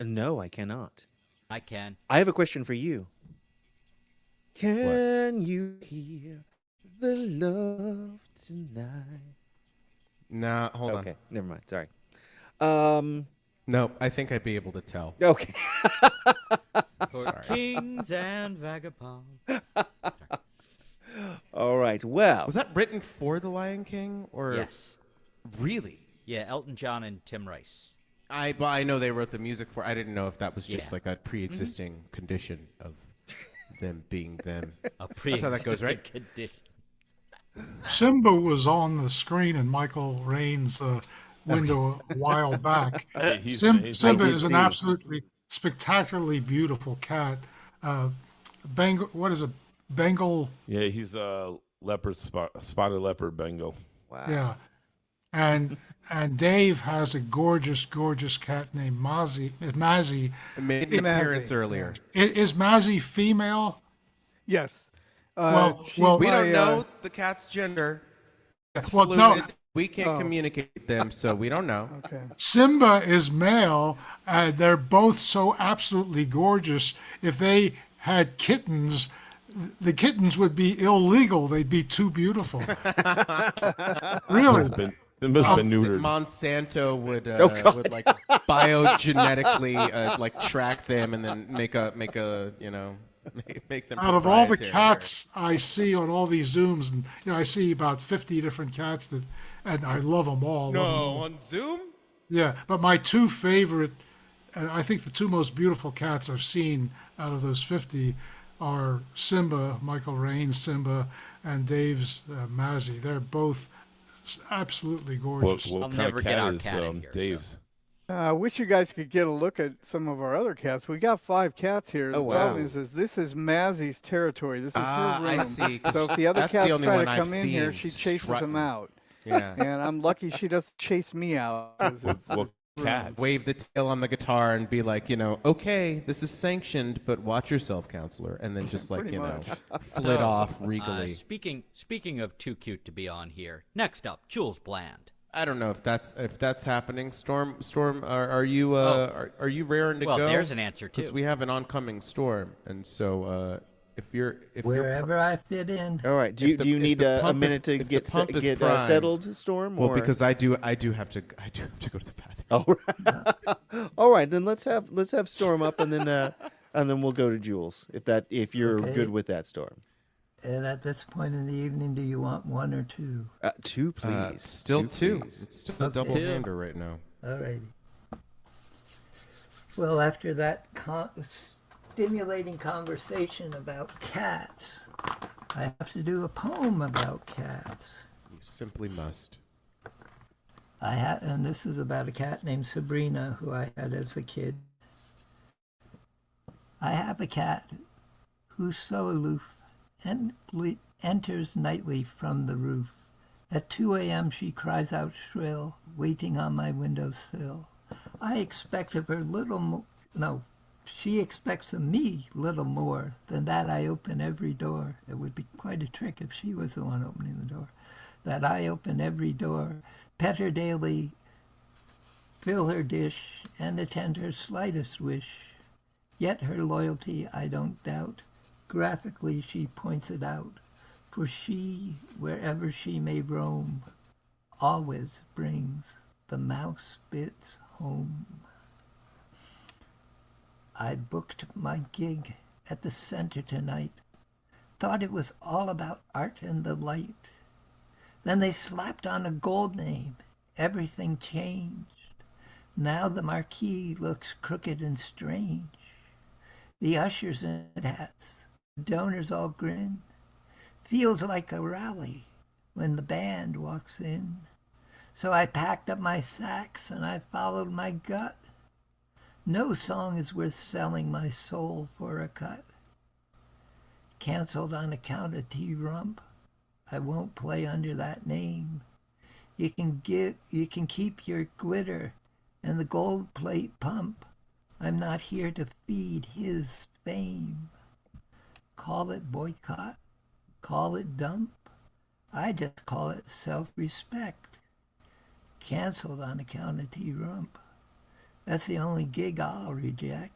No, I cannot. I can. I have a question for you. Can you hear the love tonight? Nah, hold on. Okay, never mind. Sorry. No, I think I'd be able to tell. Okay. For kings and vagabonds. All right. Well, Was that written for The Lion King or Yes. really? Yeah, Elton John and Tim Rice. I know they wrote the music for. I didn't know if that was just Yeah. like a pre-existing condition of them being them. A That's how that goes, right? condition. Simba was on the screen in Michael Rain's window a while back. He's Simba amazing. I is did an see. absolutely spectacularly beautiful cat. Bengal, what is it? Bengal, Yeah, he's a spotted leopard Bengal. wow. yeah. And Dave has a gorgeous cat named Mazzy. It made an Mazzy, appearance earlier. Is Mazzy female? Yes. Well, We my, don't know the cat's gender. It's Well, fluid. no. We can't communicate them, so we don't know. Okay. Simba is male. They're both so absolutely gorgeous. If they had kittens, the kittens would be illegal. They'd be too beautiful. Really? It must have been neutered. Monsanto would God. would like biogenetically like track them and then make a make them Out of all the proprietary. cats I see on all these Zooms, and I see about 50 different cats and I love them all. love 'em all. on Zoom. Yeah, but my two favorite, I think the two most beautiful cats I've seen out of those 50 are Simba, Michael Rain's Simba, and Dave's Mazzy. They're both absolutely gorgeous. What I'll kind never of get cat our is cat in here, so. Dave's? I wish you guys could get a look at some of our other cats. We got 5 cats here. The Oh, wow. problem is this is Mazzy's territory. This is her room. I see. So if the other That's the cats only try one to I've come in here, seen she chases strutting. them out. Yeah. And I'm lucky she doesn't chase me out. 'cause it's- What cat? Wave the tail on the guitar and be like, okay, this is sanctioned, but watch yourself, counselor, and then just like Pretty much. flit off regally. Speaking of too cute to be on here, next up, Jules Bland. I don't know if that's happening. Storm, are you are you raring to Well, go? there's an answer, Because too. we have an oncoming storm, and so if you're Wherever I fit in. All right. Do If you, the- do you if need the a pump is- minute to if the get pump is get primed- settled, Storm? well, or? because I do have to go to the bathroom. All right. All right. Then let's have Storm up, and then we'll go to Jules if you're Okay. good with that, Storm. And at this point in the evening, do you want 1 or 2? 2, please. Still two. please. It's still a double hander right now. Alrighty. Well, after that stimulating conversation about cats, I have to do a poem about cats. You simply must. And this is about a cat named Sabrina who I had as a kid. I have a cat who's so aloof and enters nightly from the roof. At 2 a.m. she cries out shrill, waiting on my windowsill. I expect of her she expects of me little more than that I open every door. It would be quite a trick if she was the one opening the door. That I open every door, pet her daily, fill her dish, and attend her slightest wish. Yet her loyalty I don't doubt. Graphically she points it out. For she, wherever she may roam, always brings the mouse bits home. I booked my gig at the center tonight. Thought it was all about art and the light. Then they slapped on a gold name everything changed. Now the marquee looks crooked and strange. The ushers in hats, the donors all grin. Feels like a rally when the band walks in. So I packed up my sacks and I followed my gut. No song is worth selling my soul for a cut. Canceled on account of T-Rump. I won't play under that name. You can keep your glitter and the gold plate pump. I'm not here to feed his fame. Call it boycott, call it dump. I just call it self-respect. Canceled on account of T-Rump. That's the only gig I'll reject.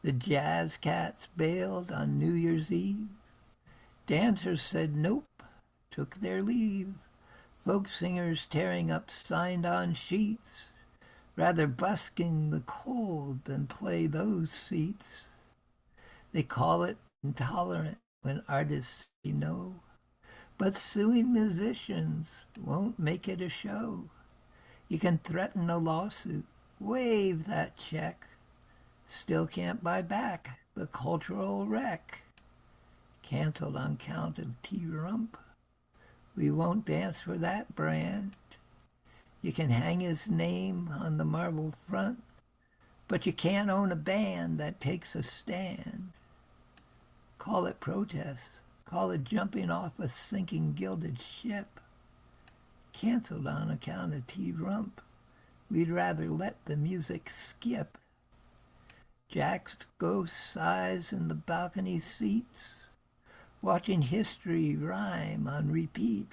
The jazz cats bailed on New Year's Eve. Dancers said nope, took their leave. Folk singers tearing up signed-on sheets. Rather busking the cold than play those seats. They call it intolerant when artists say no. But suing musicians won't make it a show. You can threaten a lawsuit, waive that check. Still can't buy back the cultural wreck. Canceled on count of T-Rump. We won't dance for that brand. You can hang his name on the marble front, but you can't own a band that takes a stand. Call it protest. Call it jumping off a sinking gilded ship. Canceled on account of T-Rump. We'd rather let the music skip. Jack's ghost sighs in the balcony seats, watching history rhyme on repeat.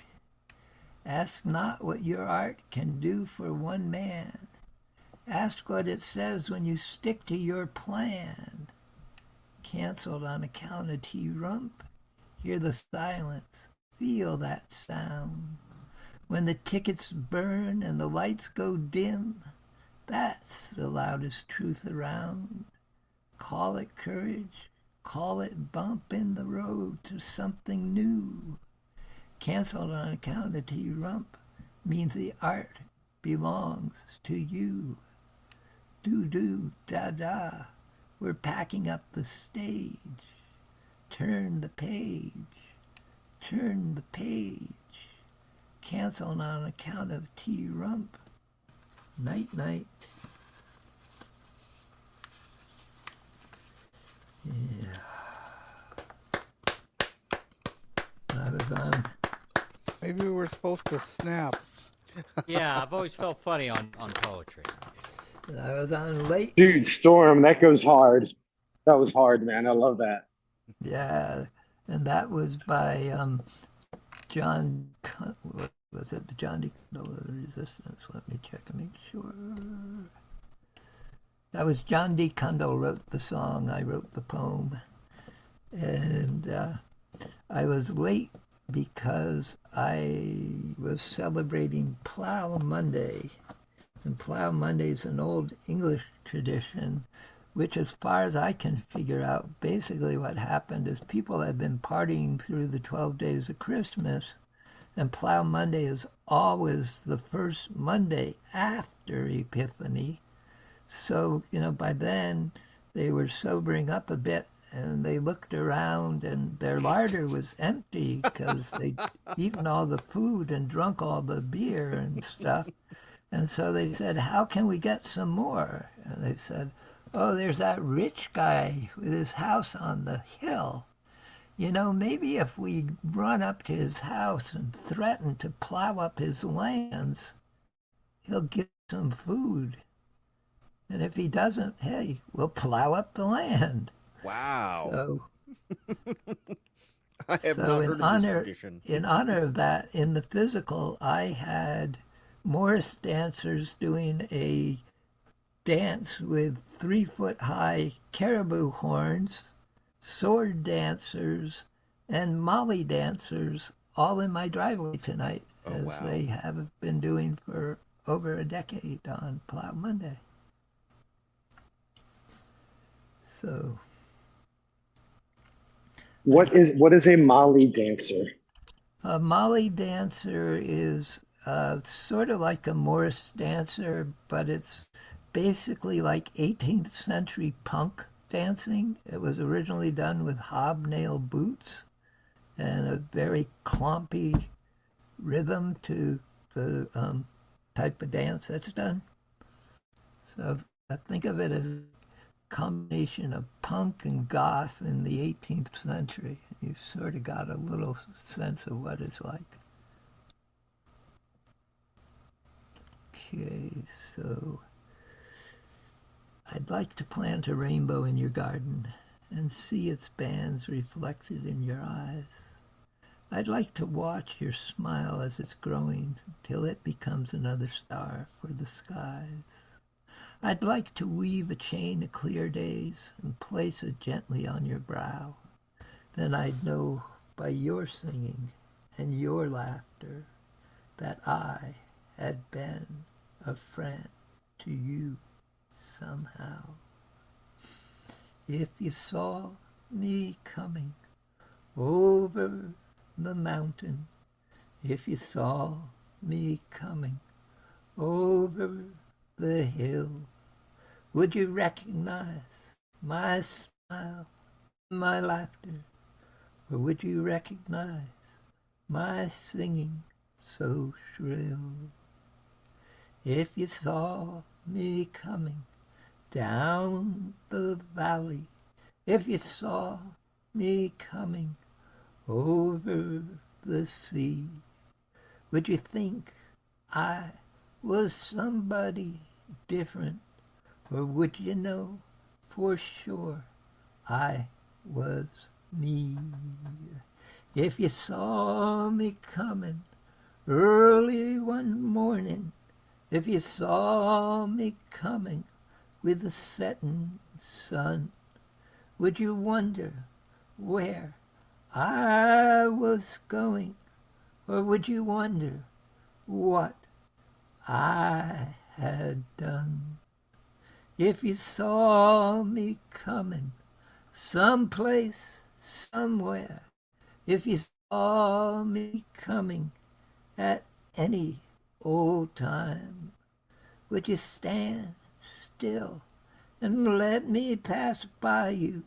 Ask not what your art can do for one man. Ask what it says when you stick to your plan. Canceled on account of T-Rump. Hear the silence. Feel that sound. When the tickets burn and the lights go dim, that's the loudest truth around. Call it courage. Call it bump in the road to something new. Canceled on account of T-Rump means the art belongs to you. Do, da, we're packing up the stage. Turn the page, turn the page. Canceled on account of T-Rump. Night, night. Yeah. I was on. Maybe we're supposed to snap. Yeah, I've always felt funny on poetry. I was on late. Dude, Storm, that goes hard. That was hard, man. I love that. Yeah, and that was by John. What was it? The John D. Cundall of the Resistance. Let me check and make sure. That was John D. Cundall wrote the song. I wrote the poem, and I was late because I was celebrating Plough Monday. And Plough Monday is an old English tradition, which as far as I can figure out, basically what happened is people had been partying through the 12 days of Christmas, and Plough Monday is always the first Monday after Epiphany. So, by then they were sobering up a bit, and they looked around and their larder was empty because they'd eaten all the food and drunk all the beer and stuff. And so they said, how can we get some more? And they said, oh, there's that rich guy with his house on the hill. Maybe if we run up to his house and threaten to plow up his lands, he'll give some food. And if he doesn't, hey, we'll plow up the land. Wow. So, I have not heard of this tradition. In honor of that, in the physical, I had Morris dancers doing a dance with 3-foot-high caribou horns, sword dancers, and molly dancers all in my driveway tonight, as they have been doing for over a decade on Plough Monday. So, what is a Molly dancer? a molly dancer is sort of like a Morris dancer, but it's basically like 18th century punk dancing. It was originally done with hobnail boots and a very clompy rhythm to the type of dance that's done. So I think of it as a combination of punk and goth in the 18th century. You've sort of got a little sense of what it's like. Okay, so I'd like to plant a rainbow in your garden and see its bands reflected in your eyes. I'd like to watch your smile as it's growing till it becomes another star for the skies. I'd like to weave a chain of clear days and place it gently on your brow. Then I'd know by your singing and your laughter that I had been a friend to you somehow. If you saw me coming over the mountain, if you saw me coming over the hill, would you recognize my smile, my laughter, or would you recognize my singing so shrill? If you saw me coming down the valley, if you saw me coming over the sea, would you think I was somebody different, or would you know for sure I was me? If you saw me coming early one morning, if you saw me coming with the setting sun, would you wonder where I was going, or would you wonder what I had done? If you saw me coming someplace, somewhere, if you saw me coming at any old time, would you stand still and let me pass by you?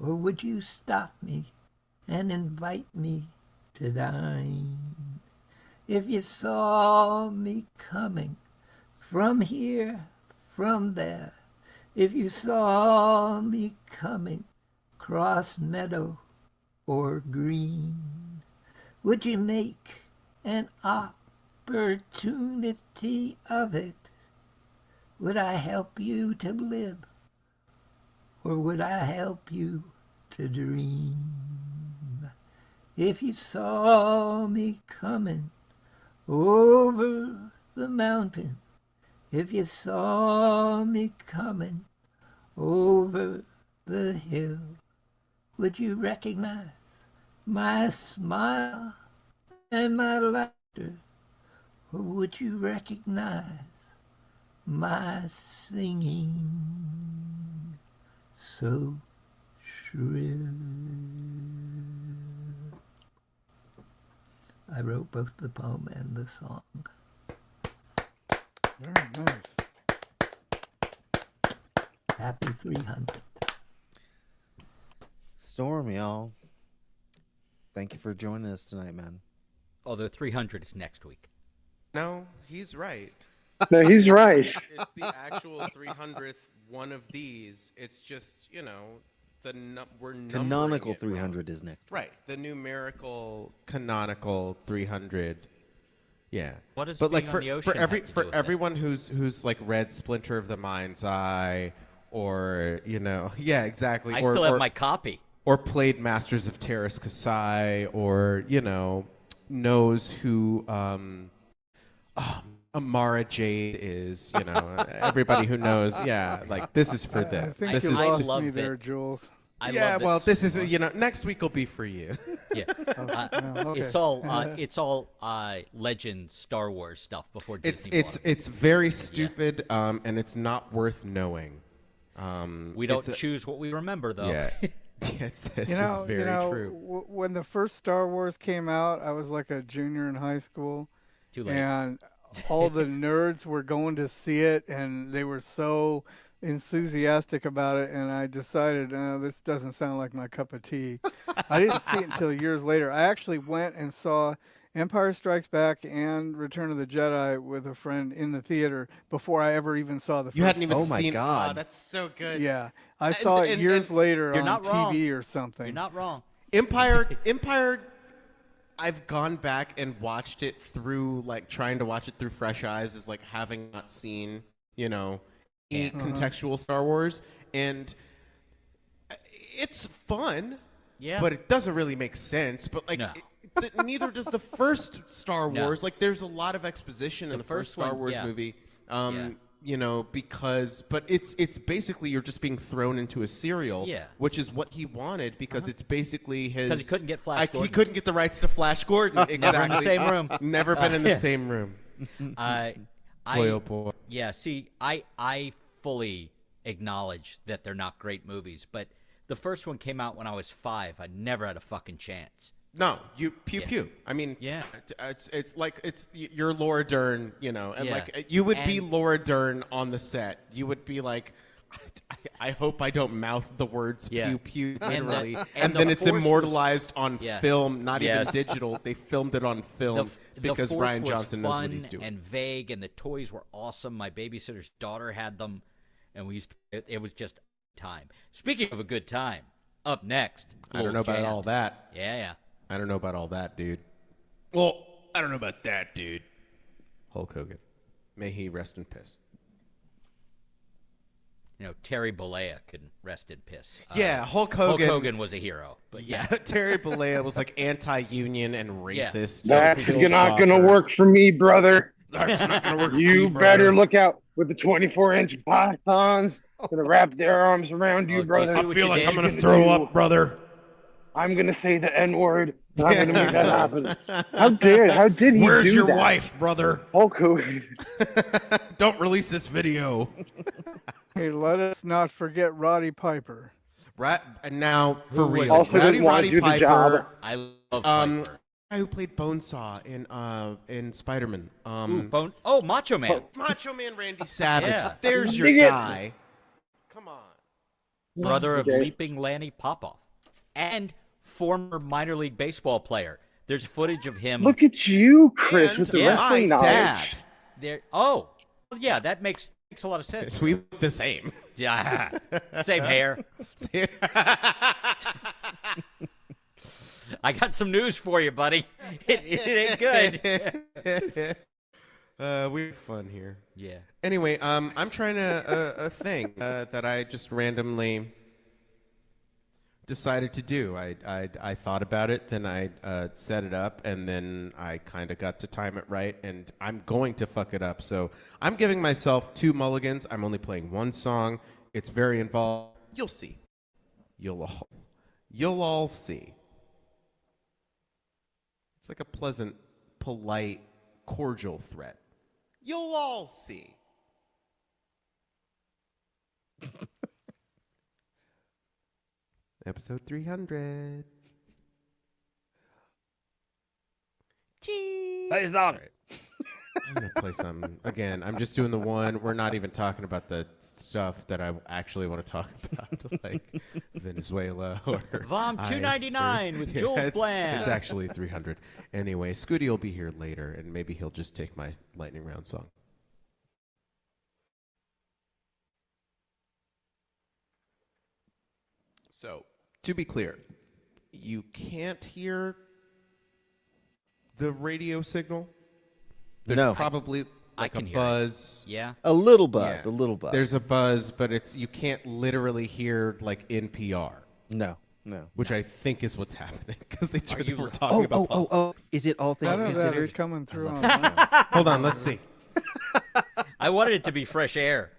Or would you stop me and invite me to dine? If you saw me coming from here, from there, if you saw me coming cross meadow or green, would you make an opportunity of it? Would I help you to live, or would I help you to dream? If you saw me coming over the mountain, if you saw me coming over the hill, would you recognize my smile and my laughter, or would you recognize my singing so shrill? I wrote both the poem and the song. Very nice. Happy 300. Storm, y'all. Thank you for joining us tonight, man. Although 300 is next week. No, he's right. No, he's right. It's the actual 300th one of these. It's just, you know, we're numbering Canonical it 300 wrong. is next. Right. The numerical canonical 300. Yeah. What does but being like on the ocean for have to do with everyone who's like read Splinter of the Mind's Eye, or yeah, exactly. I or, still have or, my copy. Or played Masters of Terras Kasai, or knows who Amara Jade is. Everybody who knows. Yeah, like this is for them. I think This you is lost love me that- there, Jules. yeah. Well, this is next week will be for you. Yeah, okay. it's all legend Star Wars stuff before Disney. It's very stupid, and it's not worth knowing. We don't choose what we remember, though. Yeah, yeah, this is very true. When the first Star Wars came out, I was like a junior in high school, Too late. And all the nerds were going to see it, and they were so enthusiastic about it, and I decided, this doesn't sound like my cup of tea. I didn't see it until years later. I actually went and saw Empire Strikes Back and Return of the Jedi with a friend in the theater before I ever even saw the first. You hadn't even Oh my seen. God. Oh, that's so good. Yeah, I saw it years later You're on not wrong. TV or something. You're not wrong. Empire. I've gone back and watched it through, like, trying to watch it through fresh eyes, is like having not seen, any contextual Star Wars, and it's fun. Yeah. But it doesn't really make sense. But like, No. neither does the first Star No. Wars. Like, there's a lot of exposition in the first Star one, Wars yeah. movie. Yeah. But it's basically you're just being thrown into a serial, Yeah. which is what he wanted because it's basically his. 'Cause he couldn't get Flash He Gordon. couldn't get the rights to Flash Gordon. Exactly. Never in the same room. Never been in the same room. Boy, oh boy. Yeah, see, I fully acknowledge that they're not great movies, but the first one came out when I was 5. I never had a fucking chance. No, you pew Yeah. pew. I mean, Yeah. it's like you're Laura Dern, and Yeah. like you would be And- Laura Dern on the set. You would be like, I hope I don't mouth the words Yeah. pew pew And the- literally, and and the then it's Force was- immortalized on Yeah. film, not Yes. even digital. They filmed it on film because the Force Ryan was Johnson knows fun what he's doing. and vague, and the toys were awesome. My babysitter's daughter had them, and it was just time. Speaking of a good time, up next, I don't know Lil's about Jam. all that. Yeah. I don't know about all that, dude. Well, I don't know about that, dude. Hulk Hogan. May he rest in piss. Terry Bollea can rest in piss. Yeah, Hulk Hogan. Hulk Hogan was a hero, but yeah. Terry Bollea was like anti-union and racist. That's Killed not gonna Walker. work for me, brother. That's not gonna work for You me, better brother. look out with the 24-inch pythons. Gonna wrap their arms around you, Oh, do you brother. see I what feel you like did? I'm gonna throw up, brother. I'm gonna say the N-word. And I'm gonna make that happen. How did he Where's do your that? wife, brother? Hulk Hogan. Don't release this video. Hey, let us not forget Roddy Piper. Right, and now for Who was real. it? Also Rowdy didn't want to Roddy do the Piper, job. I love Piper. guy who played Bonesaw in Spider-Man. Macho Man. Macho Man Randy Savage. Yeah. There's your Dig it. guy. Come on. Brother of Okay. Leaping Lanny Popoff. And former minor league baseball player. There's footage of him Look at you, Chris, And with the yeah, wrestling my knowledge. dad. there. Oh, yeah, that makes a lot of sense. We look the same. Yeah, same hair. I got some news for you, buddy. It ain't good. We have fun here. Yeah. Anyway, I'm trying a thing that I just randomly decided to do. I thought about it, then I set it up, and then I kind of got to time it right, and I'm going to fuck it up. So I'm giving myself 2 mulligans. I'm only playing 1 song. It's very involved. You'll see. You'll all see. It's like a pleasant, polite, cordial threat. You'll all see. Episode 300. Cheese. Play the song. I'm going to play some. Again, I'm just doing the one. We're not even talking about the stuff that I actually want to talk about, like Venezuela or VOM ICE $2.99 with Jules it's, Bland. It's actually 300. Anyway, Scooty will be here later, and maybe he'll just take my lightning round song. So, to be clear, you can't hear the radio signal. There's No. probably I like can a hear it. buzz. Yeah. A little buzz, Yeah. a little buzz. There's a buzz, but it's you can't literally hear like NPR, no. which I think is what's happening because they you- were talking Oh, about. politics. Is it all things None of that is considered? coming through on Hold on, let's see. I wanted it to be fresh air.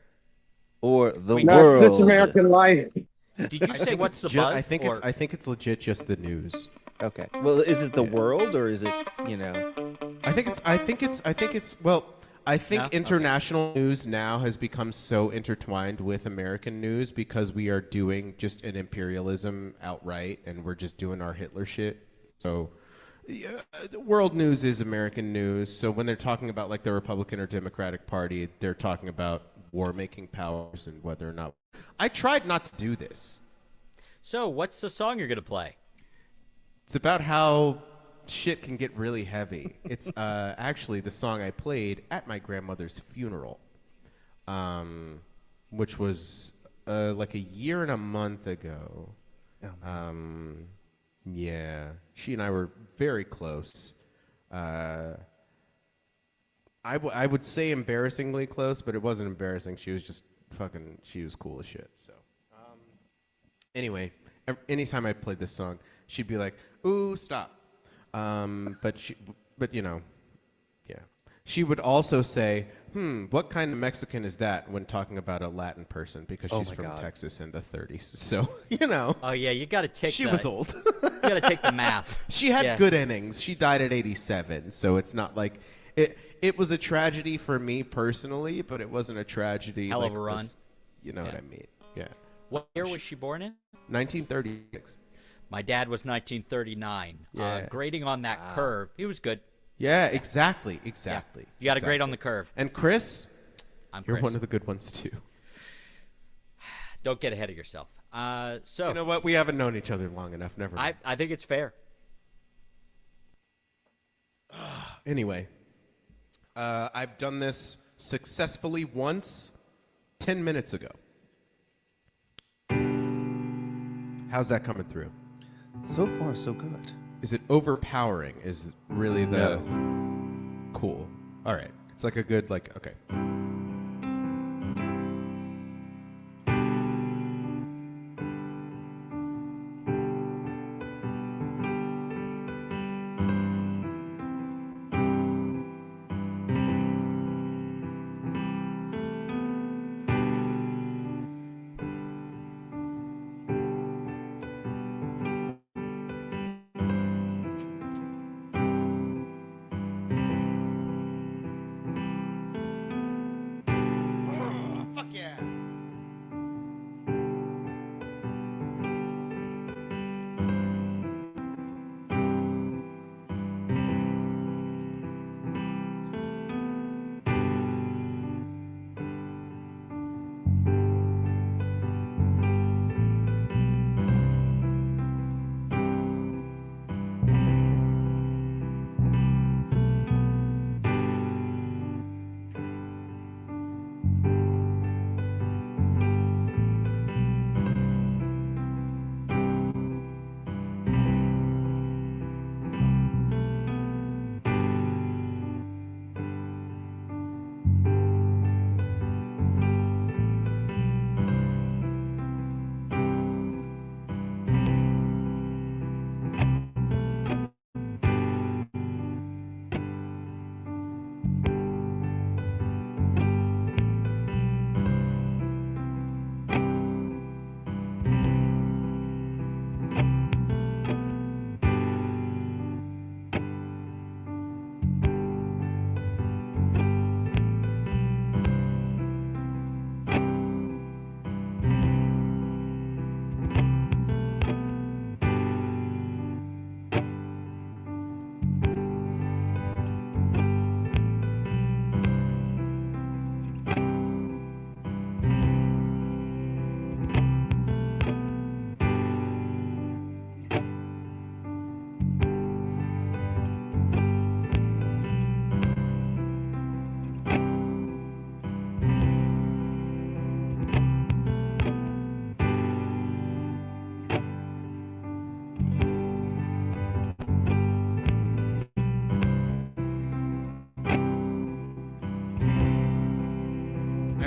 Or the Wait, That's world? This American Life. Did you say what's the buzz? I think or- it's legit just the news. Okay. Well, is it the world or is it, I think No? Okay. international news now has become so intertwined with American news because we are doing just an imperialism outright and we're just doing our Hitler shit. So Yeah, world news is American news. So when they're talking about like the Republican or Democratic Party, they're talking about war-making powers and whether or not. I tried not to do this. So, what's the song you're gonna play? It's about how shit can get really heavy. It's actually the song I played at my grandmother's funeral, which was like a year and a month ago. Yeah, she and I were very close. I would say embarrassingly close, but it wasn't embarrassing. She was just she was cool as shit. So, anyway, anytime I played this song, she'd be like, "Ooh, stop." But you know, yeah. She would also say, what kind of Mexican is that when talking about a Latin person? Because she's from Texas in the 30s. So, you know. Oh, yeah, you gotta take She was old. You gotta take the math. She had good innings. She died at 87, so it's not like... It was a tragedy for me personally, but it wasn't a tragedy... Hell like of a run. You know what I mean? Yeah. What year was she born in? 1936. My dad was 1939. Yeah. Grading on that curve, he was good. Yeah, exactly. Yeah. You got a grade on the curve. And Chris, you're Chris. one of the good ones too. Don't get ahead of yourself. So you know what? We haven't known each other long enough. Never mind. I think it's fair. Anyway, I've done this successfully once 10 minutes ago. How's that coming through? So far, so good. Is it overpowering? Is it really the... Cool. All right. It's like a good, like, okay.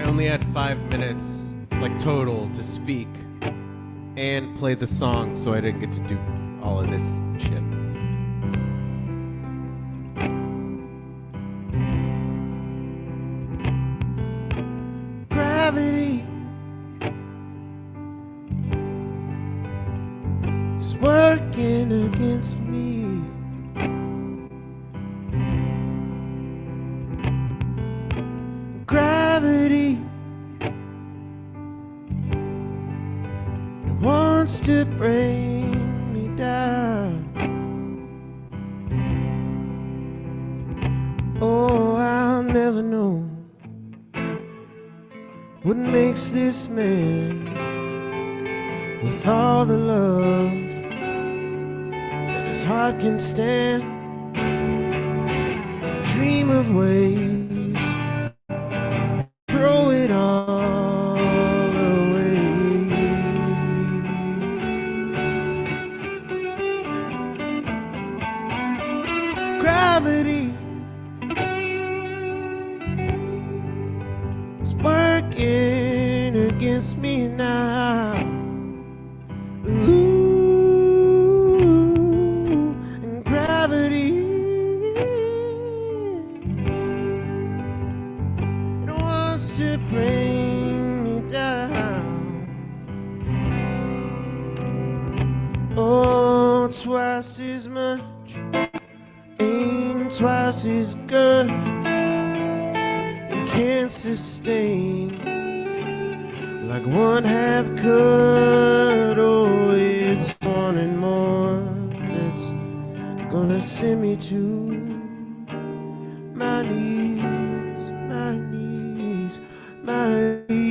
Only had 5 minutes, like total, to speak and play the song, so I didn't get to do all of this shit. Gravity is working against me. Gravity wants to bring me down. never know what makes this man, with all the love that his heart can stand, dream of ways, throw it all away. Gravity is working against me now. Ooh, and gravity, it wants to bring me down. Oh, twice as much ain't twice as good, and can't sustain like one half could. Oh, it's wanting more that's gonna send me to my knees, my knees, my knees.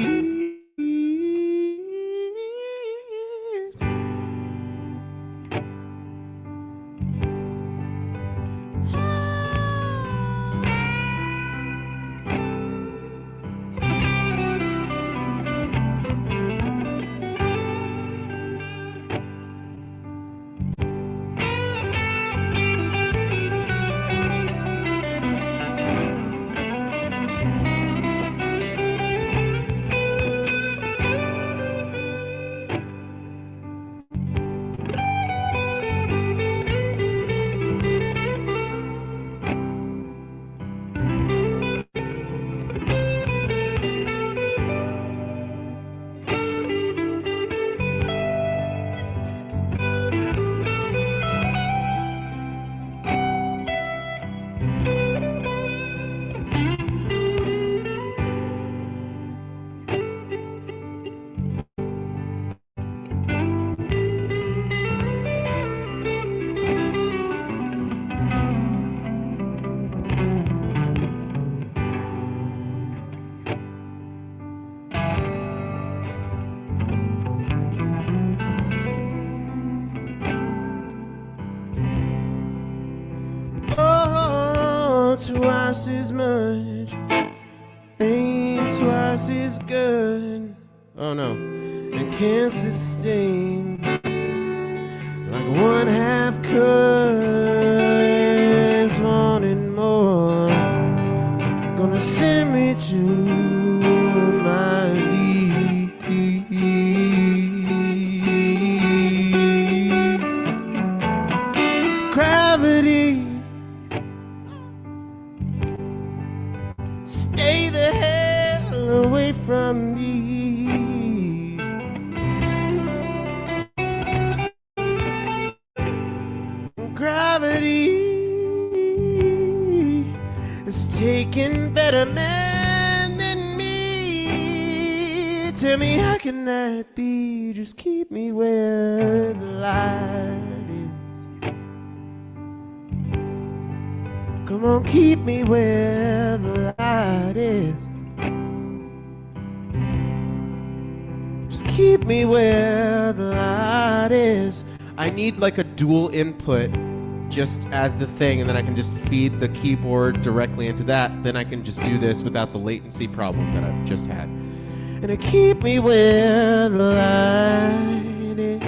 Oh, twice as much ain't twice as good. Oh no, and can't sustain like one half could. It's wanting more, gonna send me to my knees. Gravity, stay the hell away from me. Gravity is taking better men than me. Tell me, how can that be? Just keep me where the light is. Come on, keep me where the light is. Just keep me where the light is. I need like a dual input just as the thing, and then I can just feed the keyboard directly into that. Then I can just do this without the latency problem that I've just had. And it keep me where the light is.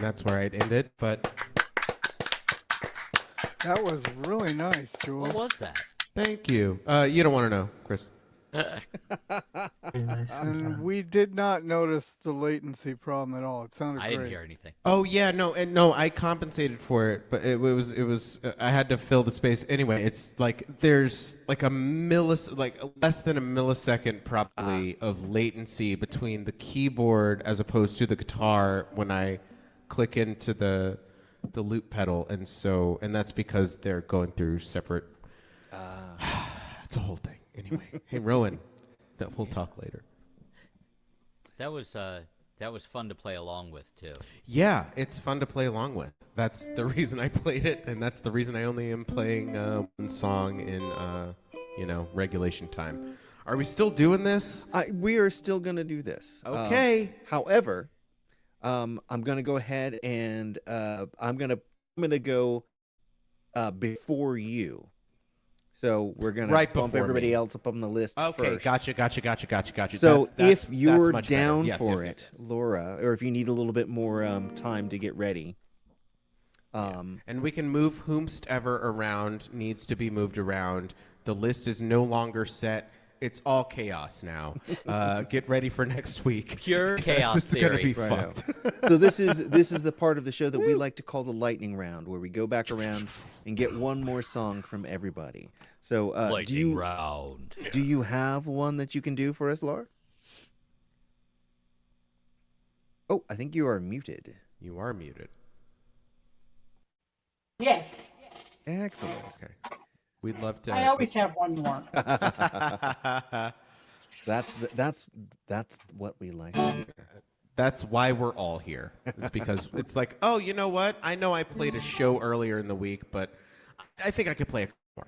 that's where I'd end it. But That was really nice, Jewel. What was that? thank you. You don't want to know, Chris. Very nice. And we did not notice the latency problem at all. It sounded I great. didn't hear anything. Oh yeah, no, I compensated for it, but it was I had to fill the space anyway. It's like there's like less than a millisecond probably of latency between the keyboard as opposed to the guitar when I click into the loop pedal, and that's because they're going through separate. It's a whole thing. Anyway, hey Rowan, we'll talk later. That was fun to play along with too. Yeah, it's fun to play along with. That's the reason I played it, and that's the reason I only am playing one song in regulation time. Are we still doing this? We are still going to do this. Okay. However, I'm going to go ahead and I'm going to go before you. So we're going Right to bump before everybody me. else up on the list Okay, first. gotcha. So That's if you're much down better. for Yes. it, Laura, or if you need a little bit more time to get ready. And we can move whomstever around needs to be moved around. The list is no longer set. It's all chaos now. Get ready for next week. Pure chaos It's going to be theory. fucked. So this is the part of the show that we like to call the lightning round, where we go back around and get one more song from everybody. So Lightning round. Do you have one that you can do for us, Laura? Oh, I think you are muted. You are muted. Yes, Excellent. Okay. We'd love to. I always have one more. That's what we like to hear. That's why we're all here. It's because it's like, oh, you know what? I know I played a show earlier in the week, but I think I could play a more.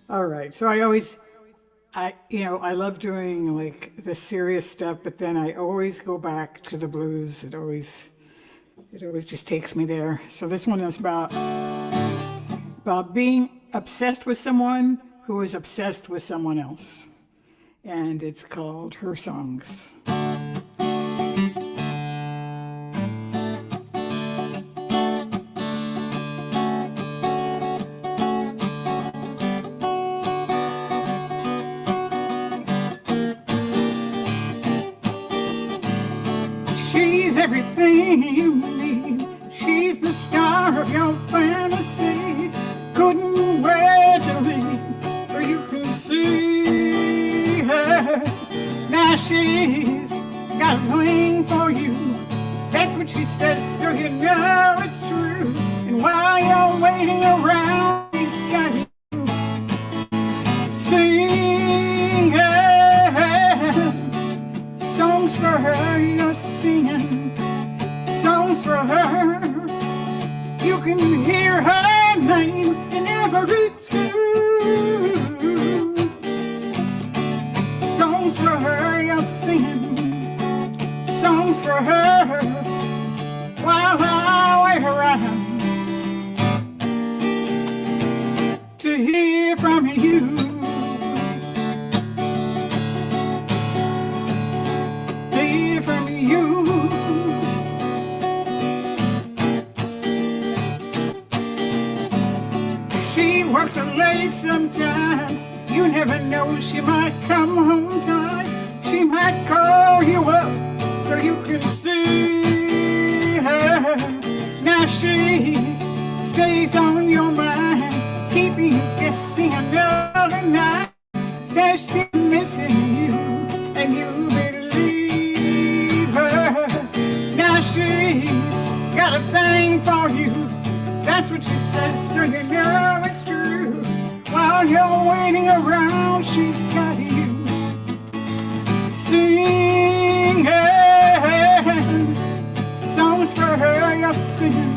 All right. So I love doing like the serious stuff, but then I always go back to the blues. It always just takes me there. So this one is about being obsessed with someone who is obsessed with someone else. And it's called Her Songs. She's everything you need. She's the star of your fantasy. Couldn't wait to leave so you can see her. Now she's got a thing for you. That's what she says, so you know it's true. And while you're waiting around, she's got you singing songs for her. You're singing songs for her. You can hear her name in every tune. Songs for her, you're singing songs for her while I wait around to hear from you. To hear from you. She works late sometimes. You never know, she might come home time. She might call you up so you can see her. Now she stays on your mind, keeping you guessing another night. Says she's missing you, and you believe her. Now she's got a thing for you. That's what she says, so you know it's true. While you're waiting around, she's got you singing songs for her. You're singing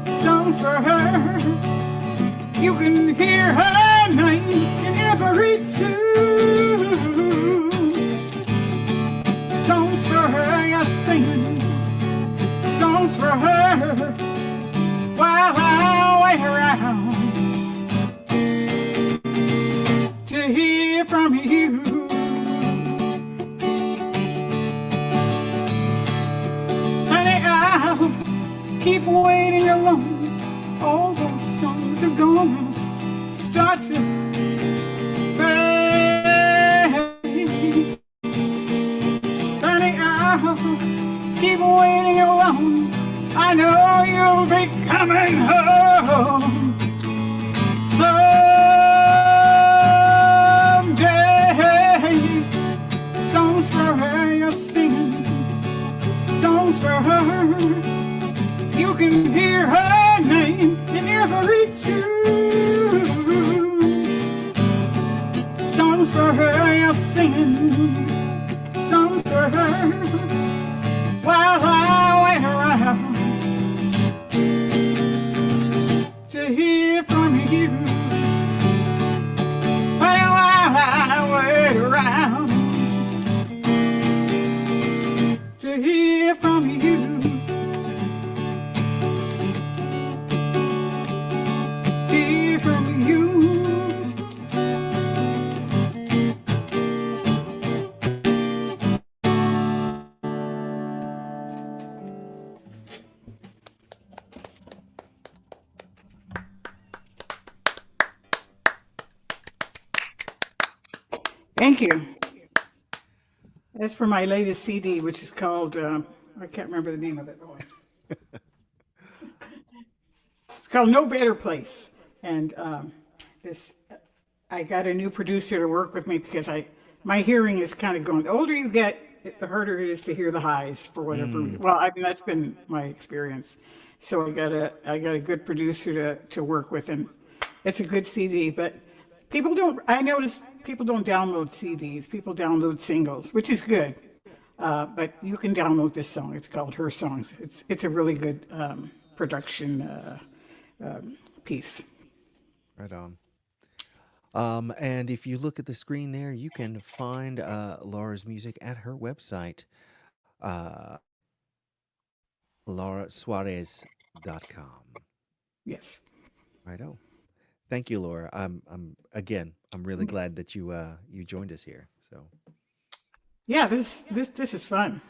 songs for her. You can hear her name in every tune. Songs for her, you're singing songs for her while I wait around to hear from you. keep waiting alone. All those songs are gonna start to fade. Honey, I'll keep waiting alone. I know you'll be coming home someday. Songs for her you're singing, songs for her. You can hear her name in every tune. Songs for her you're singing, songs for her. While I wait around to hear from you. While I wait around to hear from you. Hear from you. Thank you. That's for my latest CD, which is called, I can't remember the name of it. It's called No Better Place. And I got a new producer to work with me because my hearing is kind of going, the older you get, the harder it is to hear the highs for whatever reason. Well, I mean, that's been my experience. So I got a good producer to work with, and it's a good CD, but I notice people don't download CDs, people download singles, which is good. But you can download this song. It's called Her Songs. It's a really good production piece. Right on. And if you look at the screen there, you can find Laura's music at her website, laurasuarez.com. Yes. Righto. Thank you, Laura. I'm really glad that you joined us here. So. Yeah, this is fun.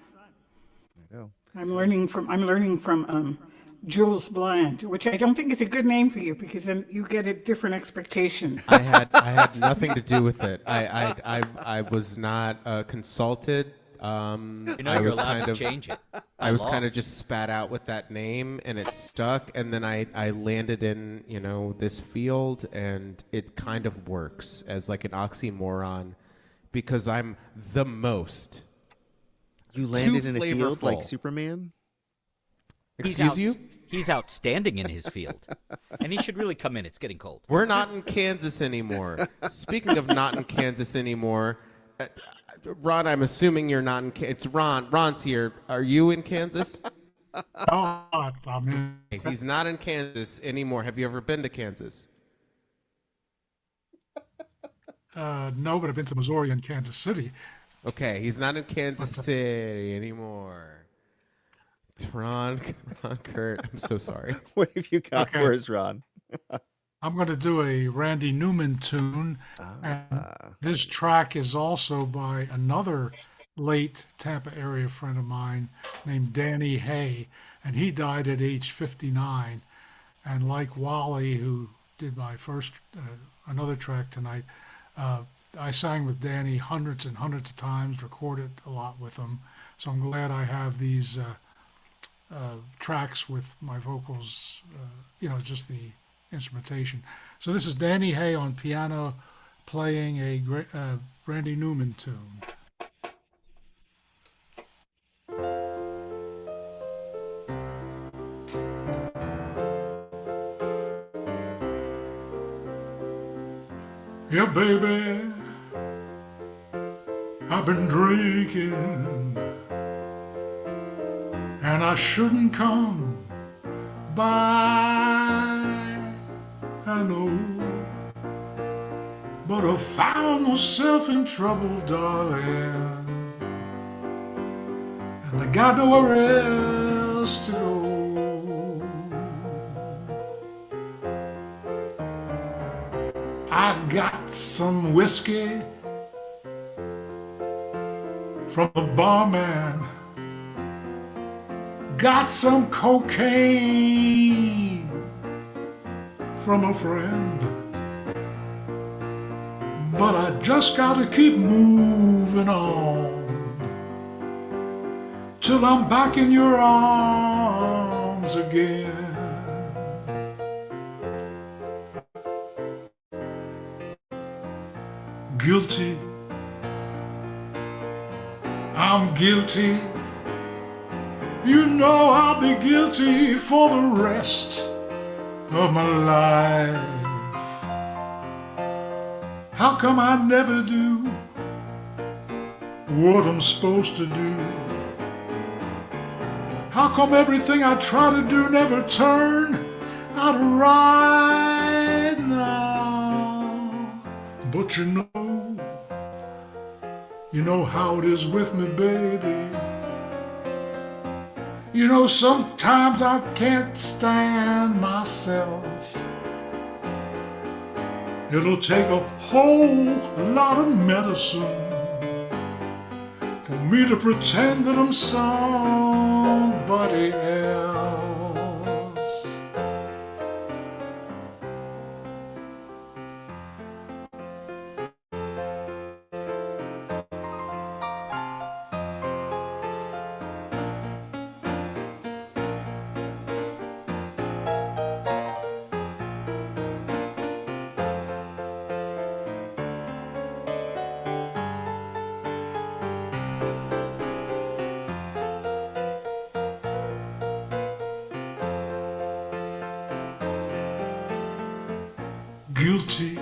Righto. I'm learning from Jules Bland, which I don't think is a good name for you because then you get a different expectation. I had nothing to do with it. I was not consulted. You're allowed to change it. I was kind of just spat out with that name, and it stuck. And then I landed in this field, and it kind of works as like an oxymoron because I'm the most. You landed in a field flavorful. like Superman? Excuse you? He's outstanding in his field, and he should really come in. It's getting cold. We're not in Kansas anymore. Speaking of not in Kansas anymore, Ron, I'm assuming you're not in Kansas. It's Ron. Ron's here. Are you in Kansas? No, I'm in. He's not in Kansas anymore. Have you ever been to Kansas? No, but I've been to Missouri and Kansas City. Okay, he's not in Kansas City anymore. It's Ron Kurt. I'm so sorry. What have you got for us, Ron? I'm going to do a Randy Newman tune. And this track is also by another late Tampa area friend of mine named Danny Hay. And he died at age 59. And like Wally, who did my first, another track tonight, I sang with Danny hundreds and hundreds of times, recorded a lot with him. So I'm glad I have these tracks with my vocals, just the instrumentation. So this is Danny Hay on piano playing a Randy Newman tune. Yeah, baby, I've been drinking, and I shouldn't come by, I know, but I found myself in trouble, darling, and I got nowhere else to go. I got some whiskey from the barman, got some cocaine from a friend, but I just gotta keep moving on till I'm back in your arms again. Guilty, I'm guilty. You know I'll be guilty for the rest of my life. How come I never do what I'm supposed to do? How come everything I try to do never turn out right now? But you know how it is with me, baby. You know, sometimes I can't stand myself. It'll take a whole lot of medicine for me to pretend that I'm somebody else. Guilty,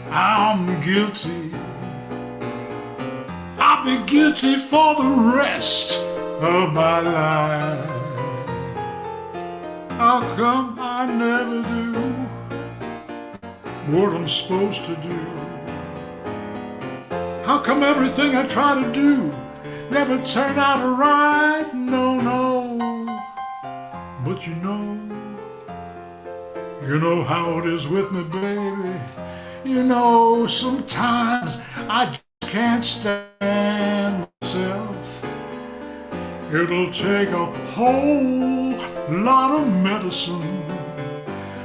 I'm guilty. I'll be guilty for the rest of my life. How come I never do what I'm supposed to do? How come everything I try to do never turn out right? No. But you know how it is with me, baby. You know, sometimes I just can't stand myself. It'll take a whole lot of medicine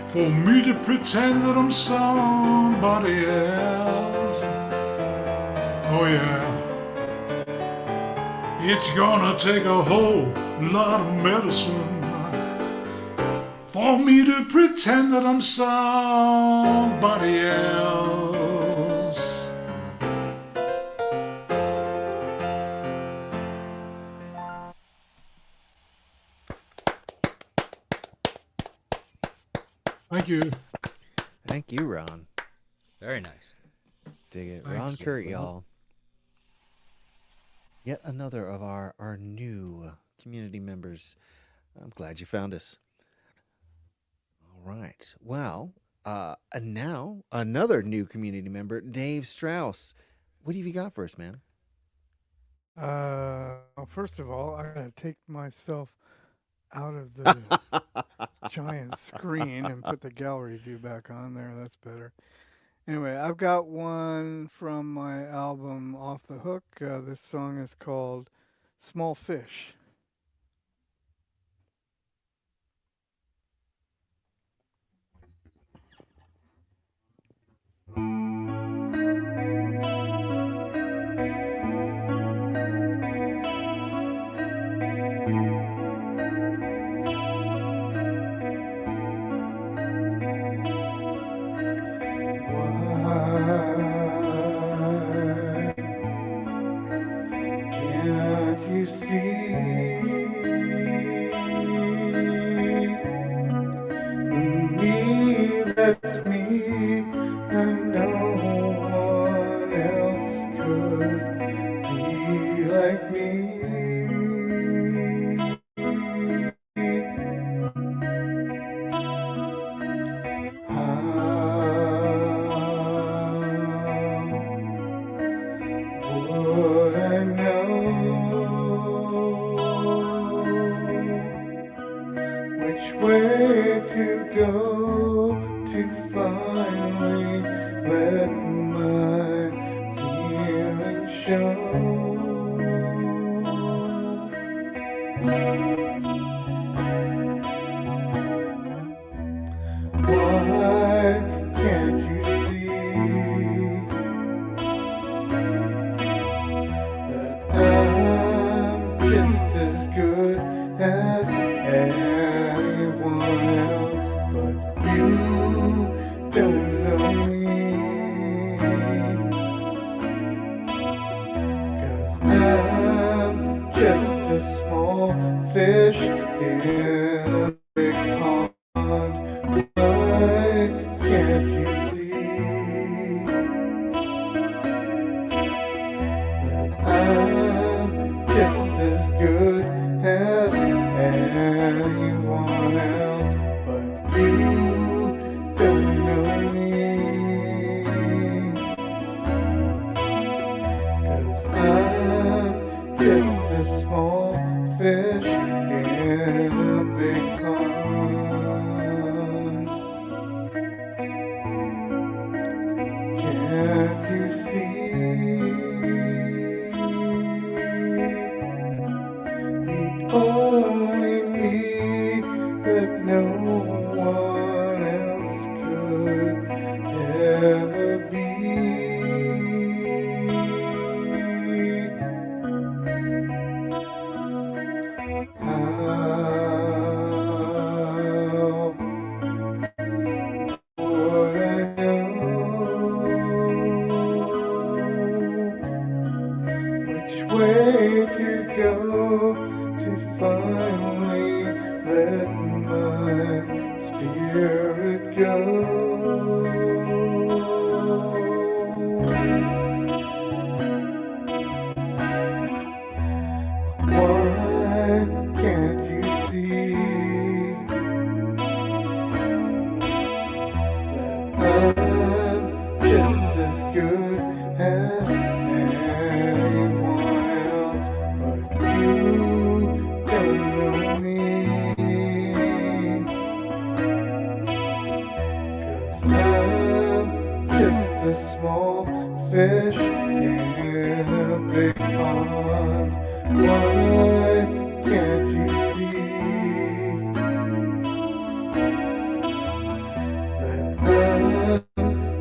for me to pretend that I'm somebody else. Oh yeah, it's gonna take a whole lot of medicine for me to pretend that I'm somebody else. Thank you. Thank you, Ron. Very nice. Dig it. Thanks. Ron Kurt, y'all. Yet another of our new community members. I'm glad you found us. All right. Well, and now another new community member, Dave Strauss. What have you got for us, man? Well, first of all, I gotta take myself out of the giant screen and put the gallery view back on there. That's better. Anyway, I've got one from my album Off the Hook. This song is called Small Fish. Can't you see me? That's me, and no one else could be like me. Would I know which way to go to finally can't you see that I'm just as good as anyone else, but you don't know me, 'cause I'm just a small fish in a big pond. Why can't you see that I'm just as good as anyone else, but you don't know me, 'cause I'm just a small fish in a big pond. Can't you see the only me that no one else could ever be? How would I know which way to go to finally let my spirit go? Why can't you see that I'm just as good as anyone else, but you don't know me, 'cause I'm just a small fish in a big pond. Why can't you see that I'm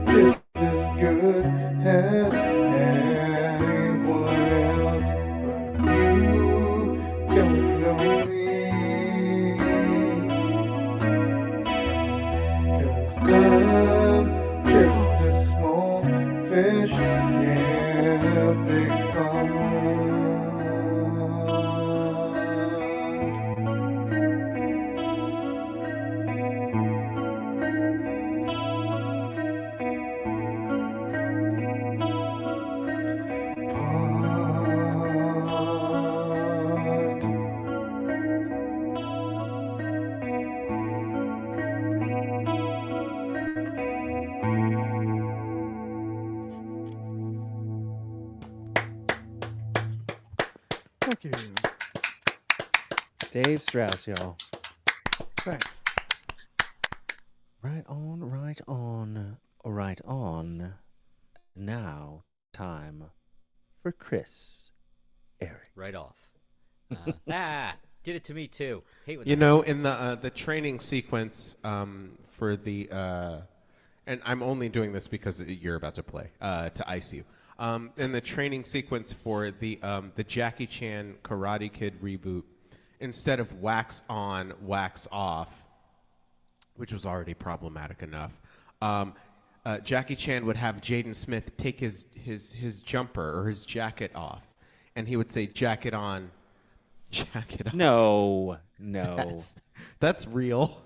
just as good as anyone else, but you don't know me, 'cause I'm just a small fish in a big pond. Thank you. Dave Strauss, y'all. Thanks. Right on, right on, right on. Now, time for Chris, Eric. Right off. Did it to me too. Hate when You that know, happens. in the training sequence for the and I'm only doing this because you're about to play to ice you. In the training sequence for the Jackie Chan Karate Kid reboot, instead of wax on, wax off, which was already problematic enough, Jackie Chan would have Jaden Smith take his jumper or his jacket off, and he would say, "Jacket on, jacket on." No. That's real.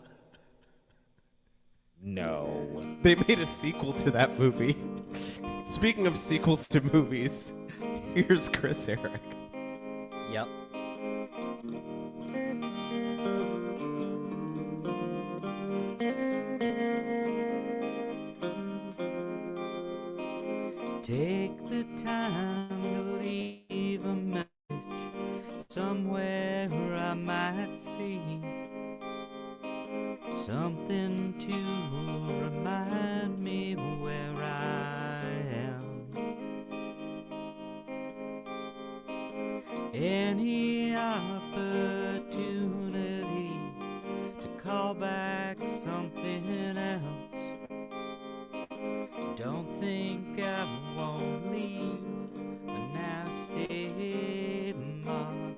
No. They made a sequel to that movie. Speaking of sequels to movies, here's Chris Eric. Yep. Take the time to leave a message somewhere I might see something to remind me where I am. Any opportunity to call back something else Don't think I won't leave a nasty mark.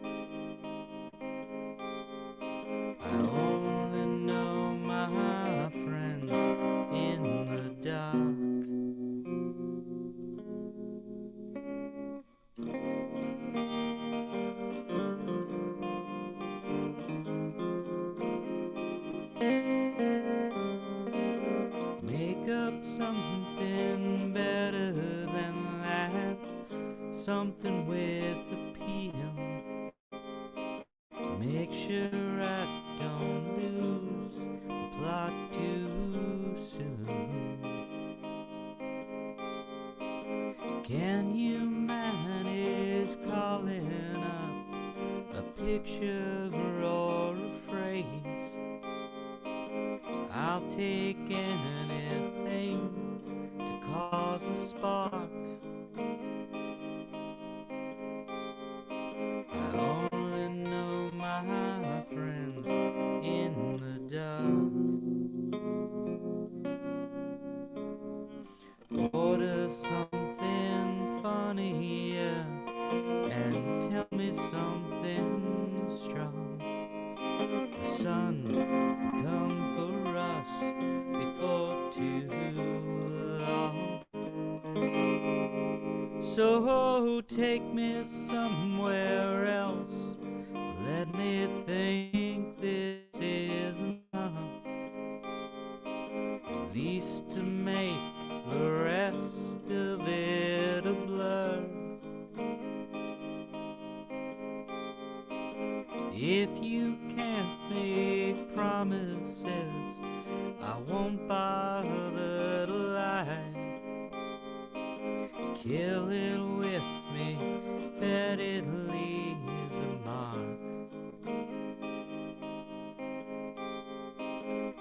I only know my friends in the dark. Make up something better than that, something with appeal. Make sure I don't lose the plot too soon. Can you manage calling up a picture or a phrase? I'll take anything to cause a spark. I only know my friends in the dark. Order something funny and tell me something strong. The sun could come for us before too long. So take me somewhere else. Let me think this is enough, at least to make the rest of it a blur. If you can't make promises, I won't bother to lie. Kill it with me, bet it leaves a mark.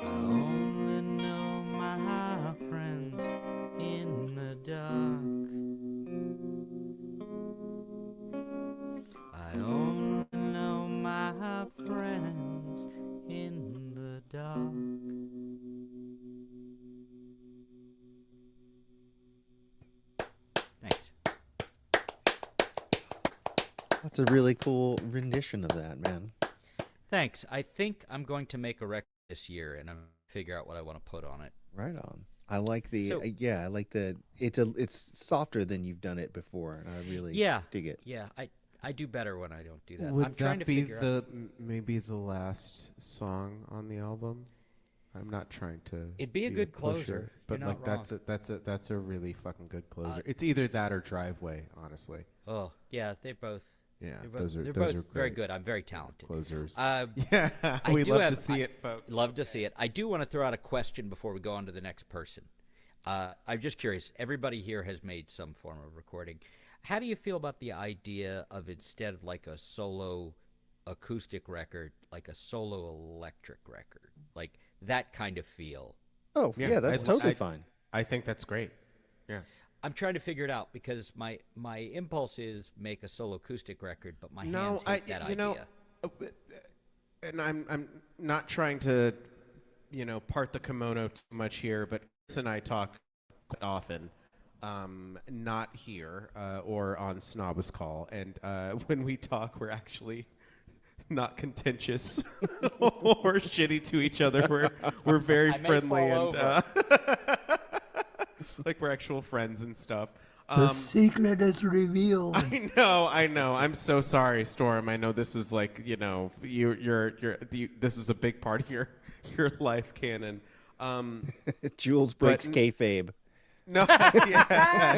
I only know my friends in the dark. I only know my friends in the dark. Thanks. That's a really cool rendition of that, man. Thanks. I think I'm going to make a record this year, and I'm going to figure out what I want to put on it. Right on. I like the So- yeah, I like the it's softer than you've done it before, and I really dig it. Yeah, I do better when I don't do that. Would I'm trying that to be figure the out. maybe the last song on the album? I'm not trying to. It'd be a good pusher, closer. but You're like not that's a really fucking good closer. It's either that or Driveway, honestly. Oh yeah, they're both. Yeah, they're both, those are they're those both are very great good. I'm very talented. closers. Yeah, we love to see it, folks. Love to see it. I do want to throw out a question before we go on to the next person. I'm just curious. Everybody here has made some form of recording. How do you feel about the idea of, instead of like a solo acoustic record, like a solo electric record, like that kind of feel? Oh yeah, that's totally fine. I think that's great. Yeah. I'm trying to figure it out because my impulse is make a solo acoustic record, but my No, hands hate that you know, idea. and I'm not trying to, part the kimono too much here, but Chris and I talk quite often, not here or on Snobba's Call, and when we talk, we're actually not contentious or shitty to each other. We're very friendly and like we're actual friends and stuff. The secret is revealed. I know. I'm so sorry, Storm. I know this is like, this is a big part of your life canon. Jules breaks kayfabe. No,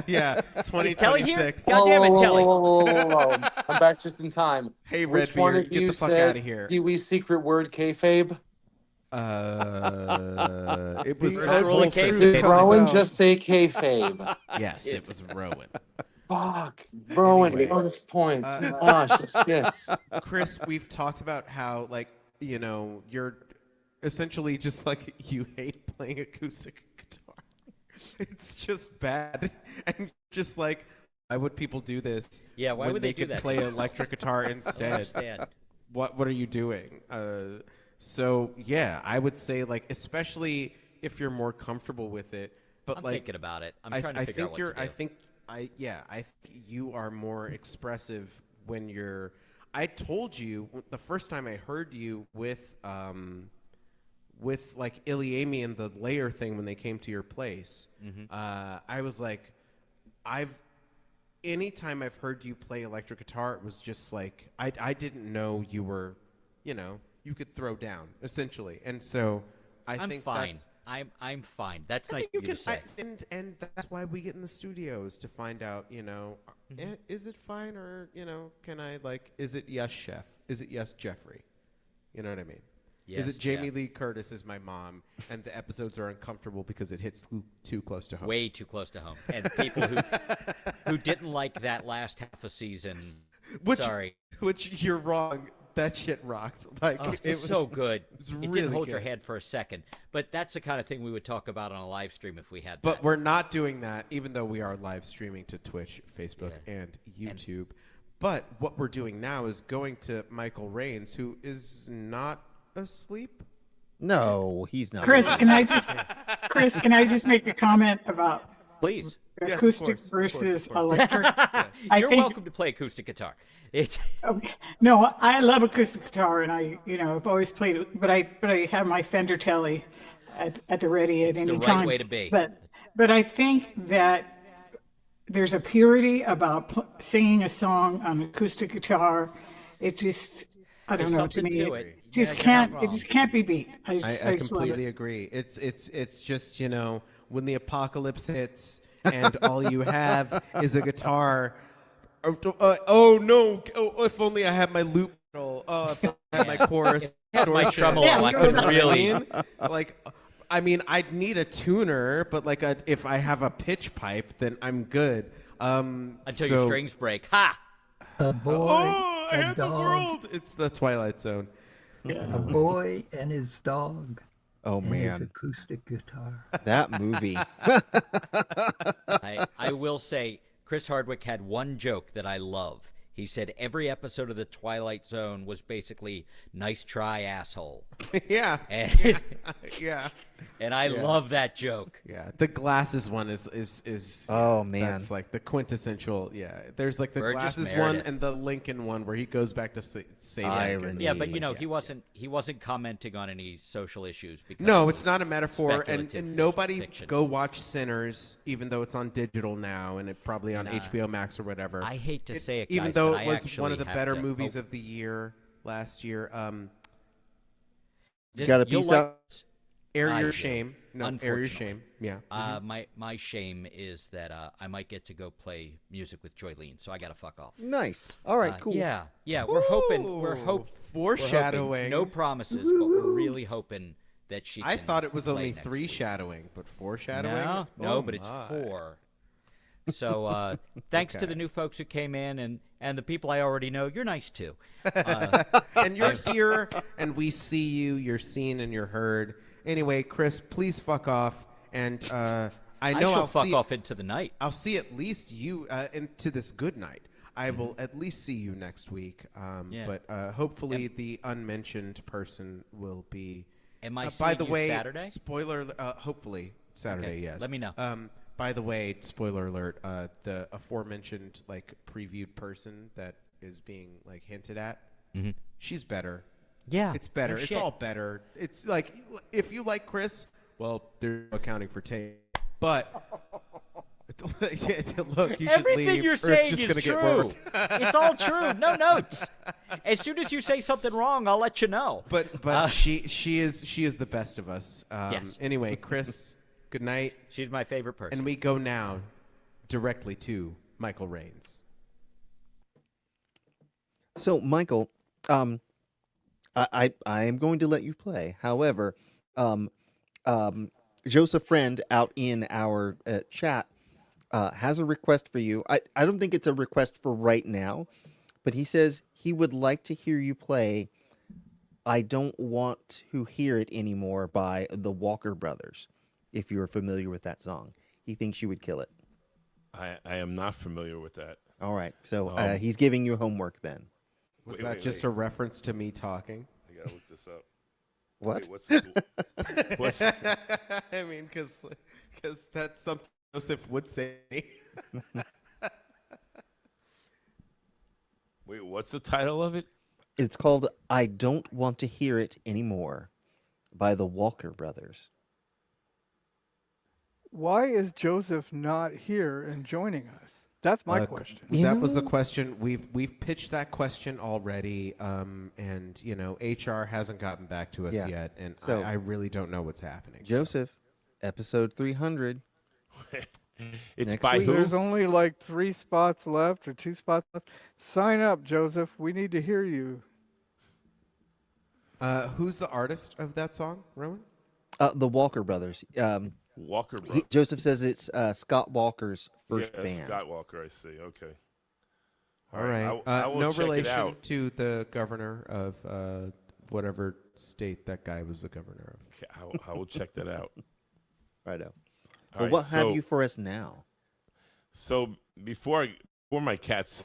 yeah. 2026. God damn it, Telly. Whoa. I'm back just in time. Hey, Which one Redbeard, of get you the fuck said out of here. Pee-wee's secret word, kayfabe? It was First rule of kayfabe. Rowan, just say kayfabe. Yes, it was Rowan. Fuck. Rowan, Anyway. bonus points. Gosh, yes. Chris, we've talked about how, you're essentially just like you hate playing acoustic guitar. It's just bad. And just like, why would people do this? Yeah, why when would they do could that? play electric guitar I don't instead? understand. What are you doing? So yeah, I would say, like, especially if you're more comfortable with it. but I'm like thinking about it. I'm trying to figure out what to do. I think you are more expressive when you're. I told you the first time I heard you with like Iliami and the layer thing when they came to your place. I was like, anytime I've heard you play electric guitar, it was just like I didn't know you were, you could throw down essentially, and so I'm think fine. I'm fine. That's nice of you to say. and that's why we get in the studios to find out, is it fine or can I is it yes chef? Is it yes Jeffrey? You know what I mean? Yes, is it Jamie Jeff. Lee Curtis is my mom, and the episodes are uncomfortable because it hits too close to home. Way too close to home. And people who didn't like that last half a season, sorry. Which you're wrong. That shit rocked. It was so good. It It didn't hold your head for a second. But that's the kind of thing we would talk about on a live stream if we had But that. we're not doing that, even though we are live streaming to Twitch, Facebook, and YouTube. But what we're doing now is going to Michael Rains, who is not asleep. No, he's not. Chris, can I just make a comment about Please. acoustic versus electric? You're welcome to play acoustic guitar. It's okay. No, I love acoustic guitar, and I've always played it, but I have my Fender Telly at the ready at any the right time. way to be. But I think that there's a purity about singing a song on acoustic guitar. It just, I don't know, to me, it just can't be beat. I just completely agree. It's just, when the apocalypse hits and all you have is a guitar. Oh no! Oh, if only I had my loop pedal. Oh, if I had my chorus. my tremolo. I could really. I'd need a tuner, but if I have a pitch pipe, then I'm good. Until your strings break. Ha! A boy, I a had the dog, world. It's the Twilight Zone. a boy and his dog. Oh and his man, acoustic guitar. that movie. I will say, Chris Hardwick had one joke that I love. He said every episode of The Twilight Zone was basically "nice try, asshole." Yeah. And, Yeah. and I love that joke. Yeah. The glasses one is Oh, man. That's like the quintessential. Yeah. There's the Burgess glasses Meredith. one and the Lincoln one where he goes back to say Irony. Yeah, but he wasn't commenting on any social issues because No, it it's was not a metaphor, speculative and nobody fiction. go watch Sinners, even though it's on digital now and it probably on HBO Max or whatever. I hate to say it, even guys, though but it I was one actually of the have better to- movies of the year last year. You got a You'll piece like out. Air I your do. shame. No, air your Unfortunately. shame. Yeah. My shame is that I might get to go play music with Joylene, so I gotta fuck off. Nice. All right, cool. Yeah, we're hoping. Foreshadowing. No promises, but we're really hoping that she. I can thought it was play only next 3 week. shadowing, but 4 shadowing? No, Oh but it's my. 4. So thanks to the new folks who came in and the people I already know. You're nice too. And you're here, and we see you. You're seen and you're heard. Anyway, Chris, please fuck off. And I know shall I'll fuck see, off into the night. I'll see at least you into this good night. I will at least see you next week. Yeah. But hopefully the unmentioned person will be. Am I by seeing the you way, Saturday? spoiler. Hopefully Saturday. Okay, Yes. let me know. By the way, spoiler alert. The aforementioned previewed person that is being hinted at. Mhm. She's better. Yeah, It's better. no It's shit. all better. It's if you like Chris, well, they're accounting for Tay. But look, you should Everything leave, you're or it's saying just is gonna get true. worse. It's all true. No notes. As soon as you say something wrong, I'll let you know. But she is the best of us. Yes. Anyway, Chris, good night. She's my favorite person. And we go now directly to Michael Rains. So, Michael, I am going to let you play. However, Joseph Friend out in our chat has a request for you. I don't think it's a request for right now, but he says he would like to hear you play I Don't Want to Hear It Anymore by the Walker Brothers, if you're familiar with that song. He thinks you would kill it. I am not familiar with that. All right. So he's giving you homework then. Was Wait, that wait, just wait. a reference to me talking? I gotta look this up. What? Wait, what's I mean, because Because that's something Joseph would say. Wait, what's the title of it? It's called "I Don't Want to Hear It Anymore" by the Walker Brothers. Why is Joseph not here and joining us? That's my question. That was a question we've pitched that question already, and HR hasn't gotten back to us yet, and So- I really don't know what's happening. Joseph, episode 300. It's Next by week. who? There's only like 3 spots left or 2 spots left. Sign up, Joseph. We need to hear you. Who's the artist of that song, Rowan? The Walker Brothers. Walker Brothers. Joseph says it's Scott Walker's first Yeah, band. Scott Walker, I see. Okay. All right. I will No check it relation out. to the governor of whatever state that guy was the governor of. Okay, I will check that out. Righto. All Well, right, what have so- you for us now? So before my cats,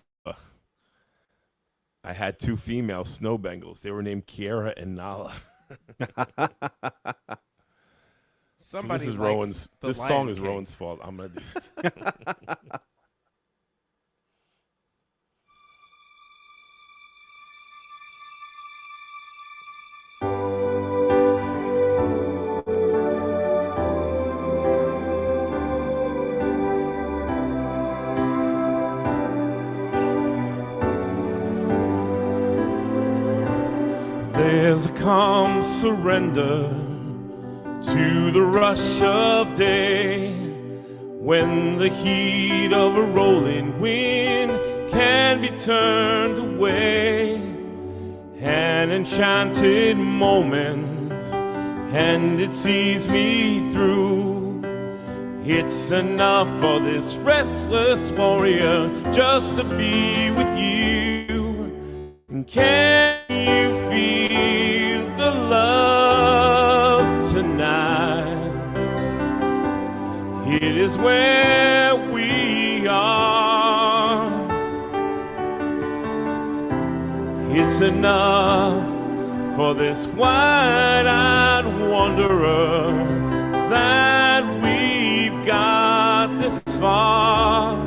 I had 2 female snow bengals. They were named Kiara and Nala. Somebody this is likes Rowan's. The This Lion song is King. Rowan's fault. I'm gonna do this. There's a calm surrender to the rush of day when the heat of a rolling wind can be turned away. An enchanted moment, and it sees me through. It's enough for this restless warrior just to be with you. And can you feel the love tonight? It is where we are. It's enough for this wide-eyed wanderer that we've got this far.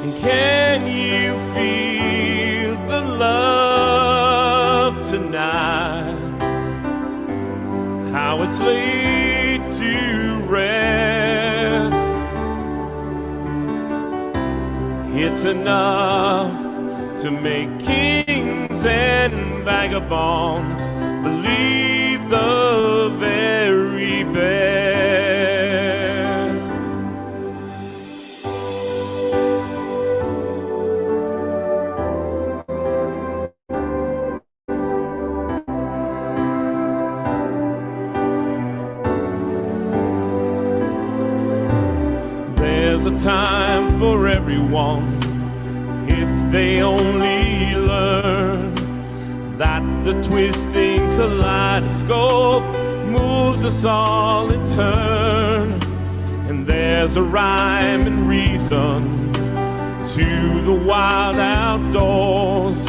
And can you feel the love tonight? How it's laid to rest. It's enough to make kings and vagabonds believe the very best. There's a time for everyone if they only learn that the twisting kaleidoscope moves us all in turn. And there's a rhyme and reason to the wild outdoors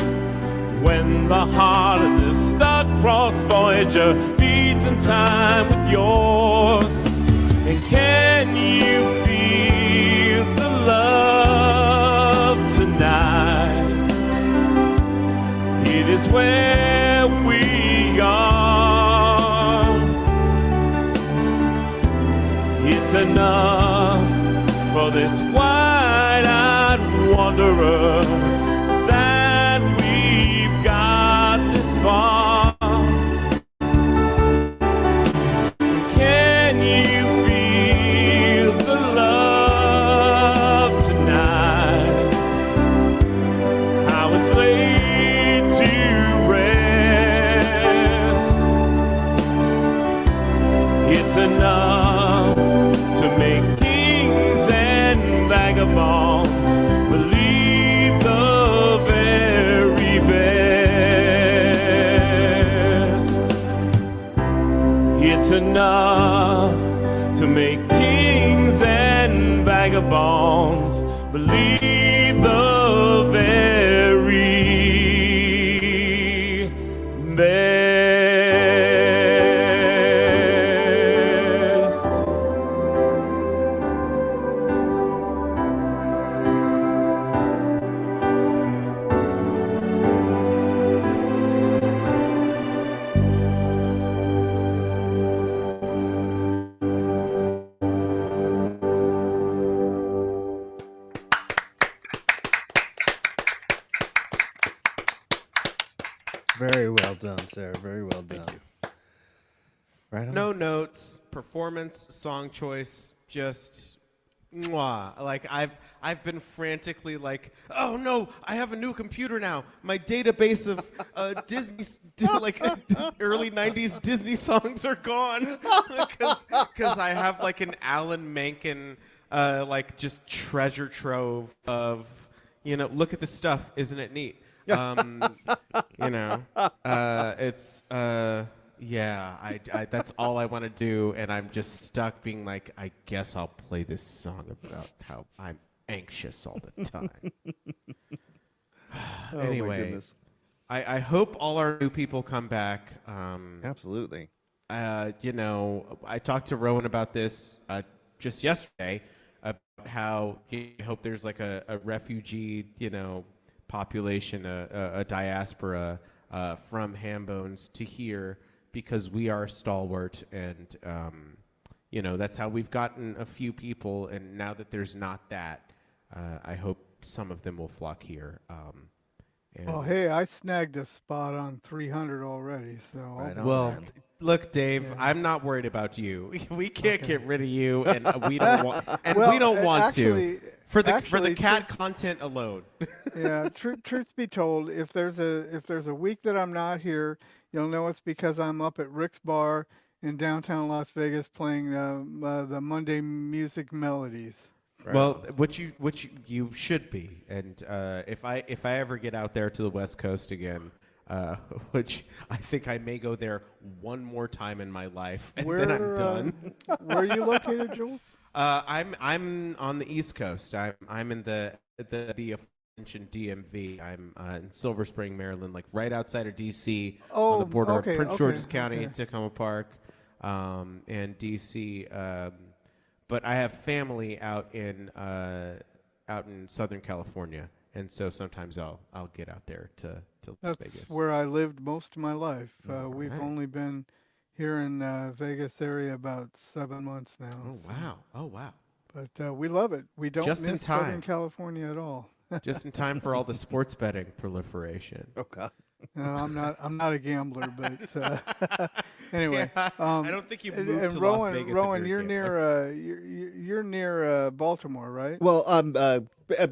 when the heart of this star-crossed Voyager beats in time with yours. And can you feel the love tonight? It is where we are. It's enough for this wide-eyed wanderer that we've got this far. Can you feel the love tonight? How it's laid to rest. It's enough to make kings and vagabonds believe the very best. It's enough to make kings and vagabonds believe the very best. Very well done, sir. Very well done. Thank you. Right on. No notes, performance, song choice, just mwah. Like I've been frantically like, oh no, I have a new computer now. My database of Disney like early '90s Disney songs are gone because I have like an Alan Menken like just treasure trove of look at this stuff, isn't it neat? It's yeah, I that's all I want to do, and I'm just stuck being like, I guess I'll play this song about how I'm anxious all the time. Oh, Anyway, my goodness. I hope all our new people come back. Absolutely. I talked to Rowan about this just yesterday, about how I hope there's like a refugee, population, a diaspora from Hambones to here, because we are stalwart, and that's how we've gotten a few people. And now that there's not that, I hope some of them will flock here. Oh, hey, I snagged a spot on 300 already, so Right on, Well, man. look, Dave, Yeah. I'm not worried about you. We can't get rid of you, and we don't want, Well, we don't want actually- to. For the actually, cat content alone. Yeah, truth be told, if there's a week that I'm not here, you'll know it's because I'm up at Rick's Bar in downtown Las Vegas playing the Monday Music Melodies. Well, which you should be, and if I ever get out there to the West Coast again, which I think I may go there one more time in my life, and then I'm done. Where are you located, Jules? I'm on the East Coast. I'm in the aforementioned DMV. I'm in Silver Spring, Maryland, like right outside of DC, on the border of Prince George's County, Tacoma Park, and DC. But I have family out in Southern California, and so sometimes I'll get out there to Las Vegas. That's where I lived most of my life. We've right. only been here in Vegas area about 7 months now. Oh wow! But we love it. We don't Just in miss time. Southern California at all. Just in time for all the sports betting proliferation. Oh, God. No, I'm not a gambler, but anyway. Yeah, I don't think you moved and to Rowan, Las Vegas. Rowan, if you're near. you're near Baltimore, right? Well,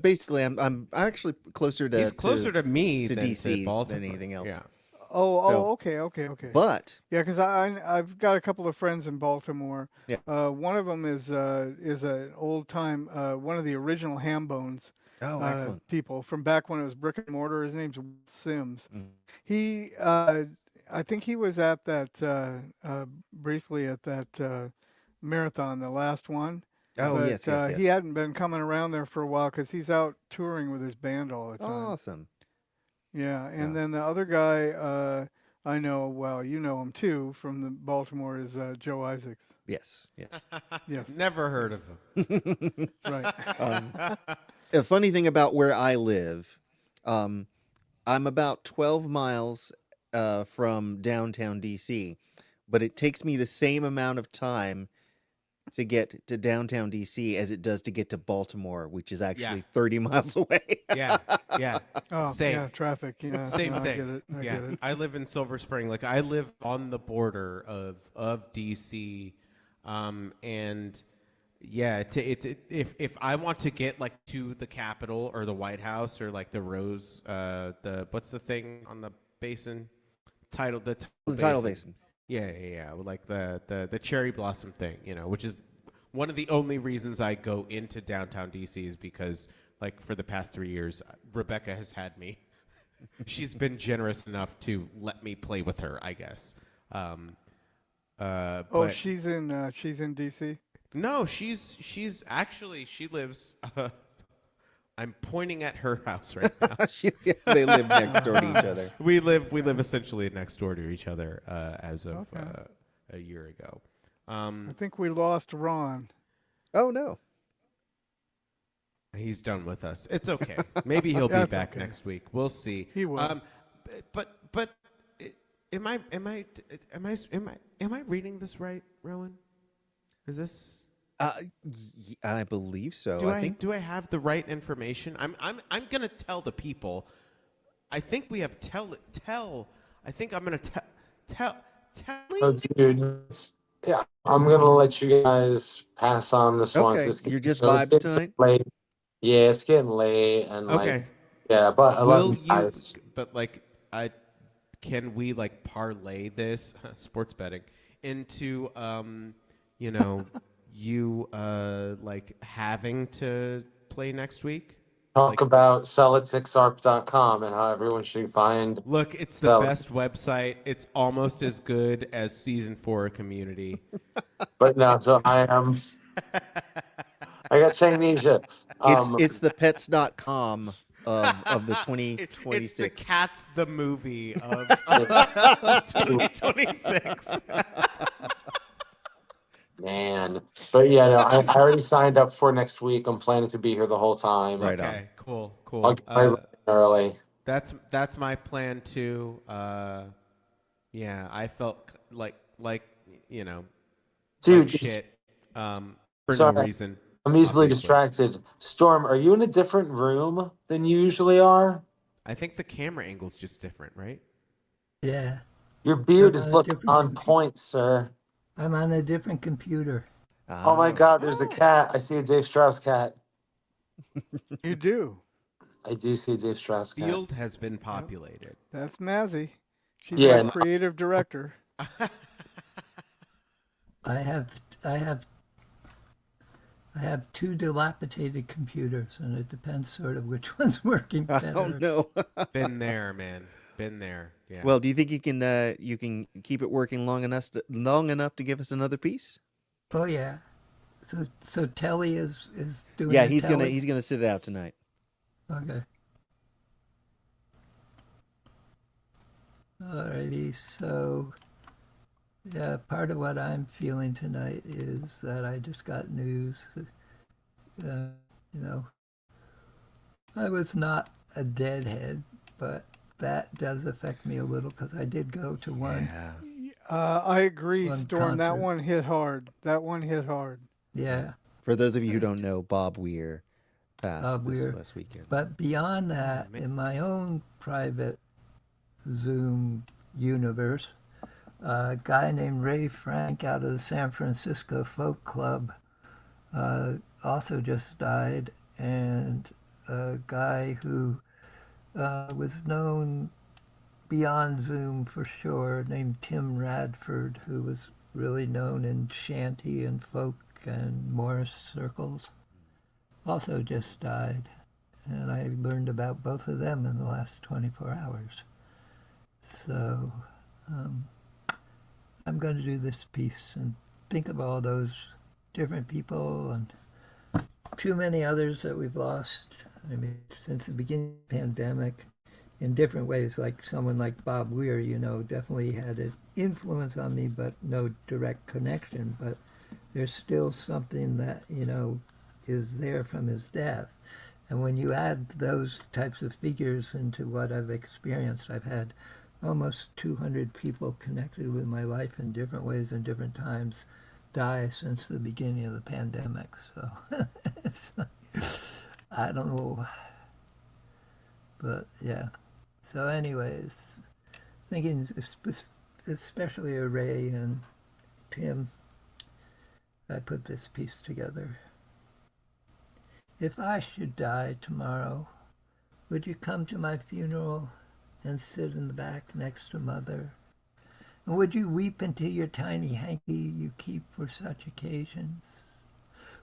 basically, I'm actually closer to. He's closer to me to than DC to Baltimore. than anything else. Yeah. Okay. But Yeah, because I've got a couple of friends in Baltimore. Yeah. One of them is an old time one of the original Hambones. Oh, excellent. People from back when it was brick and mortar. His name's Sims. Mm. He, I think he was at that briefly at that marathon, the last one. Oh, But, yes. He hadn't been coming around there for a while because he's out touring with his band all the time. Awesome. Yeah, and Yeah. then the other guy I know, well, you know him too from the Baltimore, is Joe Isaacs. Yes. Yes, Never heard of him. right. A funny thing about where I live, I'm about 12 miles from downtown DC, but it takes me the same amount of time to get to downtown DC as it does to get to Baltimore, which is actually 30 miles away. Yeah. Oh, Same. yeah, traffic. Yeah, Same no, thing. I get it. I live in Silver Spring. Like I live on the border of DC, and yeah, if I want to get like to the Capitol or the White House or like the Rose, what's the thing on the basin? The Tidal basin. Yeah. Like the cherry blossom thing, which is one of the only reasons I go into downtown DC is because, like, for the past 3 years, Rebecca has had me. She's been generous enough to let me play with her, I guess. But she's in DC. no, she's actually she lives. I'm pointing at her house right now. They live next door to each other. We live essentially next door to each other as of a year ago. I think we lost Ron. Oh, no. He's done with us. It's okay. Maybe he'll be That's back okay. next week. We'll see. He will. But am I reading this right, Rowan? Is this? I believe so. Do I have the right information? I'm gonna tell the people. I think we have I think I'm gonna tell Oh, dude. Yeah, I'm gonna let you guys pass on this one Okay, because you're it's just it's vibes getting so tonight. late. Yeah, it's getting late and like, Okay. yeah, but I love Will you you? guys. But like, I can we like parlay this sports betting into you know, you like having to play next week? Talk Like, about sellitixarp.com and how everyone should find look, it's the sell. best website. It's almost as good as season 4 of Community. But no, so I am. I got Chinese. It's the pets.com of the It's the 2026. Cats the movie of It's 2026. man. But yeah, no, I already signed up for next week. I'm planning to be here the whole time. Right on. Okay, cool, I'll cool. get my room early. That's my plan too. Yeah, I felt like you know, like Dude, shit for no sorry, reason. I'm easily Obviously, distracted. Storm, are you in a different room than you usually are? I think the camera angle's just different, right? Yeah. Your I'm beard is on a looking different on computer. point, sir. I'm on a different computer. Oh my Ah. God, there's a cat. I see a Dave Strauss cat. You do. I do see a Dave Strauss cat. Field has been populated. That's Mazzy. She's Yeah, our no, creative director. I have I have I have two dilapidated computers, and it depends sort of which one's working Oh better. no. Been there, man. Been there. Yeah. Well, do you think you can keep it working long enough to give us another piece? Oh yeah. So Telly is doing Yeah, the Telly. he's gonna sit it out tonight. Okay. Alrighty. So yeah, part of what I'm feeling tonight is that I just got news. You know, I was not a deadhead, but that does affect me a little because I did go to one. Yeah. I agree, One Storm. That concert. one hit hard. That one hit hard. Yeah, For those of you who don't know, Bob Weir passed this weird. last weekend. But beyond that, in my own private Zoom universe, a guy named Ray Frank out of the San Francisco Folk Club also just died, and a guy who was known beyond Zoom for sure, named Tim Radford, who was really known in shanty and folk and Morris circles, also just died. And I learned about both of them in the last 24 hours. So I'm going to do this piece and think of all those different people and too many others that we've lost. I mean, since the beginning of the pandemic, in different ways, like someone like Bob Weir, you know, definitely had an influence on me, but no direct connection. But there's still something that, you know, is there from his death. And when you add those types of figures into what I've experienced, I've had almost 200 people connected with my life in different ways and different times die since the beginning of the pandemic. So it's like, I don't know. But yeah. So anyways, thinking especially of Ray and Tim, I put this piece together. If I should die tomorrow, would you come to my funeral and sit in the back next to Mother? And would you weep into your tiny hanky you keep for such occasions?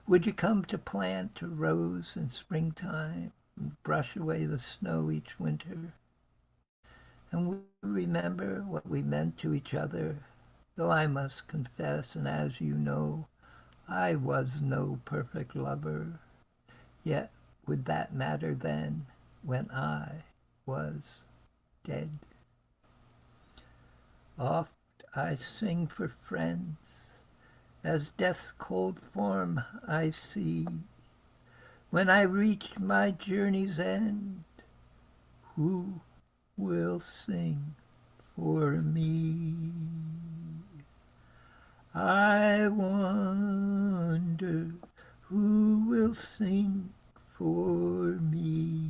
Would you come to plant a rose in springtime and brush away the snow each winter? And would you remember what we meant to each other? Though I must confess, and as you know, I was no perfect lover. Yet would that matter then, when I was dead? Oft I sing for friends, as death's cold form I see. When I reach my journey's end, who will sing for me? I wonder who will sing for me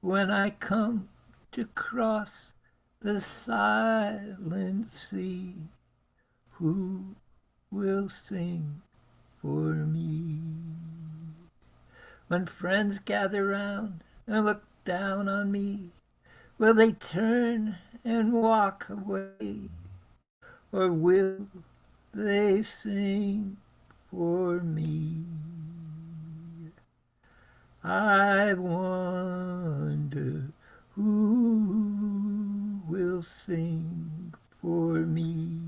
when I come to cross the silent sea. Who will sing for me? When friends gather round and look down on me, will they turn and walk away? Or will they sing for me? I wonder who will sing for me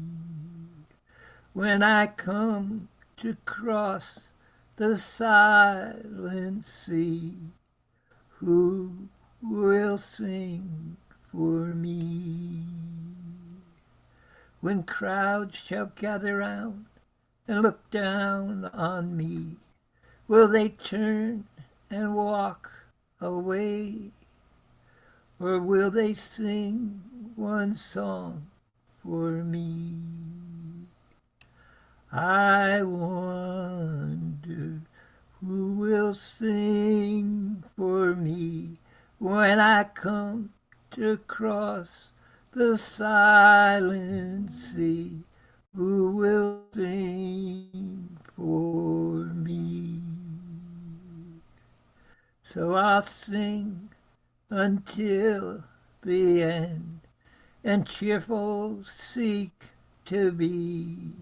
when I come to cross the silent sea. Who will sing for me when crowds shall gather round and look down on me? Will they turn and walk away? Or will they sing one song for me? I wonder who will sing for me when I come to cross the silent sea. Who will sing for me? So I'll sing until the end, and cheerful seek to be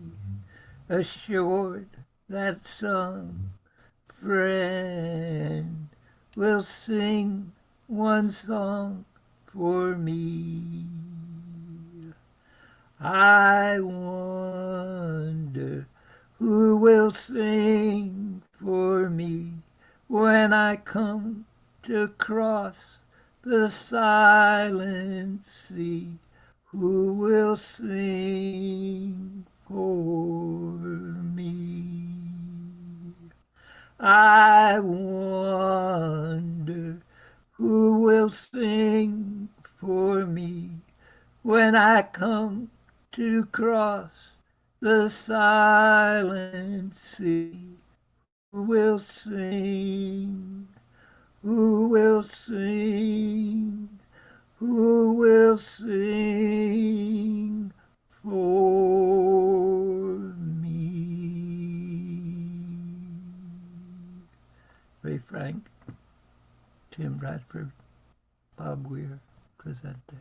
assured that some friend will sing one song for me. I wonder who will sing for me when I come to cross the silent sea. Who will sing for me? I wonder who will sing for me when I come to cross the silent sea. Who will sing? Who will sing? Who will sing for me? Ray Frank, Tim Bradford, Bob Weir, Presente.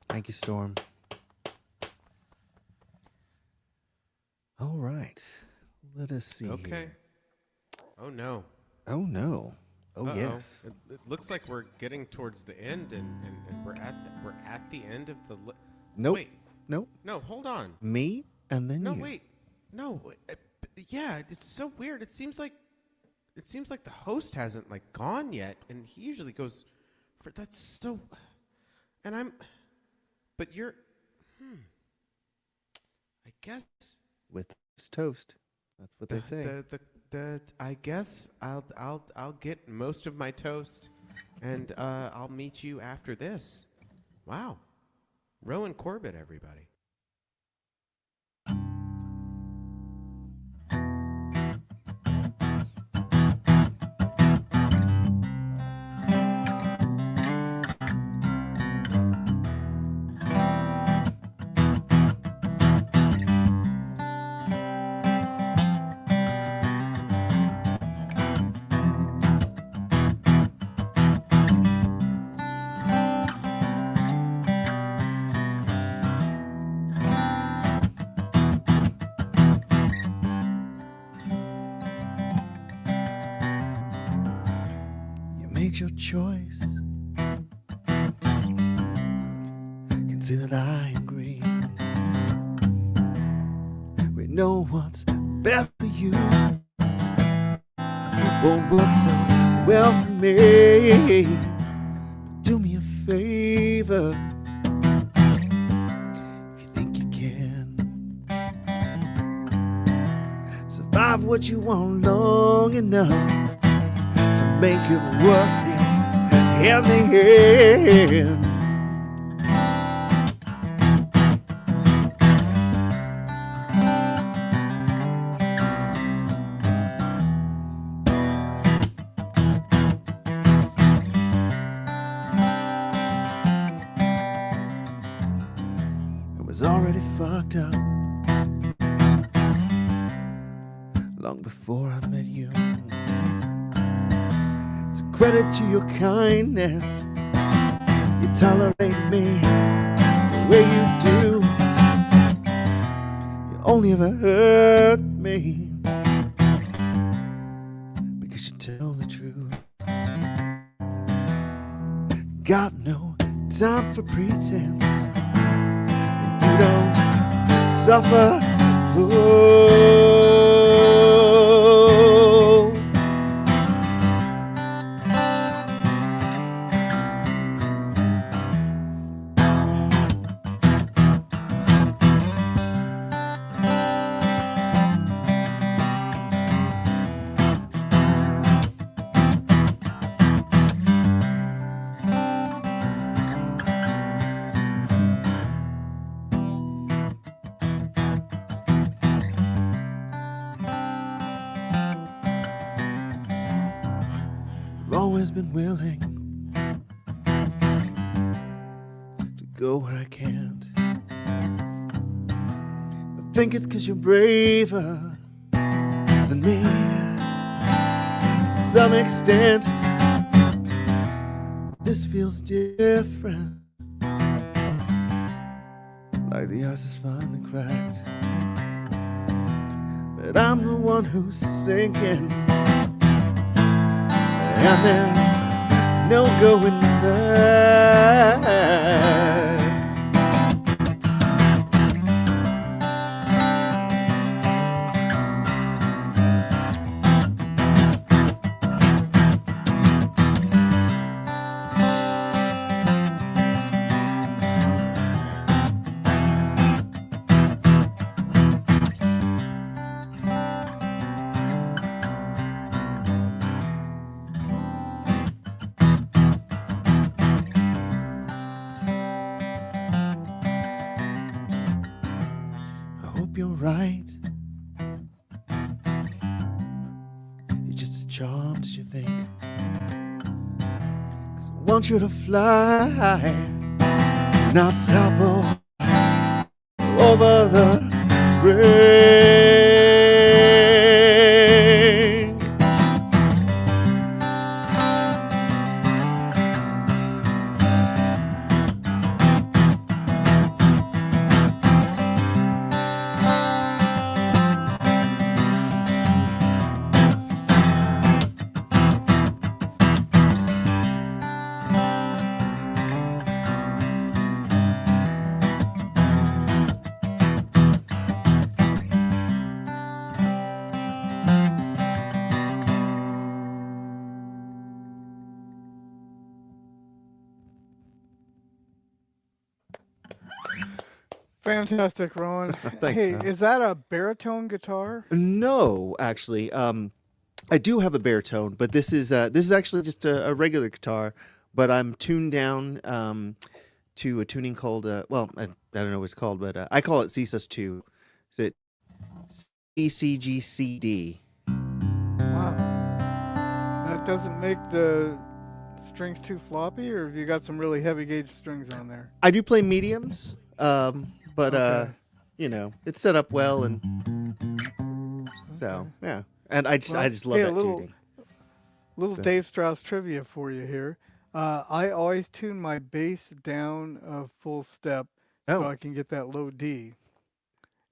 Thank you, Storm. All right. Let us see. Okay. Here. Oh no. Oh no. Oh Uh-oh. yes. It looks like we're getting towards the end, and we're at the end of the. Nope. Wait. Nope. No, hold on. Me and then No, you. wait. No. Yeah, it's so weird. It seems like the host hasn't like gone yet, and he usually goes for that's so. And I'm, but you're. I guess. With toast. That's what they say. I guess I'll get most of my toast, and I'll meet you after this. Wow, Rowan Corbett, everybody. Make your choice. Can say that I agree. We know what's best for you. It won't work so well for me. But do me a favor. If you think you can survive what you want long enough to make it worth it in the end. locked up long before I met you. It's a credit to your kindness. You tolerate me the way you do. You only ever hurt me because you tell the truth. Got no time for pretense. You don't suffer fools. I've always been willing to go where I can't. I think it's 'cause you're braver than me to some extent. This feels different, like the ice is finally cracked. But I'm the one who's sinking, and there's no going back. I hope you're right. You're just as charmed as you think. 'Cause I want you to fly, not topple over the brink. Fantastic, Rowan. Thanks, Hey, man. is that a baritone guitar? No, actually, I do have a baritone, but this is actually just a regular guitar, but I'm tuned down to a tuning called well, I don't know what it's called, but I call it CCXCIX2. Is it CCGCD? Wow. That doesn't make the strings too floppy, or have you got some really heavy gauge strings on there? I do play mediums, but Okay. you know, it's set up well, and so yeah. And I Well, just love hey, that tuning. little So- Dave Strauss trivia for you here. I always tune my bass down a full step so Oh. I can get that low D.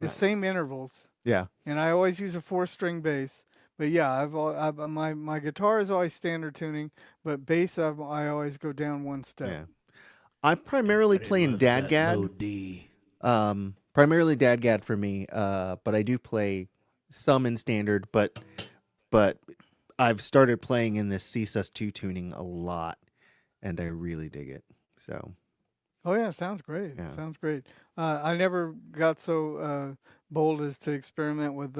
It's Nice. same intervals, Yeah. and I always use a 4-string bass. But yeah, my guitar is always standard tuning, but bass I always go down one step. Yeah. I primarily play in DADGAD. Primarily DADGAD for me, but I do play some in standard, but I've started playing in this CCS2 tuning a lot, and I really dig it. So, Oh yeah, sounds great. Yeah. Sounds great. I never got so bold as to experiment with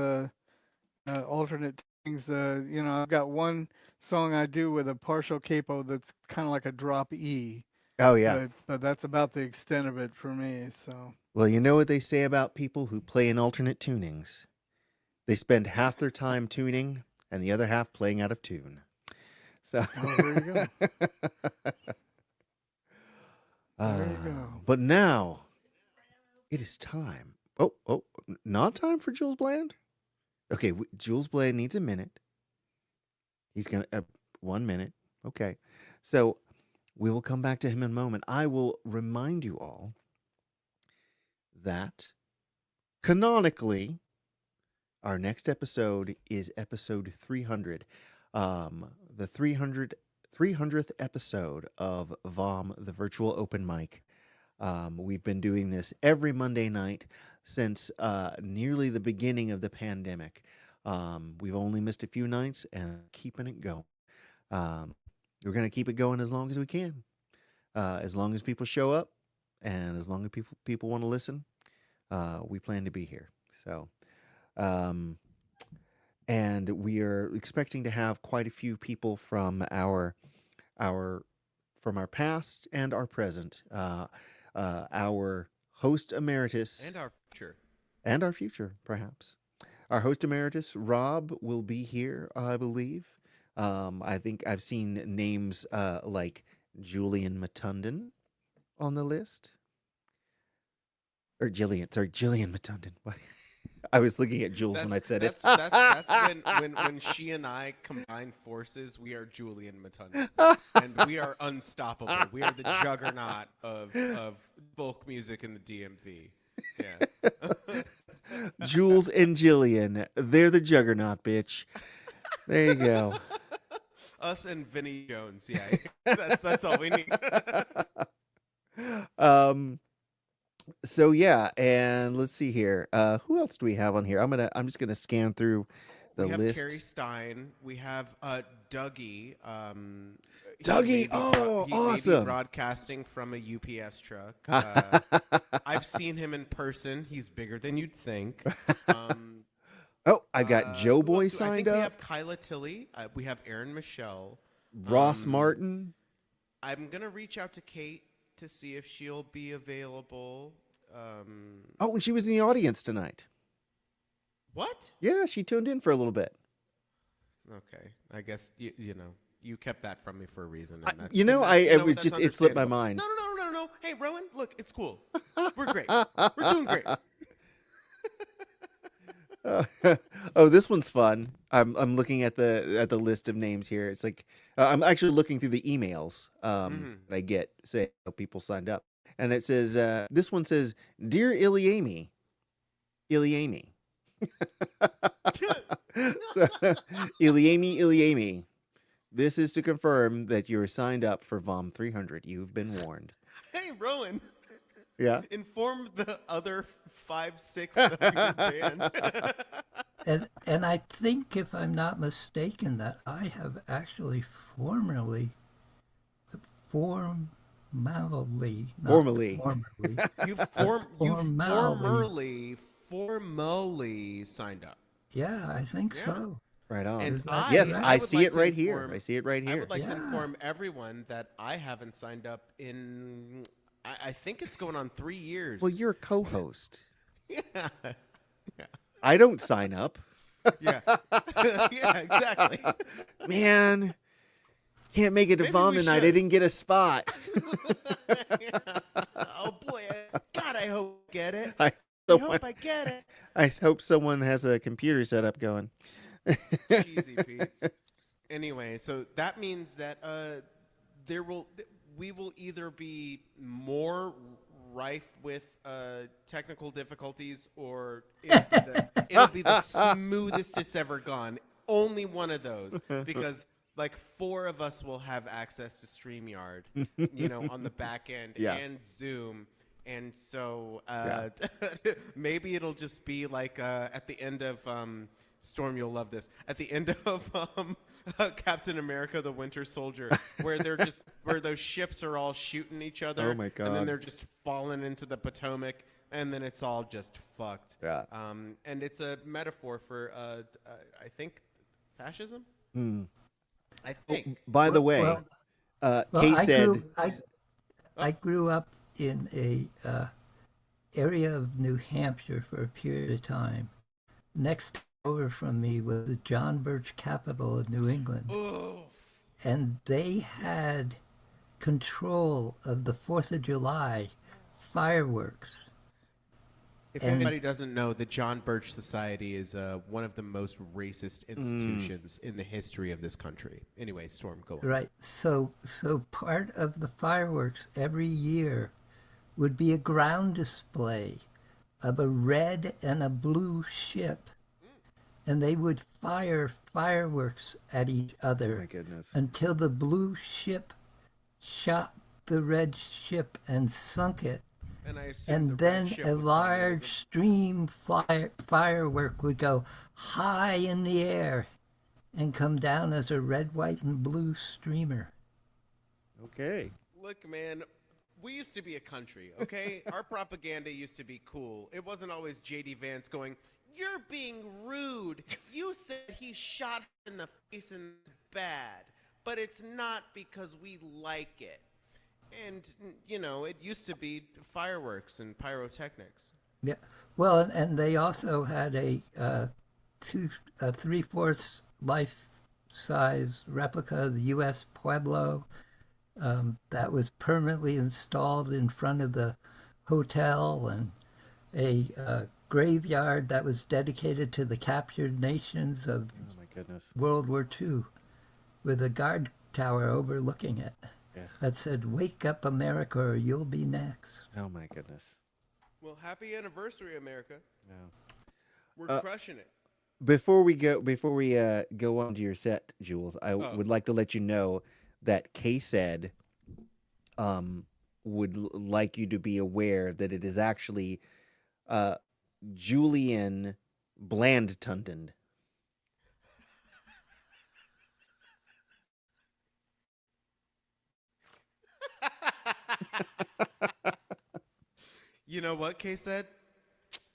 alternate things. You know, I've got one song I do with a partial capo that's kind of like a drop E. oh yeah. But that's about the extent of it for me. So Well, you know what they say about people who play in alternate tunings? They spend half their time tuning and the other half playing out of tune. So, oh, there you go. There you go. but now it is time Not time for Jules Bland? Okay, Jules Bland needs a minute. He's going to, 1 minute. Okay. So we will come back to him in a moment. I will remind you all that canonically, our next episode is episode 300. The 300th episode of VOM, the virtual open mic. We've been doing this every Monday night since nearly the beginning of the pandemic. We've only missed a few nights and keeping it going. We're going to keep it going as long as we can. As long as people show up and as long as people want to listen, we plan to be here. So, and we are expecting to have quite a few people from our past and our present. Our host emeritus and our future, perhaps. Our host emeritus, Rob, will be here, I believe. I think I've seen names like Julian Matundon on the list. Or Jillian Matundon. I was looking at Jules when I said it. That's when she and I combine forces, we are Julian Matundon. And we are unstoppable. We are the juggernaut of folk music in the DMV. Yeah. Jules and Jillian, they're the juggernaut, bitch. There you go. Us and Vinnie Jones, yeah. That's all we need. So yeah, and let's see here. Who else do we have on here? I'm just gonna scan through the list. We have Terry Stein. We have Dougie. Dougie, he may awesome! be broadcasting from a UPS truck. I've seen him in person. He's bigger than you'd think. I've got Joe Boy signed up. We have Kyla Tilley. We have Aaron Michelle. Ross Martin. I'm gonna reach out to Kate to see if she'll be available. And she was in the audience tonight. What? Yeah, she tuned in for a little bit. Okay, I guess you kept that from me for a reason. And it slipped my mind. No. Hey, Rowan, look, it's cool. We're great. We're doing great. This one's fun. I'm looking at the list of names here. It's like I'm actually looking through the emails that I get say people signed up, and it says this one says, "Dear Iliami." So, Iliami. This is to confirm that you're signed up for VOM 300. You've been warned. Hey, Rowan. Yeah. Inform the other 5-6 of your band. And I think, if I'm not mistaken, that I have actually formally. You formally signed up. Yeah, I think so. Right on. And I see it right here. I see it right here. I would like to inform everyone that I haven't signed up in, I think it's going on 3 years. Well, you're a co-host. Yeah. I don't sign up. Yeah. Yeah, exactly. Man, can't make it to VOM tonight. I didn't get a spot. Oh boy, God, I hope I get it. I hope I get it. I hope someone has a computer set up going. Easy, Pete. Anyway, so that means that we will either be more rife with technical difficulties, or it'll be the smoothest it's ever gone. Only one of those, because like 4 of us will have access to StreamYard, on the back end, and Zoom. And so maybe it'll just be like at the end of Storm, you'll love this. At the end of Captain America: The Winter Soldier, where where those ships are all shooting each other. Oh my God! And then they're just falling into the Potomac, and then it's all just fucked. Yeah. And it's a metaphor for I think fascism. I think. By the way, Kate said, I grew up in a area of New Hampshire for a period of time. Next over from me was the John Birch capital of New England. Oof. And they had control of the 4th of July fireworks. If And- anybody doesn't know, the John Birch Society is one of the most racist institutions in the history of this country. Anyway, Storm, go on. Right. So part of the fireworks every year would be a ground display of a red and a blue ship. And they would fire fireworks at each other My goodness. until the blue ship shot the red ship and sunk it. And I assume And the red then ship a was large communism. stream firework would go high in the air and come down as a red, white, and blue streamer. Okay. Look, man, we used to be a country, okay? Our propaganda used to be cool. It wasn't always J.D. Vance going, "You're being rude. You said he shot her in the face and it's bad, but it's not because we like it." And, you know, it used to be fireworks and pyrotechnics. Yeah. Well, and they also had a 3/4 life-size replica of the U.S. Pueblo that was permanently installed in front of the hotel, and a graveyard that was dedicated to the captured nations of Oh my goodness. World War II, with a guard tower overlooking it that said, "Wake up, America, or you'll be next." Oh my goodness. Well, happy anniversary, America. Yeah. We're crushing it. Before we go on to your set, Jules, I would like to let you know that Kay said like you to be aware that it is actually Julian Blandtundend. You know what Kay said?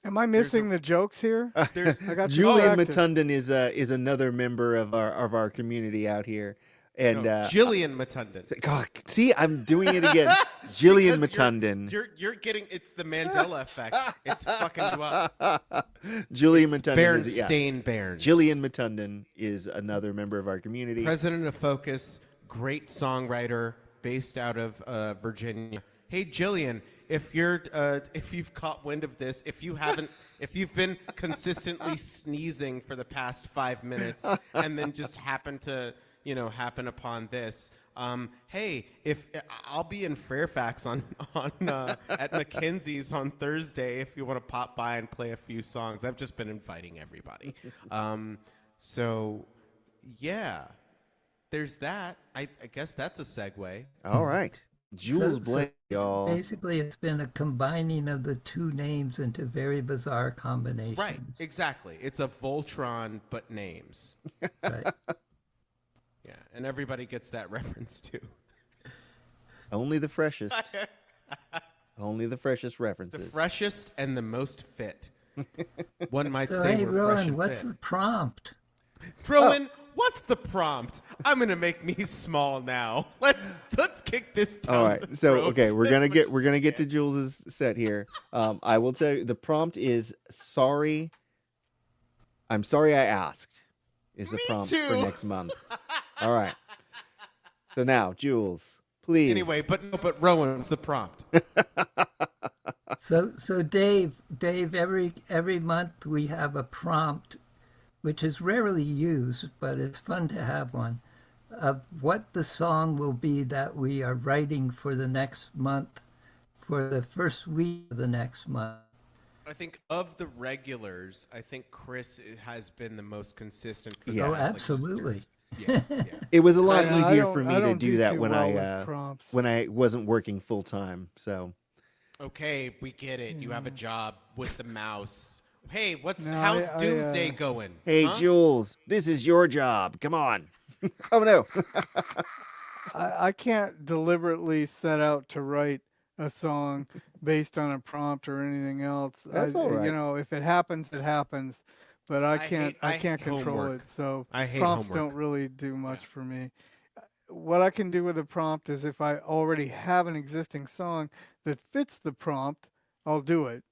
Am I missing the jokes here? I got Julian distracted. Matundin is another member of our community out here, and Jillian Matundin. God, see, I'm doing it again. Jillian Because Matundin. You're getting, it's the Mandela effect. It's fucking you up. Julian Matundin. Berenstain Bears. Jillian Matundin is another member of our community. President of Focus, great songwriter, based out of Virginia. Hey, Jillian, if you've caught wind of this, if you've been consistently sneezing for the past 5 minutes and then just happen upon this, hey, if I'll be in Fairfax on at Mackenzie's on Thursday, if you want to pop by and play a few songs. I've just been inviting everybody. So yeah, there's that. I guess that's a segue. All right. Jules Blake, y'all. Basically, it's been a combining of the two names into very bizarre combinations. Right, exactly. It's a Voltron, but names. Right. Yeah, and everybody gets that reference too. Only the freshest. Only the freshest The references. freshest and the most fit. One might So, say hey, we're fresh Rowan, and what's fit. the prompt? Rowan, what's the prompt? I'm gonna make me small now. Let's kick this down. All right. the So road. okay, we're Let's gonna get to Jules's set here. I will tell you the prompt is sorry. I'm sorry I asked. Is the Me prompt too. for next month? All right. So now, Jules, please. Anyway, but Rowan, what's the prompt? So Dave, every month we have a prompt, which is rarely used, but it's fun to have one, of what the song will be that we are writing for the next month, for the first week of the next month. I think of the regulars, I think Chris has been the most consistent for Yes. the Oh, last, like, absolutely. year. Yeah. It was a lot I easier don't- for me I to don't do do that too when well with prompts. when I wasn't working full time. So Okay, we get it. You have a job with the mouse. Hey, how's I, Doomsday going? hey, Huh? Jules, this is your job. Come on. Oh no. I can't deliberately set out to write a song based on a prompt or anything else. That's all right. You know, if it happens, it happens. But I can't hate control homework. it. So I hate prompts homework. don't really do much for me. What I can do with a prompt is if I already have an existing song that fits the prompt, I'll do it.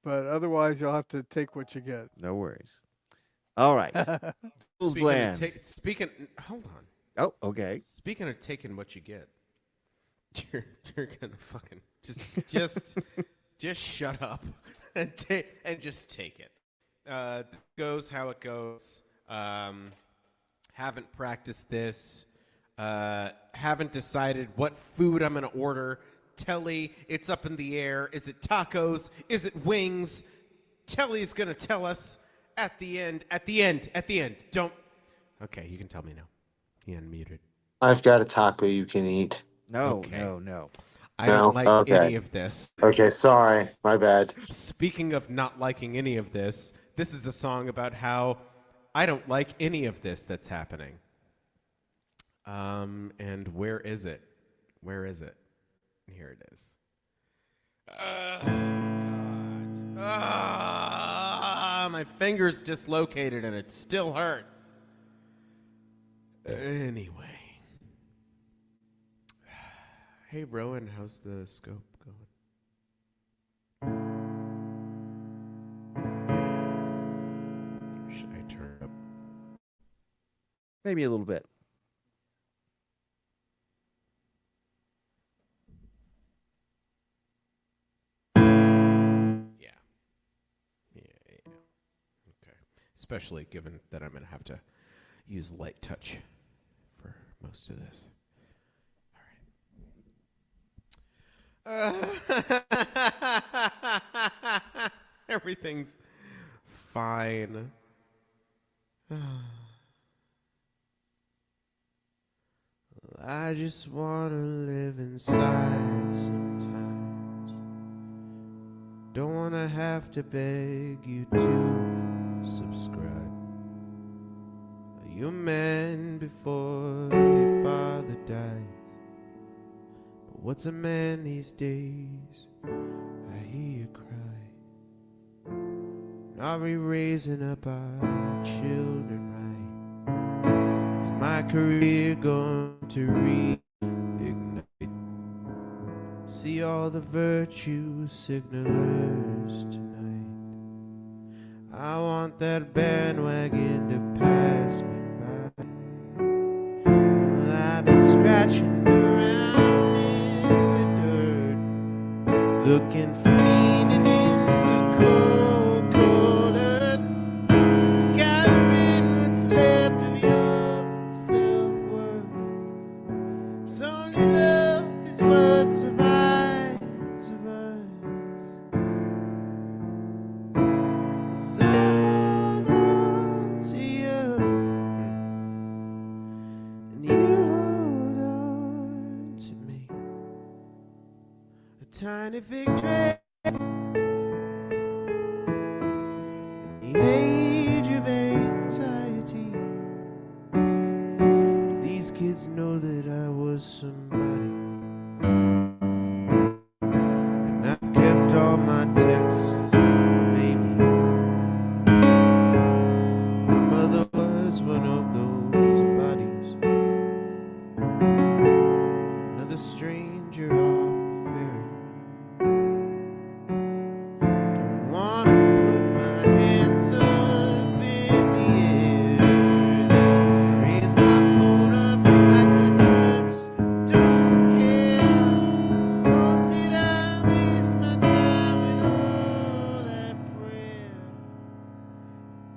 But otherwise, you'll have to take what you get. No worries. All right. Jules Bland. Hold on. Oh, okay. Speaking of taking what you get, you're gonna fucking just shut up. and just take it. Goes how it goes. Haven't practiced this. Haven't decided what food I'm going to order. Telly, it's up in the air. Is it tacos? Is it wings? Telly's going to tell us at the end. Don't. Okay, you can tell me now. He unmuted. I've got a taco you can eat. No, Okay. no. I don't like Okay. any of this. Okay, sorry. My bad. Speaking of not liking any of this, this is a song about how I don't like any of this that's happening. And where is it? Where is it? Here it is. God. My finger's dislocated and it still hurts. Anyway. Hey, Rowan, how's the scope going? Should I turn up? Maybe a little bit. Yeah. Okay. Especially given that I'm going to have to use light touch for most of this. All right. Everything's fine. I just want to live inside sometimes. Don't want to have to beg you to subscribe. Are you a man before your father dies? But what's a man these days? I hear you cry. Are we raising up our children right? Is my career going to reignite? See all the virtue signalers tonight. I want that bandwagon to pass me by. Well, I've been scratching around in the dirt, looking for meaning in the cold, cold earth. So gathering what's left of your self-worth. 'Cause only love is what survives of us. So hold on to you, and you hold on to me. A tiny victory in the age of anxiety. But these kids know that I was somebody, and I've kept all my texts from Amy. My mother was one of those bodies, another stranger off the ferry. Don't wanna put my hands up in the air and raise my phone up like a trust. Don't care. Oh, did I waste my time with all that prayer?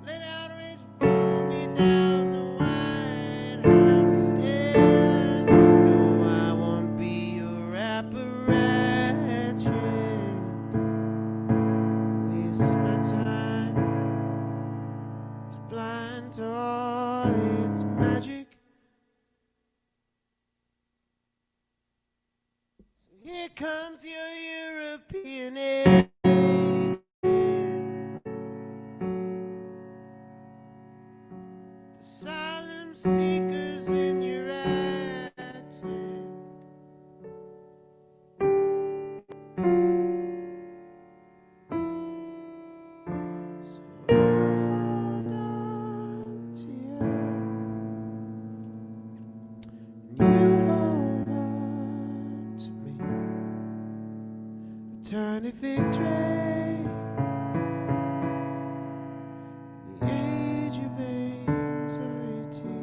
Let outrage pull me down the White House stairs. No, I won't be your apparatchik. Waste my time. It's blind to all its magic. So here comes your European air. Asylum seekers in your attic. So hold on to you, and you hold on to me. A tiny victory, the age of anxiety.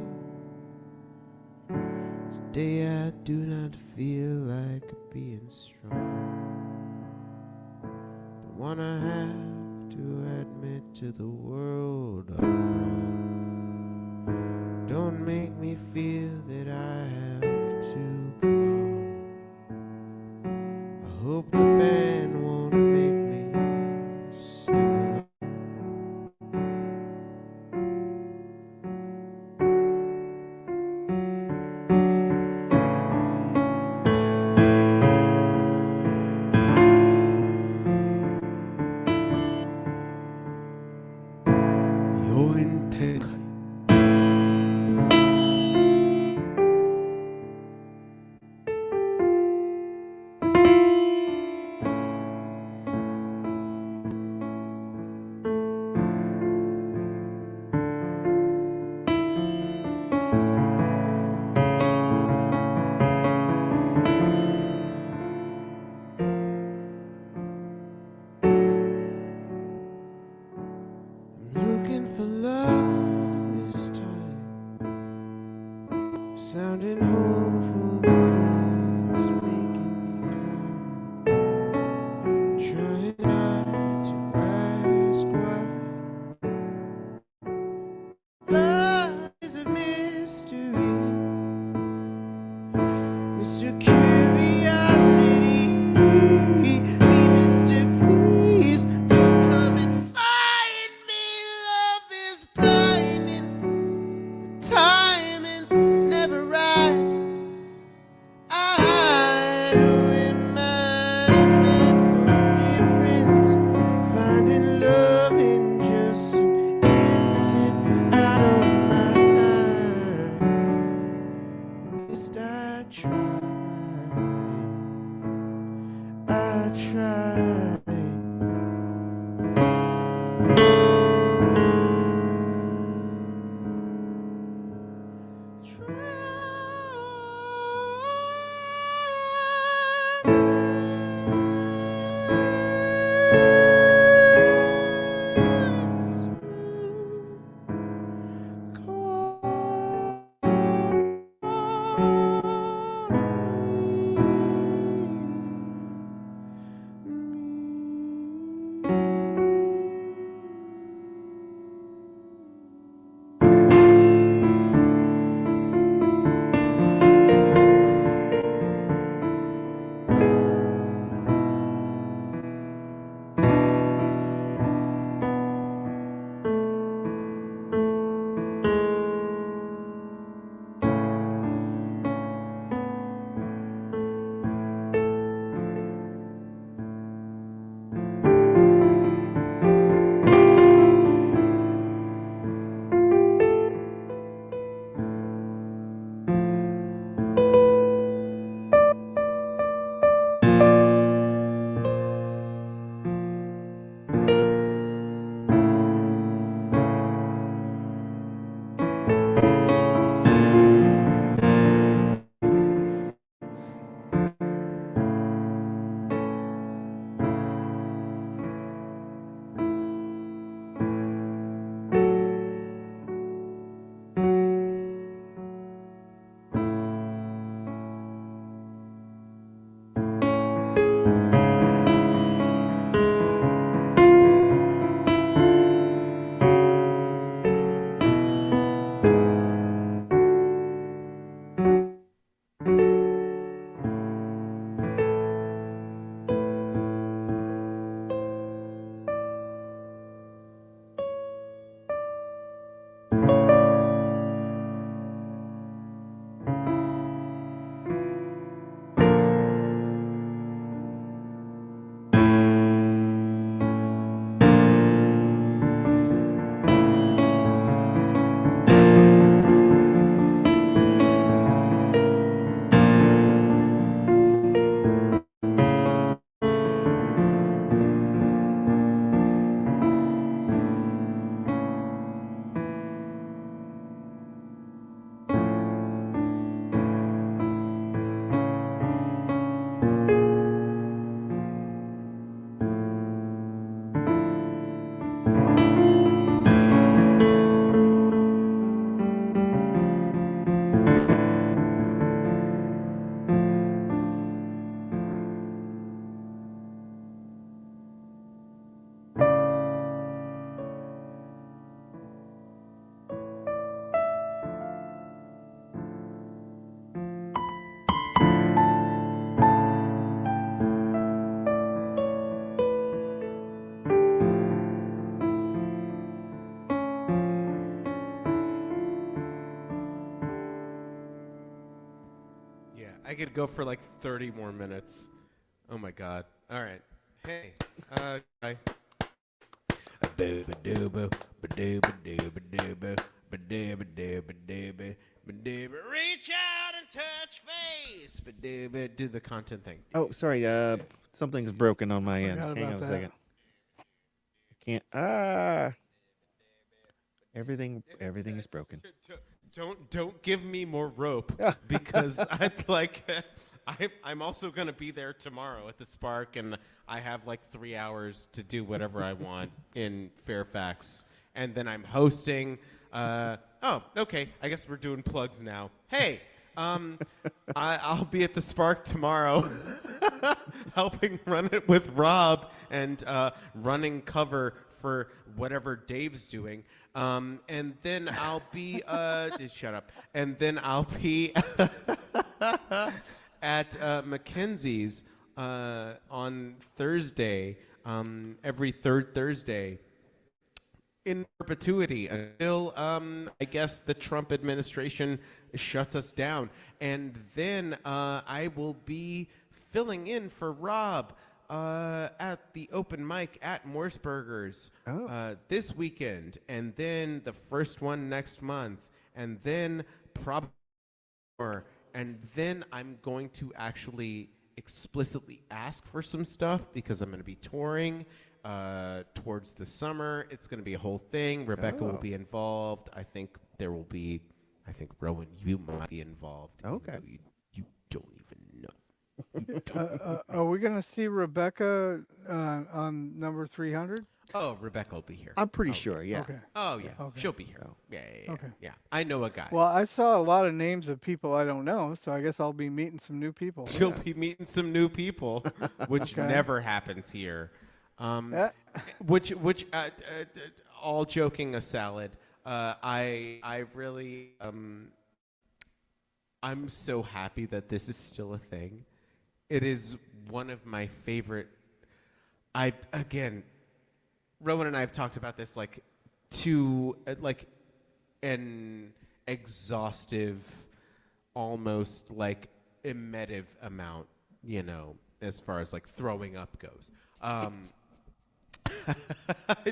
Today I do not feel like being strong. But wanna have to admit to the world I'm wrong. Don't make me feel that I have to belong. I hope the band won't make me sing along. Looking for love this time, sounding hopeful, but it's making me cry. Trying not to ask why. Love is a mystery, Mr. Curiosity. Mr. Please do come and find me. Love is blinding, the timing's never right. I could go for like 30 more minutes. Oh my god. All right. Hey. Bye. Reach out and touch face. Do the content thing. Oh, sorry. Something's broken on my end. Forgot Hang on about a that. second. I can't. Everything is broken. Don't give me more rope because I'm also gonna be there tomorrow at the Spark, and I have like 3 hours to do whatever I want in Fairfax, and then I'm hosting. Oh, okay. I guess we're doing plugs now. Hey, I'll be at the Spark tomorrow, helping run it with Rob and running cover for whatever Dave's doing. And then I'll be shut up. And then I'll be at Mackenzie's on Thursday, every third Thursday, in perpetuity until I guess the Trump administration shuts us down. And then I will be filling in for Rob at the open mic at Morseburgers this weekend, and then the first one next month, and then probably more. And then I'm going to actually explicitly ask for some stuff because I'm going to be touring towards the summer. It's going to be a whole thing. Rebecca will be involved. I think Rowan, you might be involved. Okay. You don't even know. Are we going to see Rebecca on number 300? Oh, Rebecca will be here. I'm pretty sure. Yeah. Okay. Oh, yeah. Okay. She'll be here. Yeah. Okay. Yeah. I know a guy. Well, I saw a lot of names of people I don't know, so I guess I'll be meeting some new people. She'll be meeting some new people, which never happens here. Which all joking aside, I really I'm so happy that this is still a thing. It is one of my favorite. Rowan and I have talked about this to an exhaustive, almost emetive amount, as far as throwing up goes. I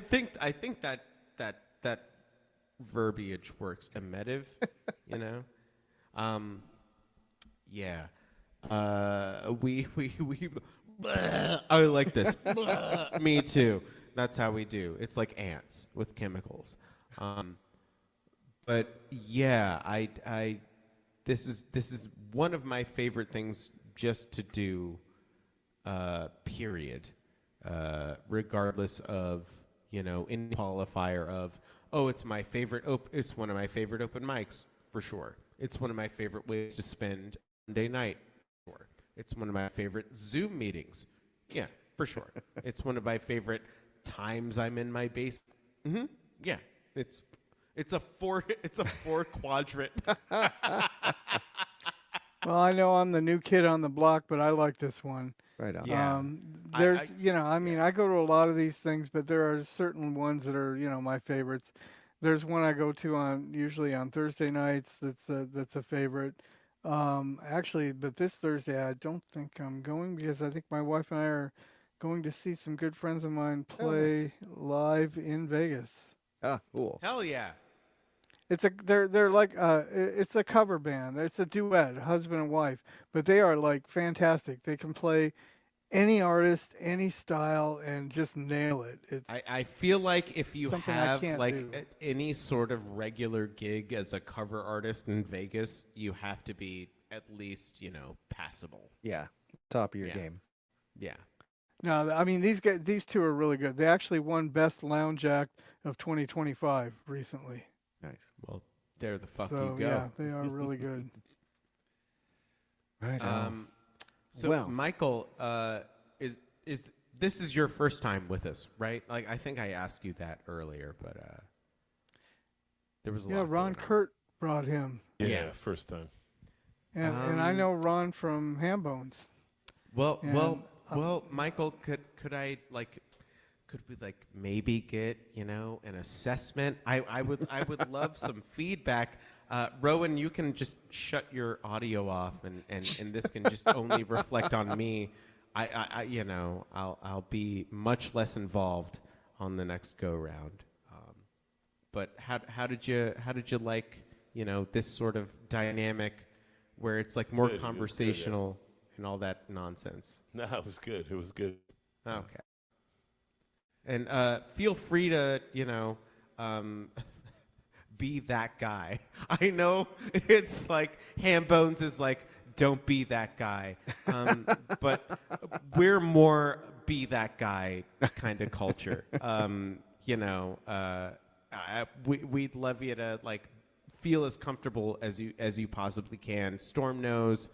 think that verbiage works. Emetive, yeah. We I like this. Me too. That's how we do. It's like ants with chemicals. But yeah, this is one of my favorite things just to do. Period. Regardless of any qualifier of it's my favorite. It's one of my favorite open mics for sure. It's one of my favorite ways to spend Monday night. Sure. It's one of my favorite Zoom meetings. Yeah, for sure. It's one of my favorite times I'm in my basement. Mm-hmm. Yeah, it's a four quadrant. Well, I know I'm the new kid on the block, but I like this one. Right on. Yeah. I go to a lot of these things, but there are certain ones that are, my favorites. There's one I go to usually on Thursday nights. That's a favorite. Actually, but this Thursday I don't think I'm going because I think my wife and I are going to see some good friends of mine play live in Vegas. Ah, cool. Hell yeah. It's a cover band. It's a duet, husband and wife, but they are fantastic. They can play any artist, any style, and just nail it. I feel like if you have do. any sort of regular gig as a cover artist in Vegas, you have to be at least passable. Yeah, top of your game. Yeah. No, I mean these two are really good. They actually won Best Lounge Act of 2025 recently. Nice. Well, there the fuck So you go. yeah, they are really good. Right. So Michael, is this is your first time with us, right? I think I asked you that earlier, but there was a lot. Yeah, Ron going on. Kurt brought him. Yeah, first time. And I know Ron from Hambones. Well, Michael, could we maybe get an assessment? I would love some feedback. Rowan, you can just shut your audio off, and this can just only reflect on me. I'll be much less involved on the next go round. But how did you like this sort of dynamic where it's like more Good, it was good, yeah. conversational and all that nonsense? No, it was good. It was good. Okay. And feel free to be that guy. I know it's like Ham Bones is like, don't be that guy. But we're more be that guy kind of culture. We'd love you to like feel as comfortable as you possibly can. Storm knows,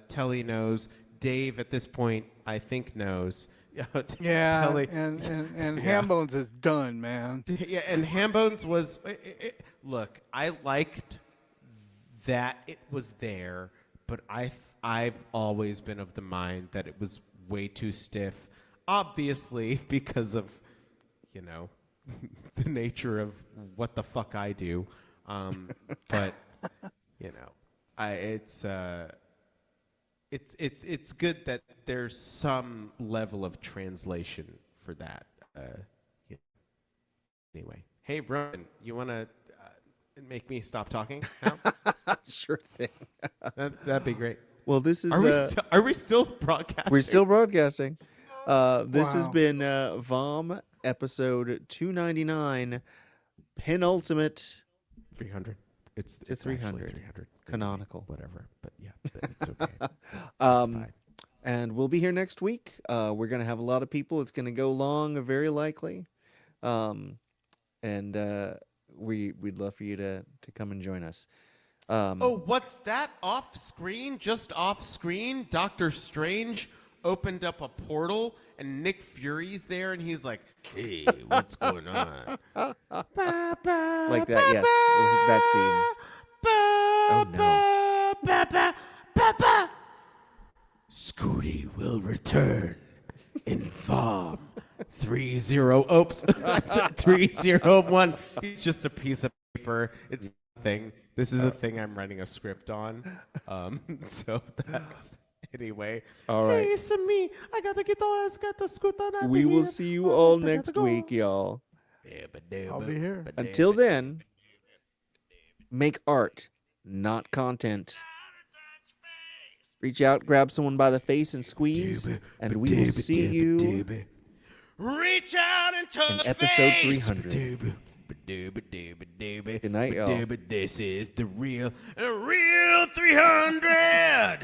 Telly knows, Dave at this point I think knows. Yeah, Telly, and yeah. Hambones is done, man. Yeah, and Hambones was. Look, I liked that it was there, but I've always been of the mind that it was way too stiff. Obviously, because of the nature of what the fuck I do. But it's good that there's some level of translation for that. Anyway, hey Rowan, you want to make me stop talking now? Sure thing. That'd be great. Well, this is. Are we still broadcasting? We're still broadcasting. This has Wow. been VOM episode 299, penultimate. 300. It's 300. 300. Canonical. Whatever. But yeah, it's okay. It's Um, fine. And we'll be here next week. We're going to have a lot of people. It's going to go long, very likely. And we'd love for you to come and join us. Oh, what's that off screen? Just off screen? Doctor Strange opened up a portal and Nick Fury's there and he's like, hey, what's going on? Like that, yes. It was that scene. Oh, no. Scooty will return in VOM 301. He's just a piece of paper. It's nothing. This is a thing I'm writing a script on. So that's anyway. All right. Hey, it's me. I got the guitar. I got the scooter. We will see you all next week, y'all. I'll be here. Until then, make art, not content. Reach out, grab someone by the face and squeeze, and we will see you Reach out and touch in episode face. 300. Good night, y'all. This is the real